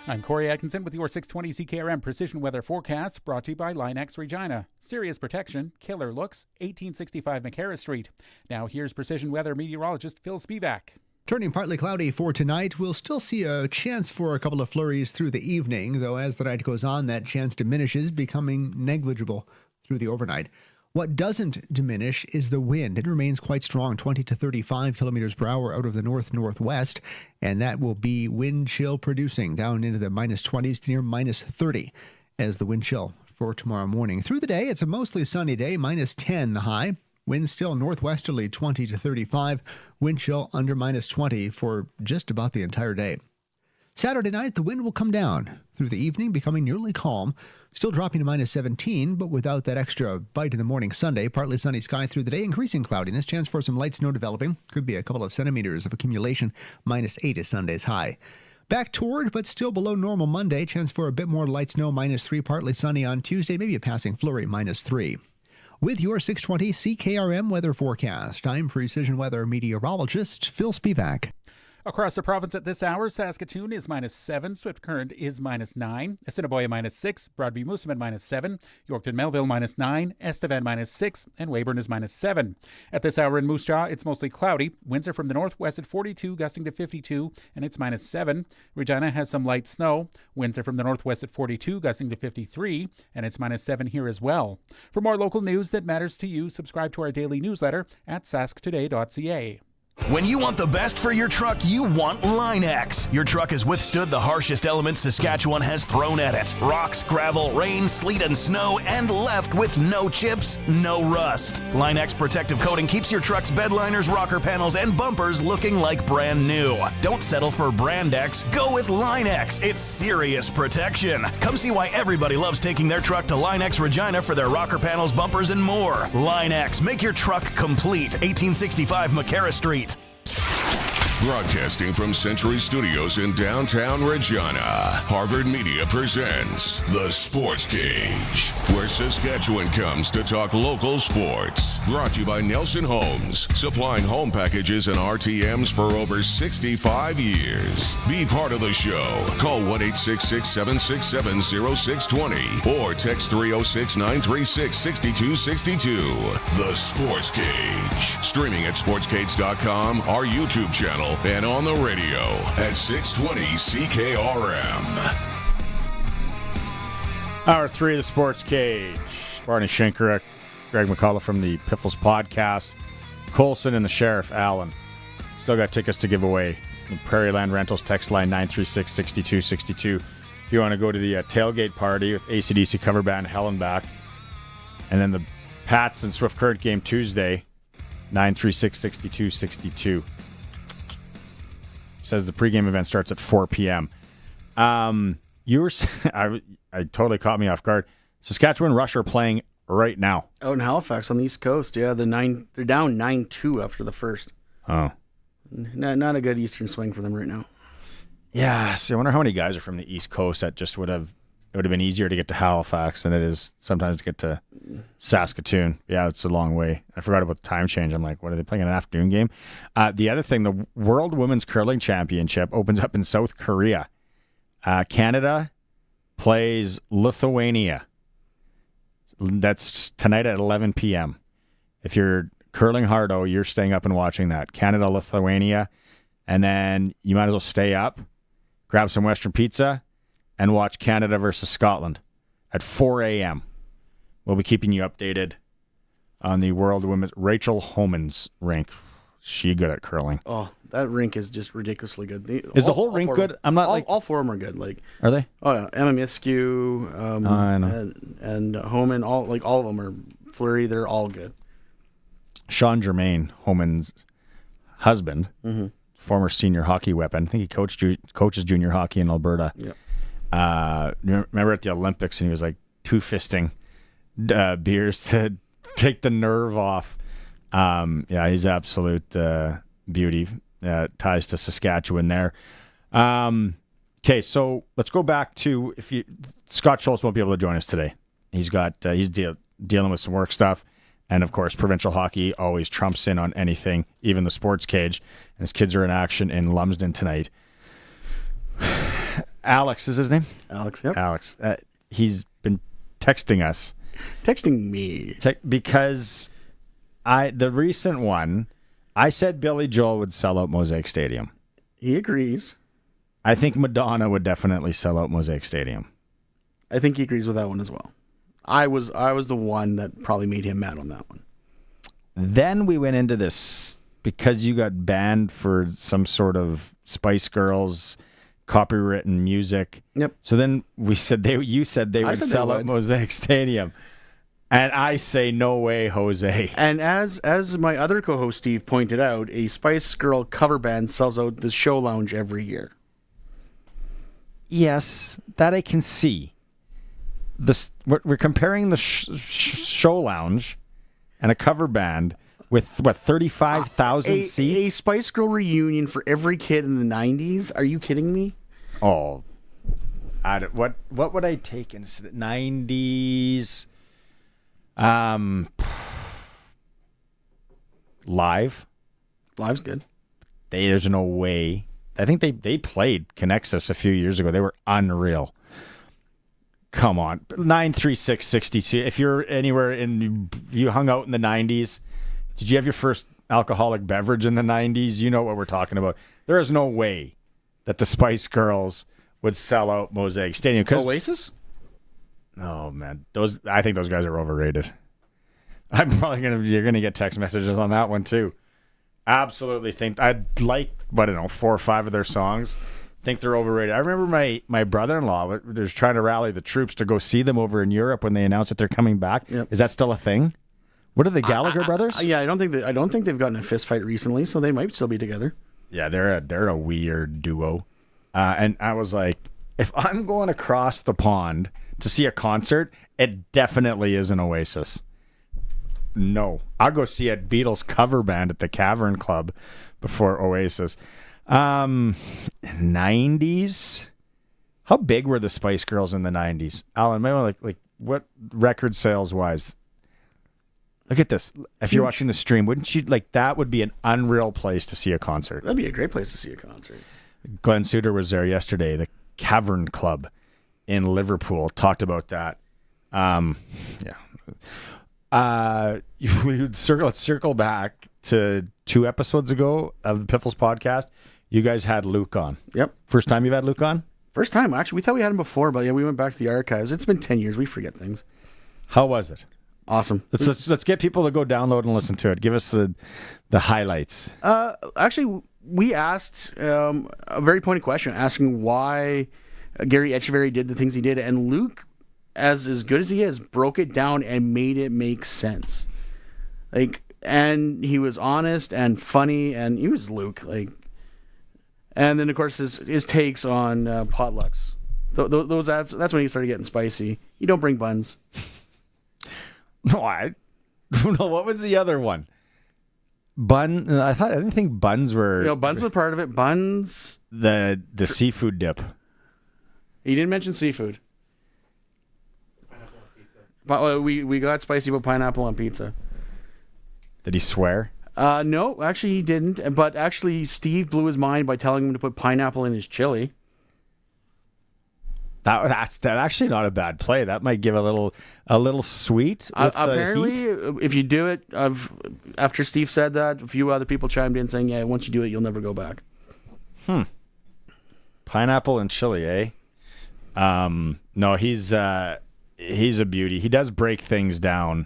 I'm Corey Atkinson with your 620 CKRM Precision Weather Forecast, brought to you by Linex Regina. Serious protection, killer looks, 1865 McCarra Street. Now here's Precision Weather meteorologist Phil Spivak. Turning partly cloudy for tonight, we'll still see a chance for a couple of flurries through the evening, though as the night goes on, that chance diminishes, becoming negligible through the overnight. What doesn't diminish is the wind. It remains quite strong, 20 to 35 kilometers per hour out of the north-northwest, and that will be wind chill producing down into the minus 20s to near minus 30 as the wind chill for tomorrow morning. Through the day, it's a mostly sunny day, minus 10 the high. Wind still northwesterly 20 to 35, wind chill under minus 20 for just about the entire day. Saturday night, the wind will come down through the evening, becoming nearly calm, still dropping to minus 17, but without that extra bite in the morning Sunday. Partly sunny sky through the day, increasing cloudiness, chance for some light snow developing. Could be a couple of centimeters of accumulation, minus 8 is Sunday's high. Back toward, but still below normal Monday, chance for a bit more light snow, minus 3, partly sunny on Tuesday, maybe a passing flurry, minus 3. With your 620 CKRM weather forecast, I'm Precision Weather meteorologist Phil Spivak. Across the province at this hour, Saskatoon is minus 7, Swift Current is minus 9, Assiniboia minus 6, Broadview Moosomin minus 7, Yorkton Melville minus 9, Estevan minus 6, and Weyburn is minus 7. At this hour in Moose Jaw, it's mostly cloudy. Winds are from the northwest at 42, gusting to 52, and it's minus 7. Regina has some light snow. Winds are from the northwest at 42, gusting to 53, and it's minus 7 here as well. For more local news that matters to you, subscribe to our daily newsletter at sasktoday.ca. When you want the best for your truck, you want Line-X. Your truck has withstood the harshest elements Saskatchewan has thrown at it. Rocks, gravel, rain, sleet, and snow, and left with no chips, no rust. Line-X protective coating keeps your truck's bed liners, rocker panels, and bumpers looking like brand new. Don't settle for Brand X. Go with Line-X. It's serious protection. Come see why everybody loves taking their truck to Line-X Regina for their rocker panels, bumpers, and more. Line-X. Make your truck complete. 1865 McCarra Street. Broadcasting from Century Studios in downtown Regina, Harvard Media presents The Sportscage, where Saskatchewan comes to talk local sports. Brought to you by Nelson Homes, supplying home packages and RTMs for over 65 years. Be part of the show. Call 1-866-767-0620 or text 306-936-6262. The Sports Cage. Streaming at sportscage.com, our YouTube channel, and on the radio at 620 CKRM. Hour 3 of the Sports Cage. Barney Shinkarek, Greg McCullough from the Piffles Podcast, Colson and the Sheriff, Allen. Still got tickets to give away. The Prairie Land Rentals text line 936-6262. If you want to go to the tailgate party with AC/DC cover band Hellenbach. And then the Pats and Swift Current game Tuesday, 936-6262. Says the pregame event starts at 4 p.m. You were, I totally caught me off guard. Saskatchewan Rush are playing right now. Out in Halifax on the East Coast, yeah. They're down 9-2 after the first. Oh. Not a good Eastern swing for them right now. Yeah, see, I wonder how many guys are from the East Coast that just would have been easier to get to Halifax than it is sometimes to get to Saskatoon. Yeah, it's a long way. I forgot about the time change. I'm like, what are they playing, an afternoon game? The other thing, the World Women's Curling Championship opens up in South Korea. Canada plays Lithuania. That's tonight at 11 p.m. If you're curling hardo, you're staying up and watching that. Canada, Lithuania. And then you might as well stay up, grab some Western pizza, and watch Canada versus Scotland at 4 a.m. We'll be keeping you updated on the World Women's. Rachel Homan's rink. She good at curling. Oh, that rink is just ridiculously good. Is the whole rink good? I'm not all four of them are good. Like, are they? Oh yeah, Emma Miskew, I know. and Homan. All of them are Fleury. They're all good. Sean Germain, Homan's husband, former senior hockey weapon. I think he coaches junior hockey in Alberta. Yeah. Remember at the Olympics, and he was like two-fisting beers to take the nerve off. Yeah, he's absolute beauty. Ties to Saskatchewan there. Okay, so let's go back to Scott Schultz won't be able to join us today. He's dealing with some work stuff, and of course, provincial hockey always trumps in on anything, even the Sports Cage. And his kids are in action in Lumsden tonight. Alex is his name. Alex. Yep. Alex. He's been texting us. Texting me because the recent one. I said Billy Joel would sell out Mosaic Stadium. He agrees. I think Madonna would definitely sell out Mosaic Stadium. I think he agrees with that one as well. I was the one that probably made him mad on that one. Then we went into this because you got banned for some sort of Spice Girls copywritten music. Yep. So then you said they would sell out Mosaic Stadium. And I say, no way, Jose. And as my other co-host Steve pointed out, a Spice Girl cover band sells out the Show Lounge every year. Yes, that I can see. We're comparing the Show Lounge and a cover band with 35,000 seats. A Spice Girl reunion for every kid in the 90s? Are you kidding me? Oh, what would I take in the 90s? Live's good. There's no way. I think they played Connexus a few years ago. They were unreal. Come on, 936-62. If you're anywhere you hung out in the 90s, did you have your first alcoholic beverage in the 90s? You know what we're talking about. There is no way that the Spice Girls would sell out Mosaic Stadium. Oasis? Oh man, I think those guys are overrated. You're gonna get text messages on that one too. Absolutely think I'd like, 4 or 5 of their songs. Think they're overrated. I remember my brother-in-law was trying to rally the troops to go see them over in Europe when they announced that they're coming back. Yep. Is that still a thing? What are the Gallagher brothers? Yeah, I don't think they've gotten a fist fight recently, so they might still be together. Yeah, they're a weird duo. And I was like, if I'm going across the pond to see a concert, it definitely is an Oasis. No. I'll go see a Beatles cover band at the Cavern Club before Oasis. 90s? How big were the Spice Girls in the 90s? Alan, maybe like what record sales wise? Look at this. If you're watching the stream, wouldn't you like that would be an unreal place to see a concert? That'd be a great place to see a concert. Glenn Suter was there yesterday. The Cavern Club in Liverpool talked about that. Let's circle back to 2 episodes ago of the Piffles podcast. You guys had Luke on. Yep. First time you've had Luke on? First time, actually. We thought we had him before, but yeah, we went back to the archives. It's been 10 years. We forget things. How was it? Awesome. Let's get people to go download and listen to it. Give us the highlights. Actually, we asked a very pointed question, asking why Gary Echeverry did the things he did, and Luke, as good as he is, broke it down and made it make sense. And he was honest and funny, and he was Luke. And then of course his takes on potlucks. That's when he started getting spicy. You don't bring buns. No, I don't know. What was the other one? I didn't think buns were. Buns were part of it. Buns. The seafood dip. He didn't mention seafood. But we got spicy about pineapple on pizza. Did he swear? No, actually he didn't. But actually, Steve blew his mind by telling him to put pineapple in his chili. That's actually not a bad play. That might give a little sweet. Apparently, heat. If you do it, after Steve said that, a few other people chimed in saying, "Yeah, once you do it, you'll never go back." Pineapple and chili, eh? No, he's a beauty. He does break things down.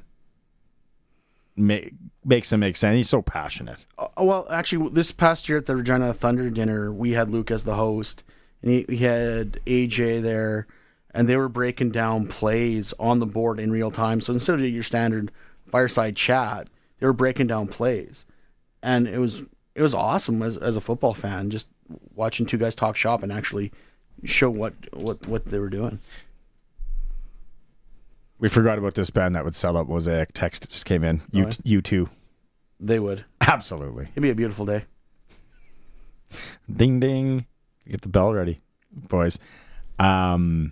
Makes him make sense. He's so passionate. Well, actually, this past year at the Regina Thunder dinner, we had Luke as the host, and he had AJ there, and they were breaking down plays on the board in real time. So instead of your standard fireside chat, they were breaking down plays, and it was awesome as a football fan, just watching two guys talk shop and actually show what they were doing. We forgot about this band that would sell out Mosaic. Text just came in. You too. They would. Absolutely. It'd be a beautiful day. Ding, ding. Get the bell ready, boys. So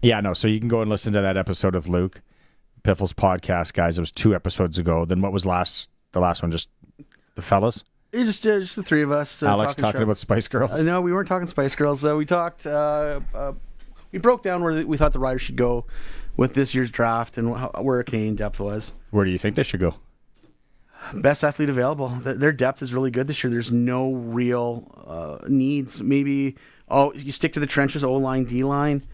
you can go and listen to that episode of Luke. Piffles podcast, guys. It was 2 episodes ago. Then what was the last one? Just the fellas? Just the 3 of us. Alex talking about Spice Girls? No, we weren't talking Spice Girls. We talked... we broke down where we thought the Riders should go with this year's draft and where Canadian depth was. Where do you think they should go? Best athlete available. Their depth is really good this year. There's no real needs. Maybe you stick to the trenches, O-line, D-line,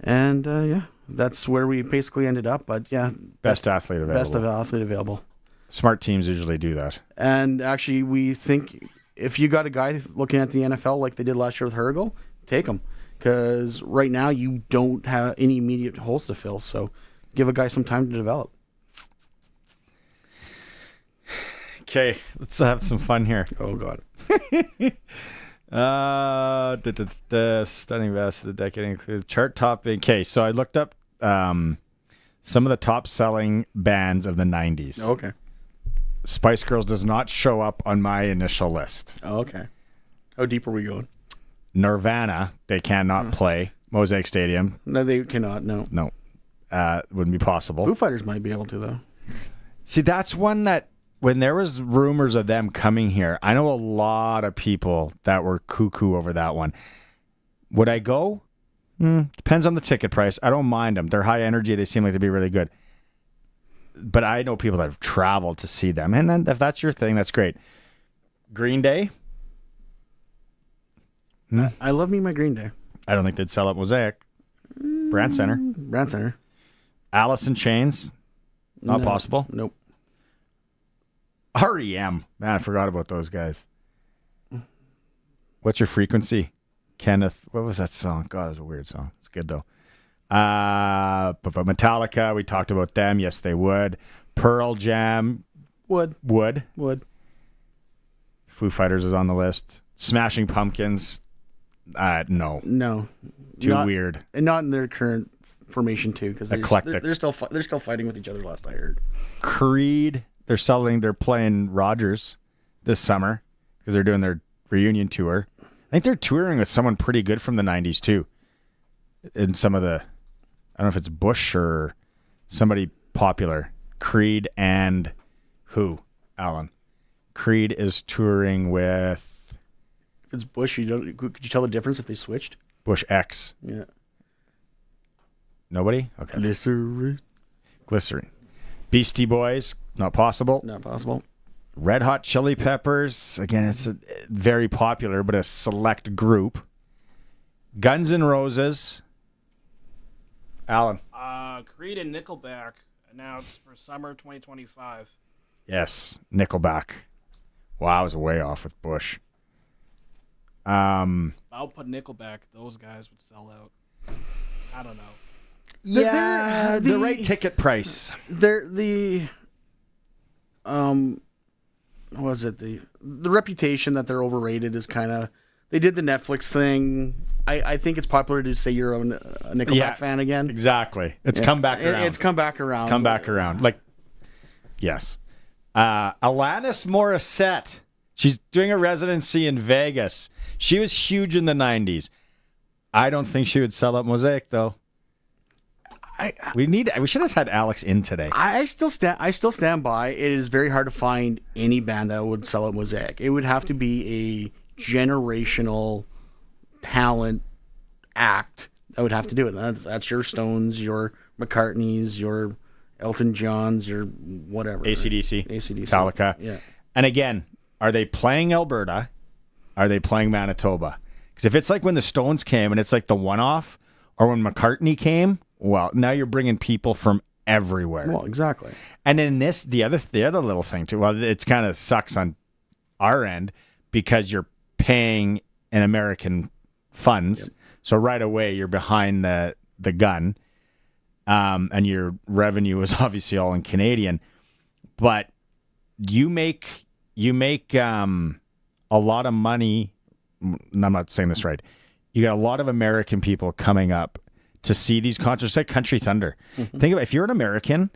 and that's where we basically ended up. But yeah, best athlete available. Best athlete available. Smart teams usually do that. And actually, we think if you got a guy looking at the NFL like they did last year with Hergel, take him. Because right now you don't have any immediate holes to fill. So give a guy some time to develop. Okay, let's have some fun here. Oh, God. Stunning best of the decade includes chart topping. Okay, so I looked up some of the top selling bands of the 90s. Okay. Spice Girls does not show up on my initial list. Oh, okay. How deep are we going? Nirvana, they cannot play Mosaic Stadium. No, they cannot. No. Wouldn't be possible. Foo Fighters might be able to, though. See, that's one that when there was rumors of them coming here, I know a lot of people that were cuckoo over that one. Would I go? Depends on the ticket price. I don't mind them. They're high energy. They seem like to be really good. But I know people that have traveled to see them. And then if that's your thing, that's great. Green Day? I love me my Green Day. I don't think they'd sell at Mosaic. Brand Center. Alice in Chains? Not possible. Nope. REM. Man, I forgot about those guys. What's Your Frequency? Kenneth. What was that song? God, it was a weird song. It's good, though. But Metallica, we talked about them. Yes, they would. Pearl Jam. Would. Foo Fighters is on the list. Smashing Pumpkins. No. Too weird. And not in their current formation, too. Because eclectic. They're still fighting with each other, last I heard. Creed. They're playing Rogers this summer because they're doing their reunion tour. I think they're touring with someone pretty good from the 90s, too. In some of the, I don't know if it's Bush or somebody popular. Creed and who, Alan? Creed is touring with... If it's Bush, could you tell the difference if they switched? Bush X. Yeah. Nobody? Okay. Glycerin. Beastie Boys, not possible. Not possible. Red Hot Chili Peppers, again, it's very popular, but a select group. Guns N' Roses. Alan. Creed and Nickelback announced for summer 2025. Yes, Nickelback. Wow, I was way off with Bush. I'll put Nickelback. Those guys would sell out. I don't know. Yeah, the right ticket price. The reputation that they're overrated is kind of... They did the Netflix thing. I think it's popular to say you're a Nickelback fan again. Exactly. It's come back around. It's come back around. It's come back around. Like, yes. Alanis Morissette. She's doing a residency in Vegas. She was huge in the 90s. I don't think she would sell out Mosaic, though. We should have had Alex in today. I still stand by. It is very hard to find any band that would sell out Mosaic. It would have to be a generational talent act that would have to do it. That's your Stones, your McCartneys, your Elton Johns, your whatever. AC/DC. AC/DC. Metallica. Yeah. And again, are they playing Alberta? Are they playing Manitoba? Because if it's like when the Stones came and it's like the one-off, or when McCartney came, well, now you're bringing people from everywhere. Well, exactly. And then the other little thing too. Well, it kind of sucks on our end because you're paying in American funds, yep. So right away you're behind the gun, and your revenue is obviously all in Canadian. But you make a lot of money. And I'm not saying this right. You got a lot of American people coming up to see these concerts, like Country Thunder. Mm-hmm. Think about if you're an American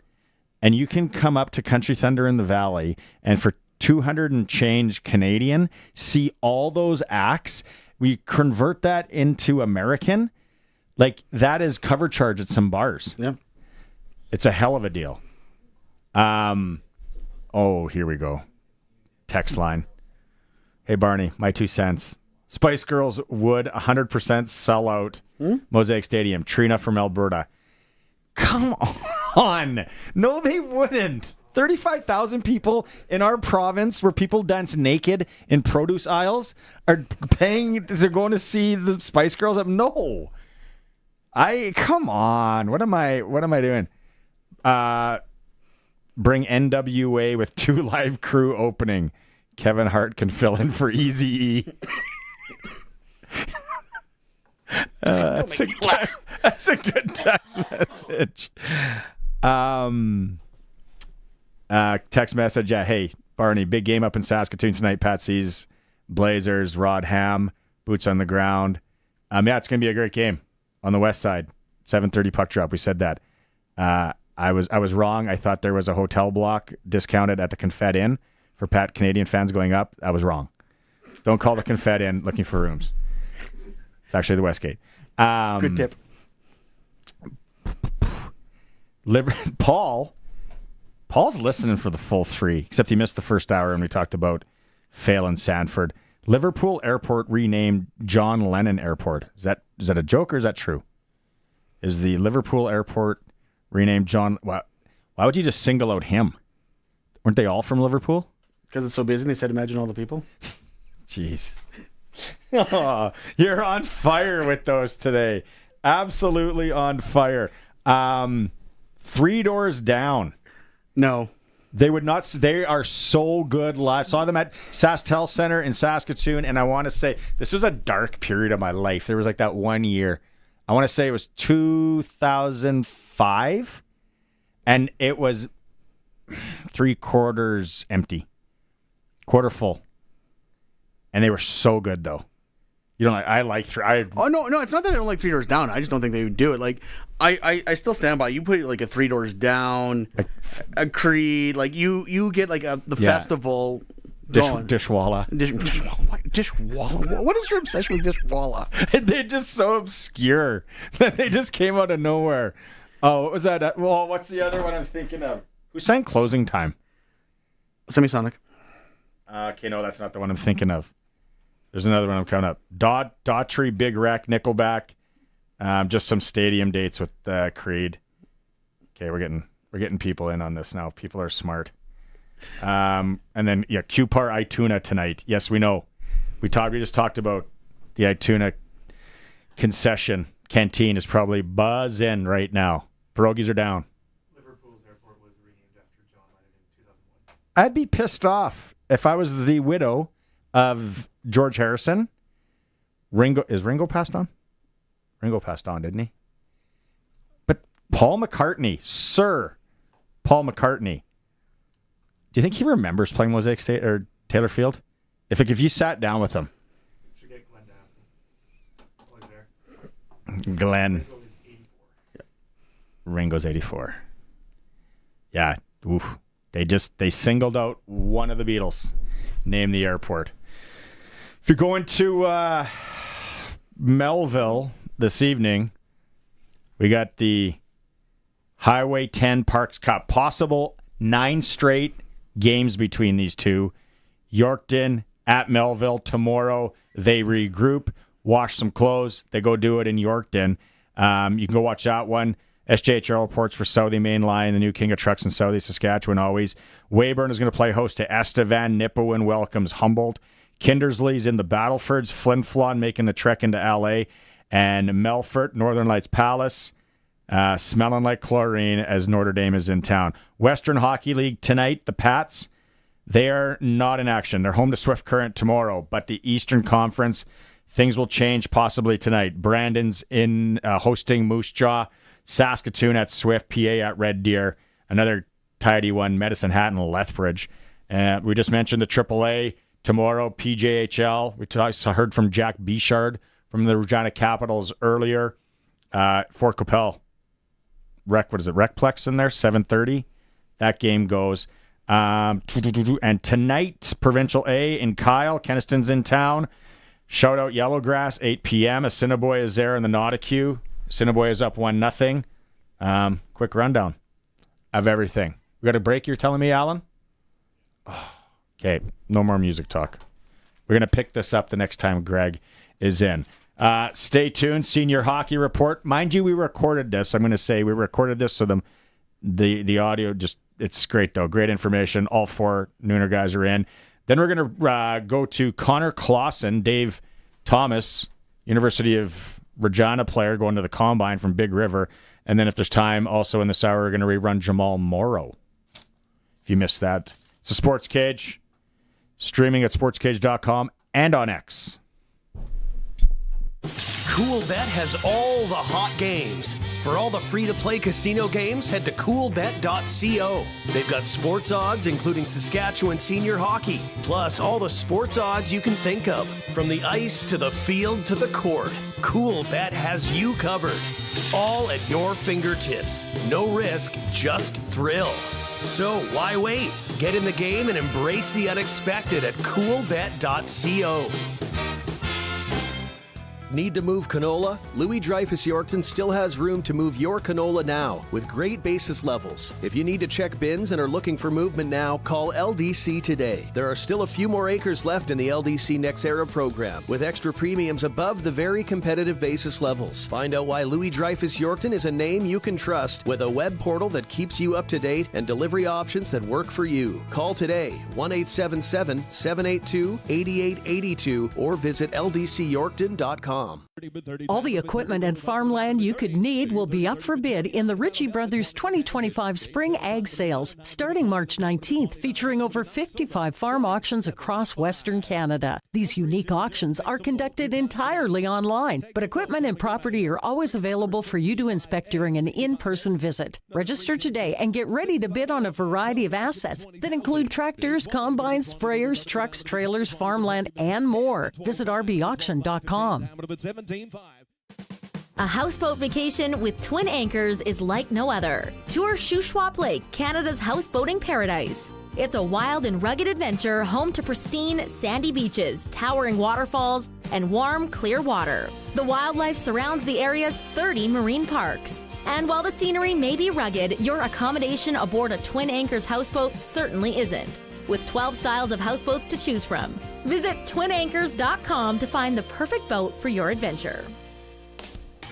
and you can come up to Country Thunder in the Valley and for 200 and change Canadian, see all those acts, we convert that into American, like that is cover charge at some bars. Yeah. It's a hell of a deal. Oh, here we go. Text line. Hey, Barney, my 2 cents. Spice Girls would 100% sell out Mosaic Stadium. Trina from Alberta. Come on. No, they wouldn't. 35,000 people in our province where people dance naked in produce aisles are paying. They're going to see the Spice Girls. No. Come on. What am I doing? Bring NWA with 2 live crew opening. Kevin Hart can fill in for Eazy-E. That's a good text message. Text message. Yeah, hey, Barney, big game up in Saskatoon tonight. Patsies, Blazers, Rod Ham, boots on the ground. Yeah, it's going to be a great game on the west side. 7:30 puck drop. We said that. I was wrong. I thought there was a hotel block discounted at the Confed Inn for Canadian fans going up. I was wrong. Don't call the Confed Inn looking for rooms. It's actually the Westgate. Good tip. Paul's listening for the full 3, except he missed the first hour when we talked about Phelan Sanford. Liverpool Airport renamed John Lennon Airport. Is that a joke or is that true? Is the Liverpool Airport renamed John? Why would you just single out him? Weren't they all from Liverpool? Because it's so busy. They said, imagine all the people. Jeez. Oh, you're on fire with those today. Absolutely on fire. 3 Doors Down. No. They would not. They are so good live. Saw them at SaskTel Center in Saskatoon, and I want to say this was a dark period of my life. There was like that one year. I want to say it was 2005, and it was 3/4 empty, quarter full, and they were so good though. You know, I like Oh no, it's not that I don't like 3 Doors Down. I just don't think they would do it. Like I still stand by. You put like a 3 Doors Down, a Creed. Like you get like the festival. Dishwalla. Dishwalla. What is your obsession with Dishwalla? They're just so obscure that they just came out of nowhere. Oh, what was that? Well, what's the other one I'm thinking of? Who sang Closing Time? Semisonic. Okay, no, that's not the one I'm thinking of. There's another one I'm coming up. Daughtry, Big Wreck, Nickelback. Just some stadium dates with Creed. Okay, we're getting people in on this now. People are smart. And then Cupar Ituna tonight. Yes, we know. We just talked about the Ituna concession canteen is probably buzzing right now. Pierogies are down. Liverpool's airport was renamed after John Lennon in 2001. I'd be pissed off if I was the widow of George Harrison. Ringo passed on? Ringo passed on, didn't he? But Paul McCartney, Sir Paul McCartney. Do you think he remembers playing Mosaic State or Taylor Field? If you sat down with him. Should get Glenn to ask him. Always there. Glenn. Ringo's 84. Yeah. Oof. They singled out one of the Beatles. Named the airport. If you're going to Melville this evening, we got the Highway 10 Parks Cup. Possible 9 straight games between these two. Yorkton at Melville tomorrow. They regroup, wash some clothes. They go do it in Yorkton. You can go watch that one. SJHL reports for Southie Main Line, the new king of trucks in Southie, Saskatchewan always. Weyburn is going to play host to Estevan. Nipawin welcomes Humboldt. Kindersley's in the Battlefords. Flin Flon making the trek into LA. And Melfort, Northern Lights Palace, smelling like chlorine as Notre Dame is in town. Western Hockey League tonight, the Pats, they are not in action. They're home to Swift Current tomorrow, but the Eastern Conference, things will change possibly tonight. Brandon's in hosting Moose Jaw. Saskatoon at Swift, PA at Red Deer. Another tidy one, Medicine Hat and Lethbridge. We just mentioned the AAA tomorrow, PJHL. We heard from Jack Bechard from the Regina Capitals earlier. Fort Capel. Recplex in there, 7:30. That game goes. And tonight, Provincial A in Kyle. Keniston's in town. Shout out Yellowgrass, 8 p.m. Assiniboia is there in the Nauticu. Assiniboia is up 1-0. Quick rundown of everything. We got a break, you're telling me, Alan? Okay, no more music talk. We're going to pick this up the next time Greg is in. Stay tuned. Senior Hockey Report. Mind you, we recorded this. I'm going to say we recorded this so the audio just, it's great though. Great information. All 4 Nooner guys are in. Then we're going to go to Connor Klassen, Dave Thomas, University of Regina player going to the Combine from Big River. And then if there's time, also in this hour, we're going to rerun Jamal Morrow. If you missed that. It's a Sportscage. Streaming at sportscage.com and on X. CoolBet has all the hot games. For all the free-to-play casino games, head to coolbet.co. They've got sports odds, including Saskatchewan senior hockey, plus all the sports odds you can think of. From the ice to the field to the court, CoolBet has you covered. All at your fingertips. No risk, just thrill. So why wait? Get in the game and embrace the unexpected at coolbet.co. Need to move canola? Louis Dreyfus Yorkton still has room to move your canola now with great basis levels. If you need to check bins and are looking for movement now, call LDC today. There are still a few more acres left in the LDC Next Era program with extra premiums above the very competitive basis levels. Find out why Louis Dreyfus Yorkton is a name you can trust with a web portal that keeps you up to date and delivery options that work for you. Call today 1-877-782-8882 or visit ldcyorkton.com. All the equipment and farmland you could need will be up for bid in the Ritchie Brothers 2025 Spring Ag Sales, starting March 19th, featuring over 55 farm auctions across Western Canada. These unique auctions are conducted entirely online, but equipment and property are always available for you to inspect during an in-person visit. Register today and get ready to bid on a variety of assets that include tractors, combines, sprayers, trucks, trailers, farmland, and more. Visit rbauction.com. A houseboat vacation with twin anchors is like no other. Tour Shuswap Lake, Canada's houseboating paradise. It's a wild and rugged adventure home to pristine, sandy beaches, towering waterfalls, and warm, clear water. The wildlife surrounds the area's 30 marine parks. And while the scenery may be rugged, your accommodation aboard a Twin Anchors houseboat certainly isn't. With 12 styles of houseboats to choose from, visit twinanchors.com to find the perfect boat for your adventure.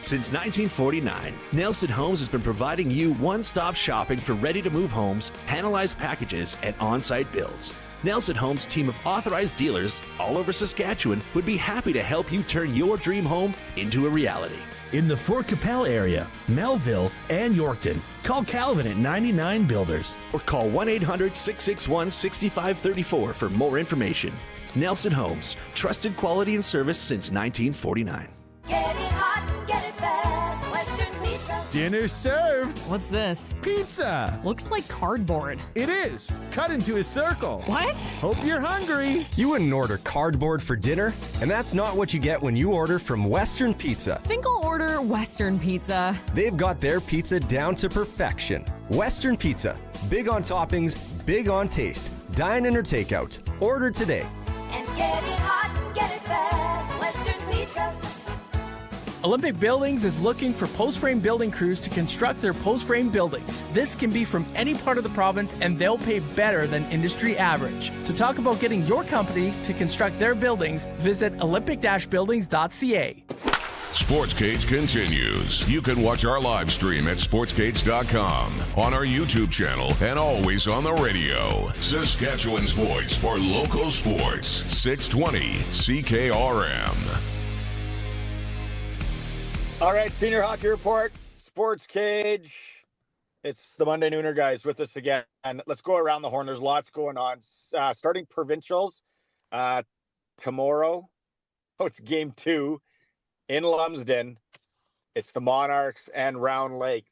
Since 1949, Nelson Homes has been providing you one-stop shopping for ready-to-move homes, panelized packages, and on-site builds. Nelson Homes' team of authorized dealers all over Saskatchewan would be happy to help you turn your dream home into a reality. In the Fort Capel area, Melville, and Yorkton, call Calvin at 99 Builders or call 1-800-661-6534 for more information. Nelson Homes, trusted quality and service since 1949. Dinner served. What's this? Pizza. Looks like cardboard. It is. Cut into a circle. What? Hope you're hungry. You wouldn't order cardboard for dinner, and that's not what you get when you order from Western Pizza. Think I'll order Western Pizza. They've got their pizza down to perfection. Western Pizza. Big on toppings, big on taste. Dine in or takeout. Order today. And get it hot and get it fast. Western Pizza. Olympic Buildings is looking for post-frame building crews to construct their post-frame buildings. This can be from any part of the province, and they'll pay better than industry average. To talk about getting your company to construct their buildings, visit olympic-buildings.ca. Sportscage continues. You can watch our live stream at sportscage.com, on our YouTube channel, and always on the radio. Saskatchewan's voice for local sports. 620 CKRM. All right, Senior Hockey Report, Sports Cage. It's the Monday Nooner guys with us again. And let's go around the horn. There's lots going on. Starting provincials tomorrow. Oh, it's game 2 in Lumsden. It's the Monarchs and Round Lake.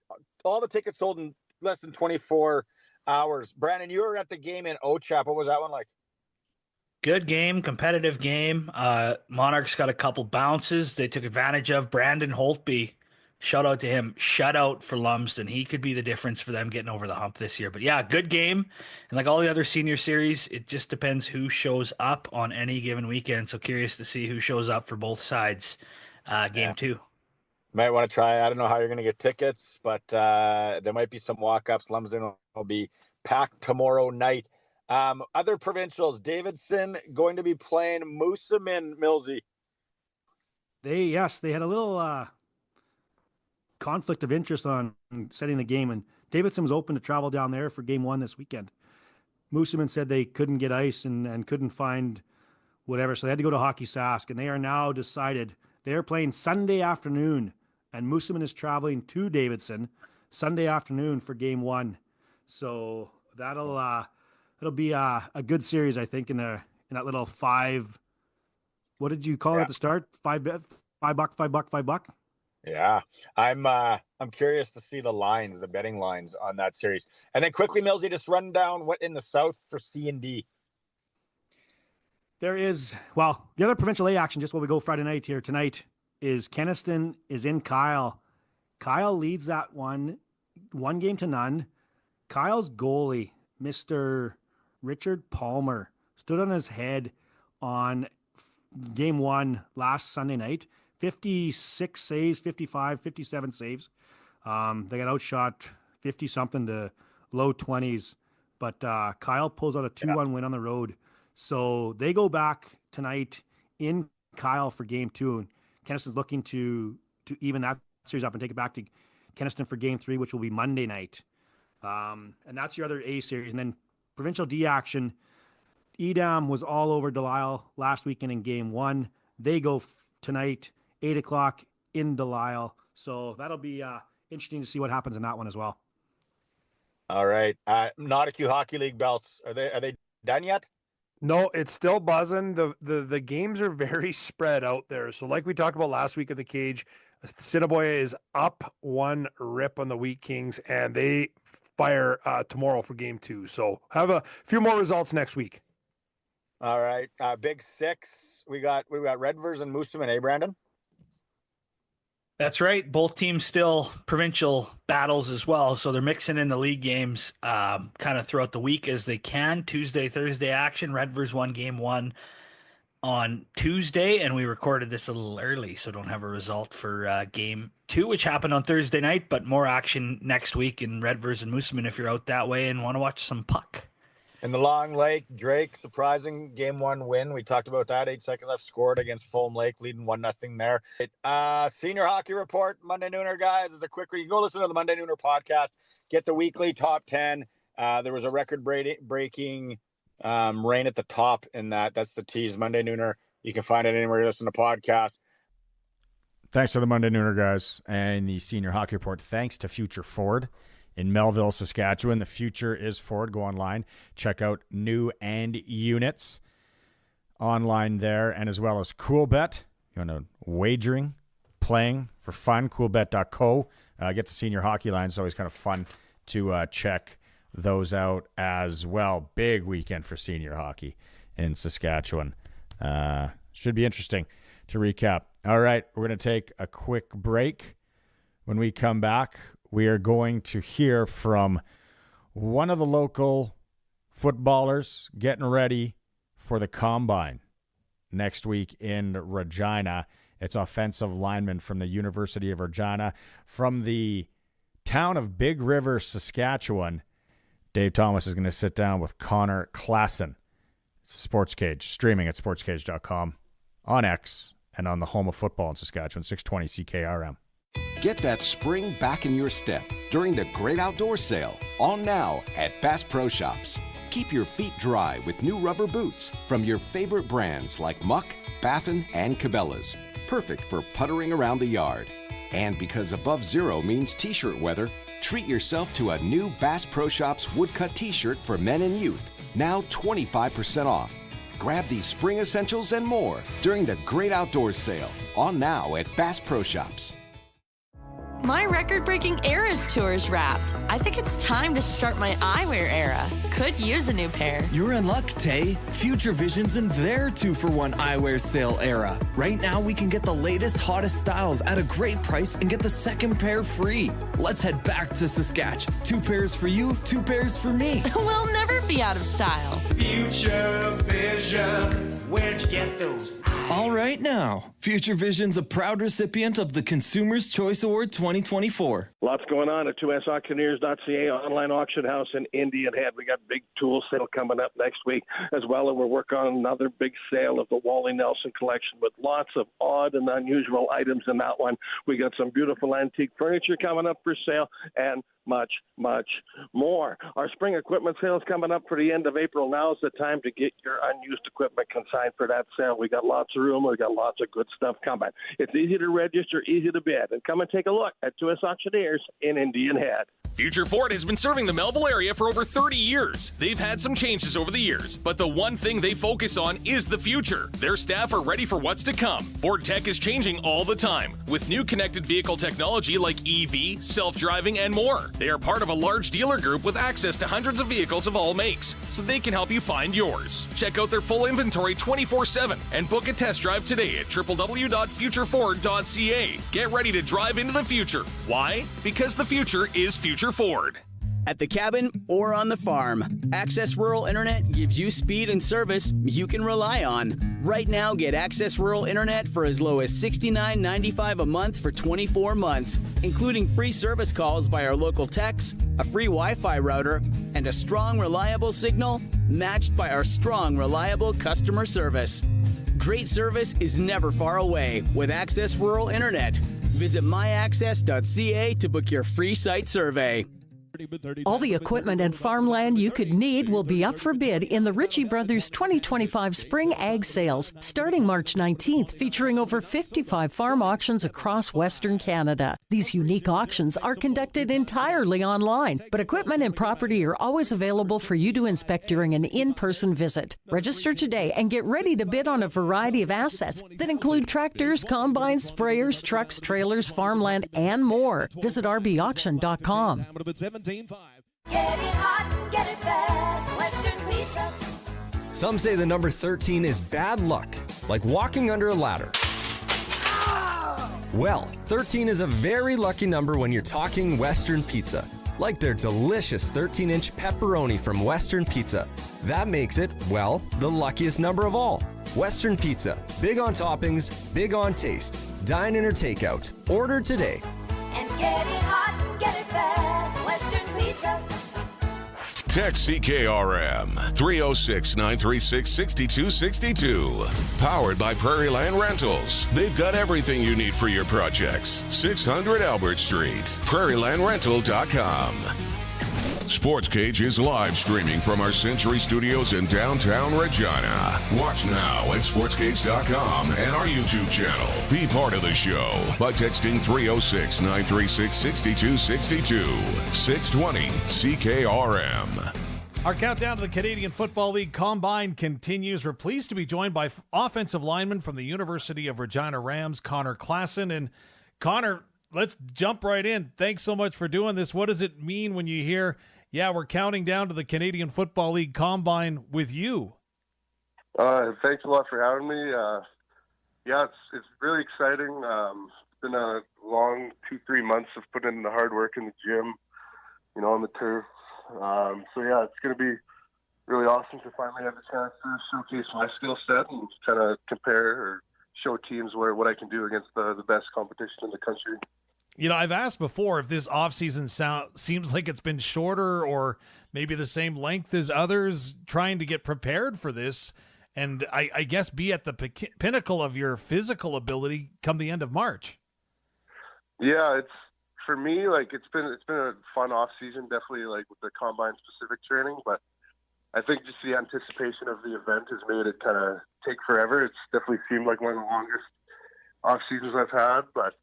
All the tickets sold in less than 24 hours. Brandon, you were at the game in Ochap. What was that one like? Good game, competitive game. Monarchs got a couple bounces they took advantage of. Brandon Holtby, shout out to him. Shout out for Lumsden. He could be the difference for them getting over the hump this year. But yeah, good game. And like all the other senior series, it just depends who shows up on any given weekend. So curious to see who shows up for both sides. Game 2. Might want to try. I don't know how you're going to get tickets, but there might be some walk-ups. Lumsden will be packed tomorrow night. Other provincials, Davidson going to be playing Moosomin, Millsy. They had a little conflict of interest on setting the game, and Davidson was open to travel down there for game 1 this weekend. Moosomin said they couldn't get ice and couldn't find whatever, so they had to go to Hockey Sask, and they are now decided they are playing Sunday afternoon, and Moosomin is traveling to Davidson Sunday afternoon for game 1. So it'll be a good series, I think, in that little 5. What did you call it at the start? $5. Yeah, I'm curious to see the betting lines on that series. And then quickly, Millsy, just run down what in the South for C&D. There is, the other provincial A action, just while we go Friday night here tonight, is Kenaston is in Kyle. Kyle leads that one 1-0. Kyle's goalie, Mr. Richard Palmer, stood on his head on game 1 last Sunday night. 56 saves, 55, 57 saves. They got outshot 50-something to low 20s. But Kyle pulls out a 2-1 win on the road. So they go back tonight in Kyle for game 2. And Kenaston's looking to even that series up and take it back to Kenaston for game 3, which will be Monday night. And that's your other A series. And then provincial D action, Edam was all over Delisle last weekend in game 1. They go tonight, 8 o'clock in Delisle. So that'll be interesting to see what happens in that one as well. All right. Nautica Hockey League belts, are they done yet? No, it's still buzzing. The games are very spread out there. So like we talked about last week at the Cage, Assiniboia is up 1 rip on the Wheat Kings, and they fire tomorrow for game 2. So have a few more results next week. All right. Big 6. We got Redvers and Moosomin, eh, Brandon? That's right. Both teams still provincial battles as well. So they're mixing in the league games kind of throughout the week as they can. Tuesday, Thursday action. Redvers won game 1 on Tuesday, and we recorded this a little early, so don't have a result for Game 2, which happened on Thursday night, but more action next week in Red versus Moosomin if you're out that way and want to watch some puck. In the Long Lake, Drake, surprising Game 1 win. We talked about that. 8 seconds left, scored against Fulham Lake, leading 1-0 there. Senior Hockey Report, Monday Nooner, guys. Is a quick read. You go listen to the Monday Nooner podcast. Get the weekly top 10. There was a record-breaking rain at the top in that. That's the tease, Monday Nooner. You can find it anywhere you listen to podcast. Thanks to the Monday Nooner guys and the Senior Hockey Report. Thanks to Future Ford in Melville, Saskatchewan. The future is Ford. Go online. Check out new and units online there, and as well as CoolBet. You want to wagering, playing for fun, coolbet.co. Get the senior hockey line. It's always kind of fun to check those out as well. Big weekend for senior hockey in Saskatchewan. Should be interesting to recap. All right, we're going to take a quick break. When we come back, we are going to hear from one of the local footballers getting ready for the Combine next week in Regina. It's offensive lineman from the University of Regina. From the town of Big River, Saskatchewan, Dave Thomas is going to sit down with Connor Klassen. It's Sportscage, streaming at sportscage.com, on X, and on the home of football in Saskatchewan, 620 CKRM. Get that spring back in your step during the Great Outdoor Sale, on now at Bass Pro Shops. Keep your feet dry with new rubber boots from your favorite brands like Muck, Baffin, and Cabela's. Perfect for puttering around the yard. And because above zero means t-shirt weather, treat yourself to a new Bass Pro Shops woodcut t-shirt for men and youth, now 25% off. Grab these spring essentials and more during the Great Outdoors Sale, on now at Bass Pro Shops. My record-breaking Eras tour is wrapped. I think it's time to start my eyewear era. Could use a new pair. You're in luck, Tay. Future Vision's in their 2-for-1 eyewear sale era. Right now, we can get the latest, hottest styles at a great price and get the second pair free. Let's head back to Saskatch. 2 pairs for you, 2 pairs for me. We'll never be out of style. Future Vision. Where'd you get those? All right now. Future Vision's a proud recipient of the Consumer's Choice Award 2024. Lots going on at 2sauctioneers.ca online auction house in Indian Head. We got big tool sale coming up next week as well, and we're working on another big sale of the Wally Nelson collection with lots of odd and unusual items in that one. We got some beautiful antique furniture coming up for sale and much, much more. Our spring equipment sale is coming up for the end of April. Now is the time to get your unused equipment consigned for that sale. We got lots of room. We got lots of good stuff coming. It's easy to register, easy to bid. And come and take a look at 2 Auctioneers in Indian Head. Future Ford has been serving the Melville area for over 30 years. They've had some changes over the years, but the one thing they focus on is the future. Their staff are ready for what's to come. Ford tech is changing all the time, with new connected vehicle technology like EV, self-driving, and more. They are part of a large dealer group with access to hundreds of vehicles of all makes, so they can help you find yours. Check out their full inventory 24/7 and book a test drive today at www.futureford.ca. Get ready to drive into the future. Why? Because the future is Future Ford. At the cabin or on the farm, Access Rural Internet gives you speed and service you can rely on. Right now, get Access Rural Internet for as low as $69.95 a month for 24 months, including free service calls by our local techs, a free Wi-Fi router, and a strong, reliable signal matched by our strong, reliable customer service. Great service is never far away with Access Rural Internet. Visit myaccess.ca to book your free site survey. All the equipment and farmland you could need will be up for bid in the Ritchie Brothers 2025 Spring Ag Sales, starting March 19th, featuring over 55 farm auctions across Western Canada. These unique auctions are conducted entirely online, but equipment and property are always available for you to inspect during an in-person visit. Register today and get ready to bid on a variety of assets that include tractors, combines, sprayers, trucks, trailers, farmland, and more. Visit rbauction.com. Get it hot and get it fast. Western Pizza. Some say the number 13 is bad luck, like walking under a ladder. Well, 13 is a very lucky number when you're talking Western Pizza, like their delicious 13-inch pepperoni from Western Pizza. That makes it, well, the luckiest number of all. Western Pizza. Big on toppings, big on taste. Dine in or takeout. Order today. And get it hot and get it fast. Western Pizza. Text CKRM 306-936-6262. Powered by Prairie Land Rentals. They've got everything you need for your projects. 600 Albert Street. PrairieLandRental.com. Sportscage is live streaming from our Century Studios in downtown Regina. Watch now at Sportscage.com and our YouTube channel. Be part of the show by texting 306-936-6262. 620 CKRM. Our countdown to the Canadian Football League Combine continues. We're pleased to be joined by offensive lineman from the University of Regina Rams, Connor Klassen. And Connor, let's jump right in. Thanks so much for doing this. What does it mean when you hear, yeah, we're counting down to the Canadian Football League Combine with you? Thanks a lot for having me. It's really exciting. It's been a long 2-3 months of putting in the hard work in the gym, on the turf. It's going to be really awesome to finally have the chance to showcase my skill set and kind of compare or show teams what I can do against the best competition in the country. I've asked before if this offseason seems like it's been shorter or maybe the same length as others trying to get prepared for this, and I guess be at the pinnacle of your physical ability come the end of March. Yeah, it's for me, it's been a fun off season, definitely with the combine specific training, but I think just the anticipation of the event has made it kind of take forever. It's definitely seemed like one of the longest off seasons I've had, but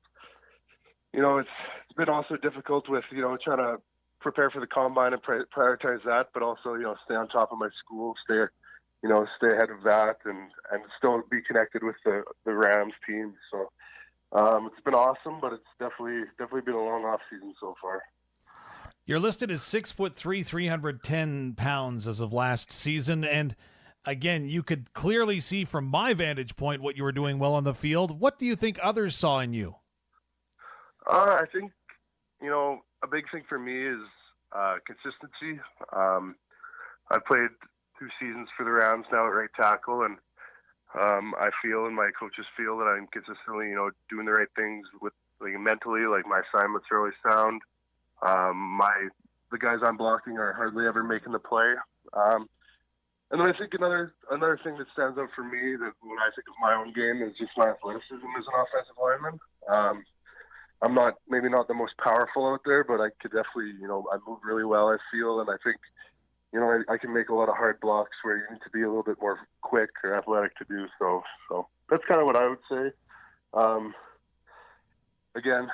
it's been also difficult with trying to prepare for the combine and prioritize that, but also stay on top of my school, stay ahead of that, and still be connected with the Rams team. So it's been awesome, but it's definitely been a long off season so far. You're listed as 6'3", 310 pounds as of last season, and again, you could clearly see from my vantage point what you were doing well on the field. What do you think others saw in you? I think a big thing for me is consistency. I've played 2 seasons for the Rams now at right tackle, and I feel and my coaches feel that I'm consistently, doing the right things with mentally. My assignments are always sound. The guys I'm blocking are hardly ever making the play. And then I think another thing that stands out for me that when I think of my own game is just my athleticism as an offensive lineman. I'm maybe not the most powerful out there, but I could definitely, I move really well, I feel, and I think, I can make a lot of hard blocks where you need to be a little bit more quick or athletic to do so. So that's kind of what I would say. Again,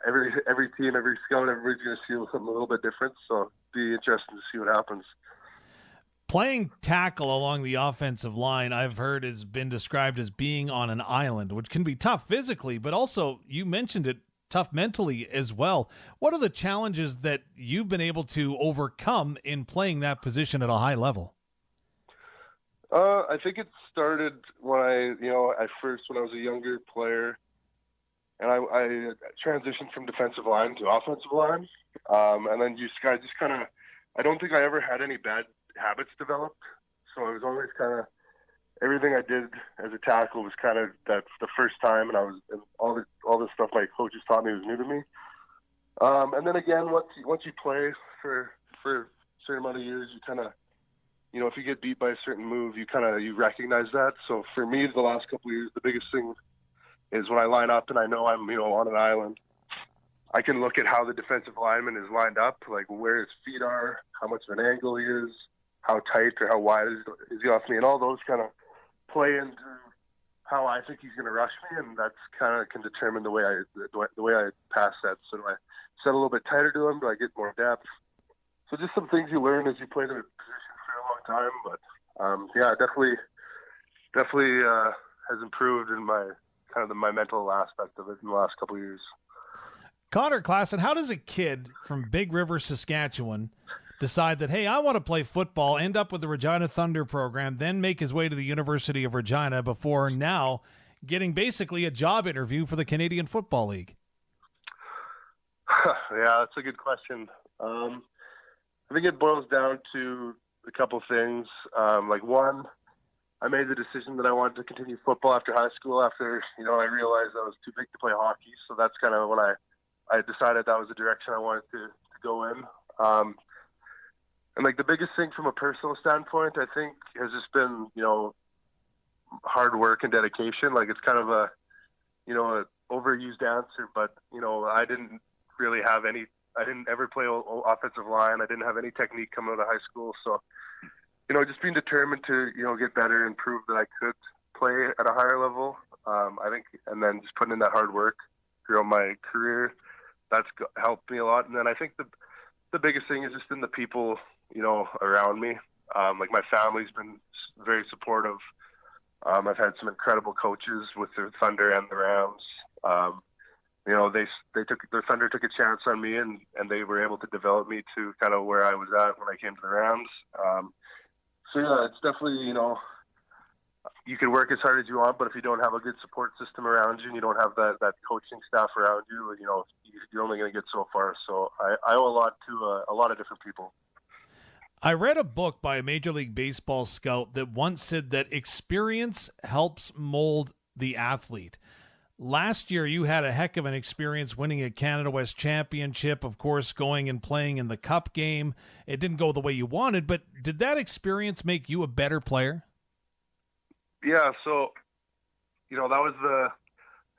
every team, every scout, everybody's going to see something a little bit different, so it'll be interesting to see what happens. Playing tackle along the offensive line, I've heard, has been described as being on an island, which can be tough physically, but also, you mentioned it, tough mentally as well. What are the challenges that you've been able to overcome in playing that position at a high level? I think it started when I was a younger player, and I transitioned from defensive line to offensive line, and then I just kind of, I don't think I ever had any bad habits developed, so it was always kind of everything I did as a tackle was kind of that's the first time, and all this stuff my coaches taught me was new to me. And then again, once you play for a certain amount of years, you kind of, if you get beat by a certain move, you recognize that. So for me, the last couple of years, the biggest thing is when I line up and I know I'm on an island, I can look at how the defensive lineman is lined up, where his feet are, how much of an angle he is, how tight or how wide is he off me, and all those kind of play into how I think he's going to rush me, and that's kind of can determine the way I pass that. So do I set a little bit tighter to him? Do I get more depth? So just some things you learn as you play the position for a long time. But definitely has improved in my my mental aspect of it in the last couple of years. Connor Klassen, how does a kid from Big River, Saskatchewan, decide that, hey, I want to play football, end up with the Regina Thunder program, then make his way to the University of Regina before now getting basically a job interview for the Canadian Football League? Yeah, that's a good question. I think it boils down to a couple things. One, I made the decision that I wanted to continue football after high school. After I realized I was too big to play hockey, so that's kind of when I decided that was the direction I wanted to go in. And like the biggest thing from a personal standpoint, I think, has just been hard work and dedication. Like it's kind of a overused answer, but I didn't really have any. I didn't ever play offensive line. I didn't have any technique coming out of high school, so just being determined to get better and prove that I could play at a higher level. I think, and then just putting in that hard work throughout my career, that's helped me a lot. And then I think the biggest thing is just in the people around me. Like my family's been very supportive. I've had some incredible coaches with the Thunder and the Rams. Their Thunder took a chance on me, and they were able to develop me to kind of where I was at when I came to the Rams. So yeah, it's definitely you can work as hard as you want, but if you don't have a good support system around you and you don't have that coaching staff around you, you're only going to get so far. So I owe a lot to a lot of different people. I read a book by a Major League Baseball scout that once said that experience helps mold the athlete. Last year, you had a heck of an experience winning a Canada West Championship, of course, going and playing in the Cup game. It didn't go the way you wanted, but did that experience make you a better player? Yeah, so, that was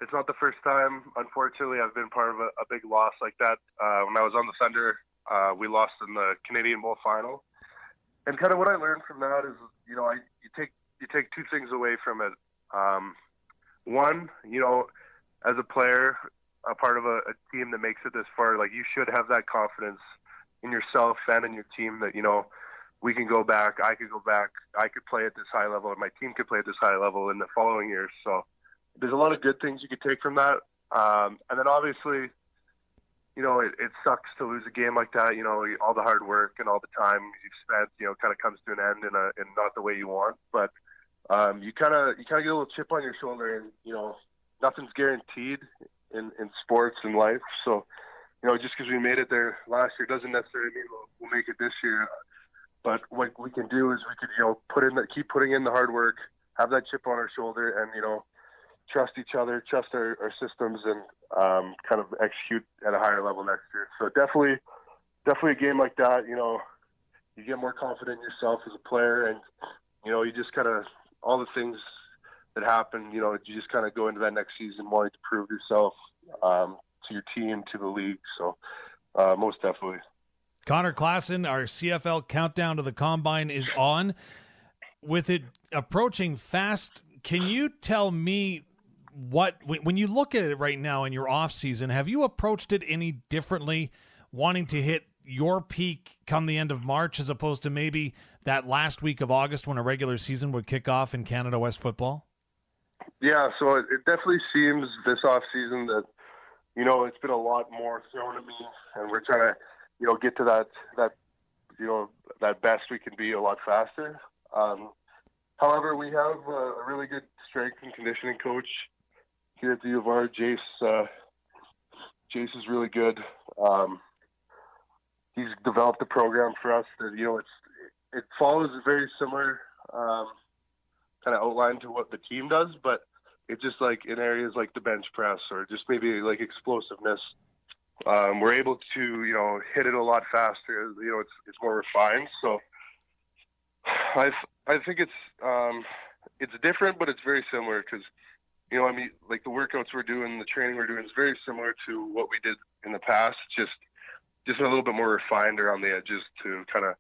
it's not the first time, unfortunately, I've been part of a big loss like that. When I was on the Thunder, we lost in the Canadian Bowl final. And kind of what I learned from that is, you take two things away from it. One, as a player, a part of a team that makes it this far, like you should have that confidence in yourself and in your team that, we can go back, I could go back, I could play at this high level, and my team could play at this high level in the following years. So there's a lot of good things you could take from that. And then obviously, it sucks to lose a game like that. All the hard work and all the time you've spent, kind of comes to an end in not the way you want. But you kind of get a little chip on your shoulder, and nothing's guaranteed in sports and life. So just because we made it there last year doesn't necessarily mean we'll make it this year. But what we can do is we could keep putting in the hard work, have that chip on our shoulder, and trust each other, trust our systems, and kind of execute at a higher level next year. So definitely a game like that, you get more confident in yourself as a player, and you just kind of all the things that happen, you just kind of go into that next season wanting to prove yourself to your team, to the league. So most definitely. Connor Klassen, our CFL countdown to the Combine is on. With it approaching fast, can you tell me when you look at it right now in your off season, have you approached it any differently, wanting to hit your peak come the end of March as opposed to maybe that last week of August when a regular season would kick off in Canada West football? Yeah, so it definitely seems this off season that it's been a lot more thrown at me, and we're trying to get to that best we can be a lot faster. However, we have a really good strength and conditioning coach here at the U of R. Jace is really good. He's developed a program for us that it follows a very similar kind of outline to what the team does, but it's just like in areas like the bench press or just maybe like explosiveness. We're able to hit it a lot faster. It's more refined. So I think it's different, but it's very similar because like the workouts we're doing, the training we're doing is very similar to what we did in the past. Just a little bit more refined around the edges to kind of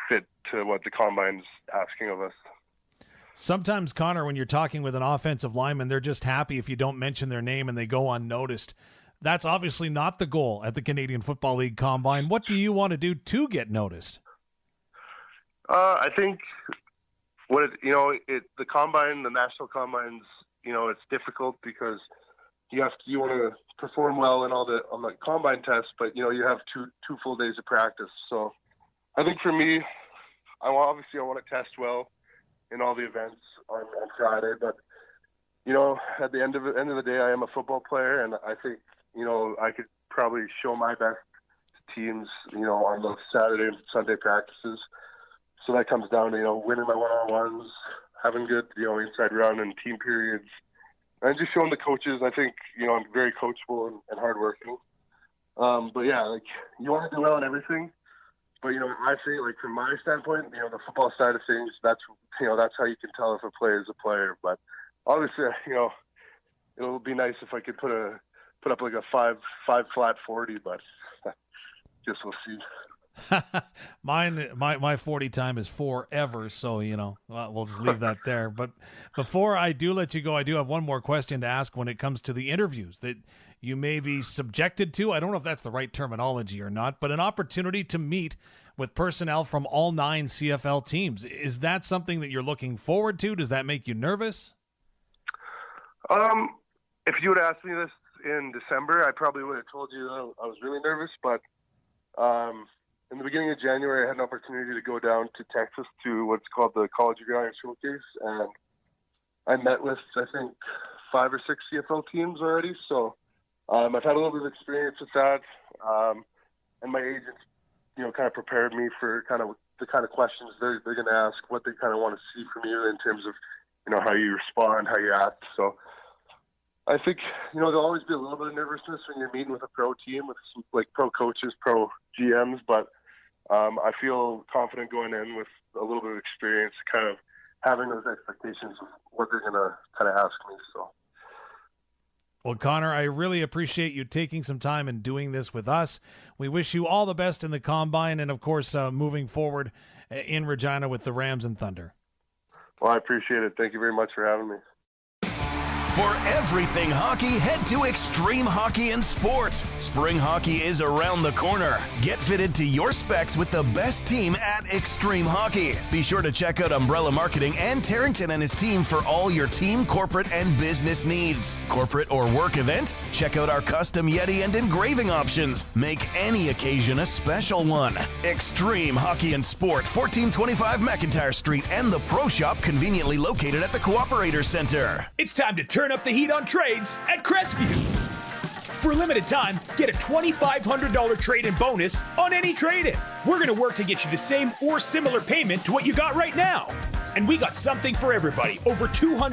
fit to what the Combine's asking of us. Sometimes, Connor, when you're talking with an offensive lineman, they're just happy if you don't mention their name and they go unnoticed. That's obviously not the goal at the Canadian Football League Combine. What do you want to do to get noticed? I think the Combine, the National Combines, it's difficult because you want to perform well on the Combine tests, but you have two full days of practice. So I think for me, I want to test well in all the events on Friday, but at the end of the day, I am a football player, and I think I could probably show my best teams on those Saturday and Sunday practices. So that comes down to winning my one-on-ones, having good, inside run and team periods, and just showing the coaches, I think, I'm very coachable and hardworking. But yeah, like, you want to do well in everything. But, I think, like, from my standpoint, the football side of things, that's how you can tell if a player is a player. But obviously, it'll be nice if I could put up like a five flat 40, but guess we'll see. My 40 time is forever, so we'll just leave that there. But before I do let you go, I do have one more question to ask when it comes to the interviews that you may be subjected to. I don't know if that's the right terminology or not, but an opportunity to meet with personnel from all 9 CFL teams. Is that something that you're looking forward to? Does that make you nervous? If you would ask me this in December, I probably would have told you I was really nervous, but in the beginning of January, I had an opportunity to go down to Texas to what's called the College of Gridiron Showcase, and I met with, I think, 5 or 6 CFL teams already. So I've had a little bit of experience with that, and my agents, kind of prepared me for kind of the kind of questions they're going to ask, what they kind of want to see from you in terms of, how you respond, how you act. So I think, there'll always be a little bit of nervousness when you're meeting with a pro team, with some, like, pro coaches, pro GMs, but I feel confident going in with a little bit of experience, kind of having those expectations of what they're going to kind of ask me. So. Well, Connor, I really appreciate you taking some time and doing this with us. We wish you all the best in the Combine and, of course, moving forward in Regina with the Rams and Thunder. Well, I appreciate it. Thank you very much for having me. For everything hockey, head to Extreme Hockey and Sports. Spring hockey is around the corner. Get fitted to your specs with the best team at Extreme Hockey. Be sure to check out Umbrella Marketing and Tarrington and his team for all your team, corporate, and business needs. Corporate or work event? Check out our custom Yeti and engraving options. Make any occasion a special one. Extreme Hockey and Sport, 1425 McIntyre Street, and the Pro Shop conveniently located at the Cooperator Center. It's time to turn up the heat on trades at Crestview. For a limited time, get a $2,500 trade-in bonus on any trade-in. We're going to work to get you the same or similar payment to what you got right now. And we got something for everybody. Over 200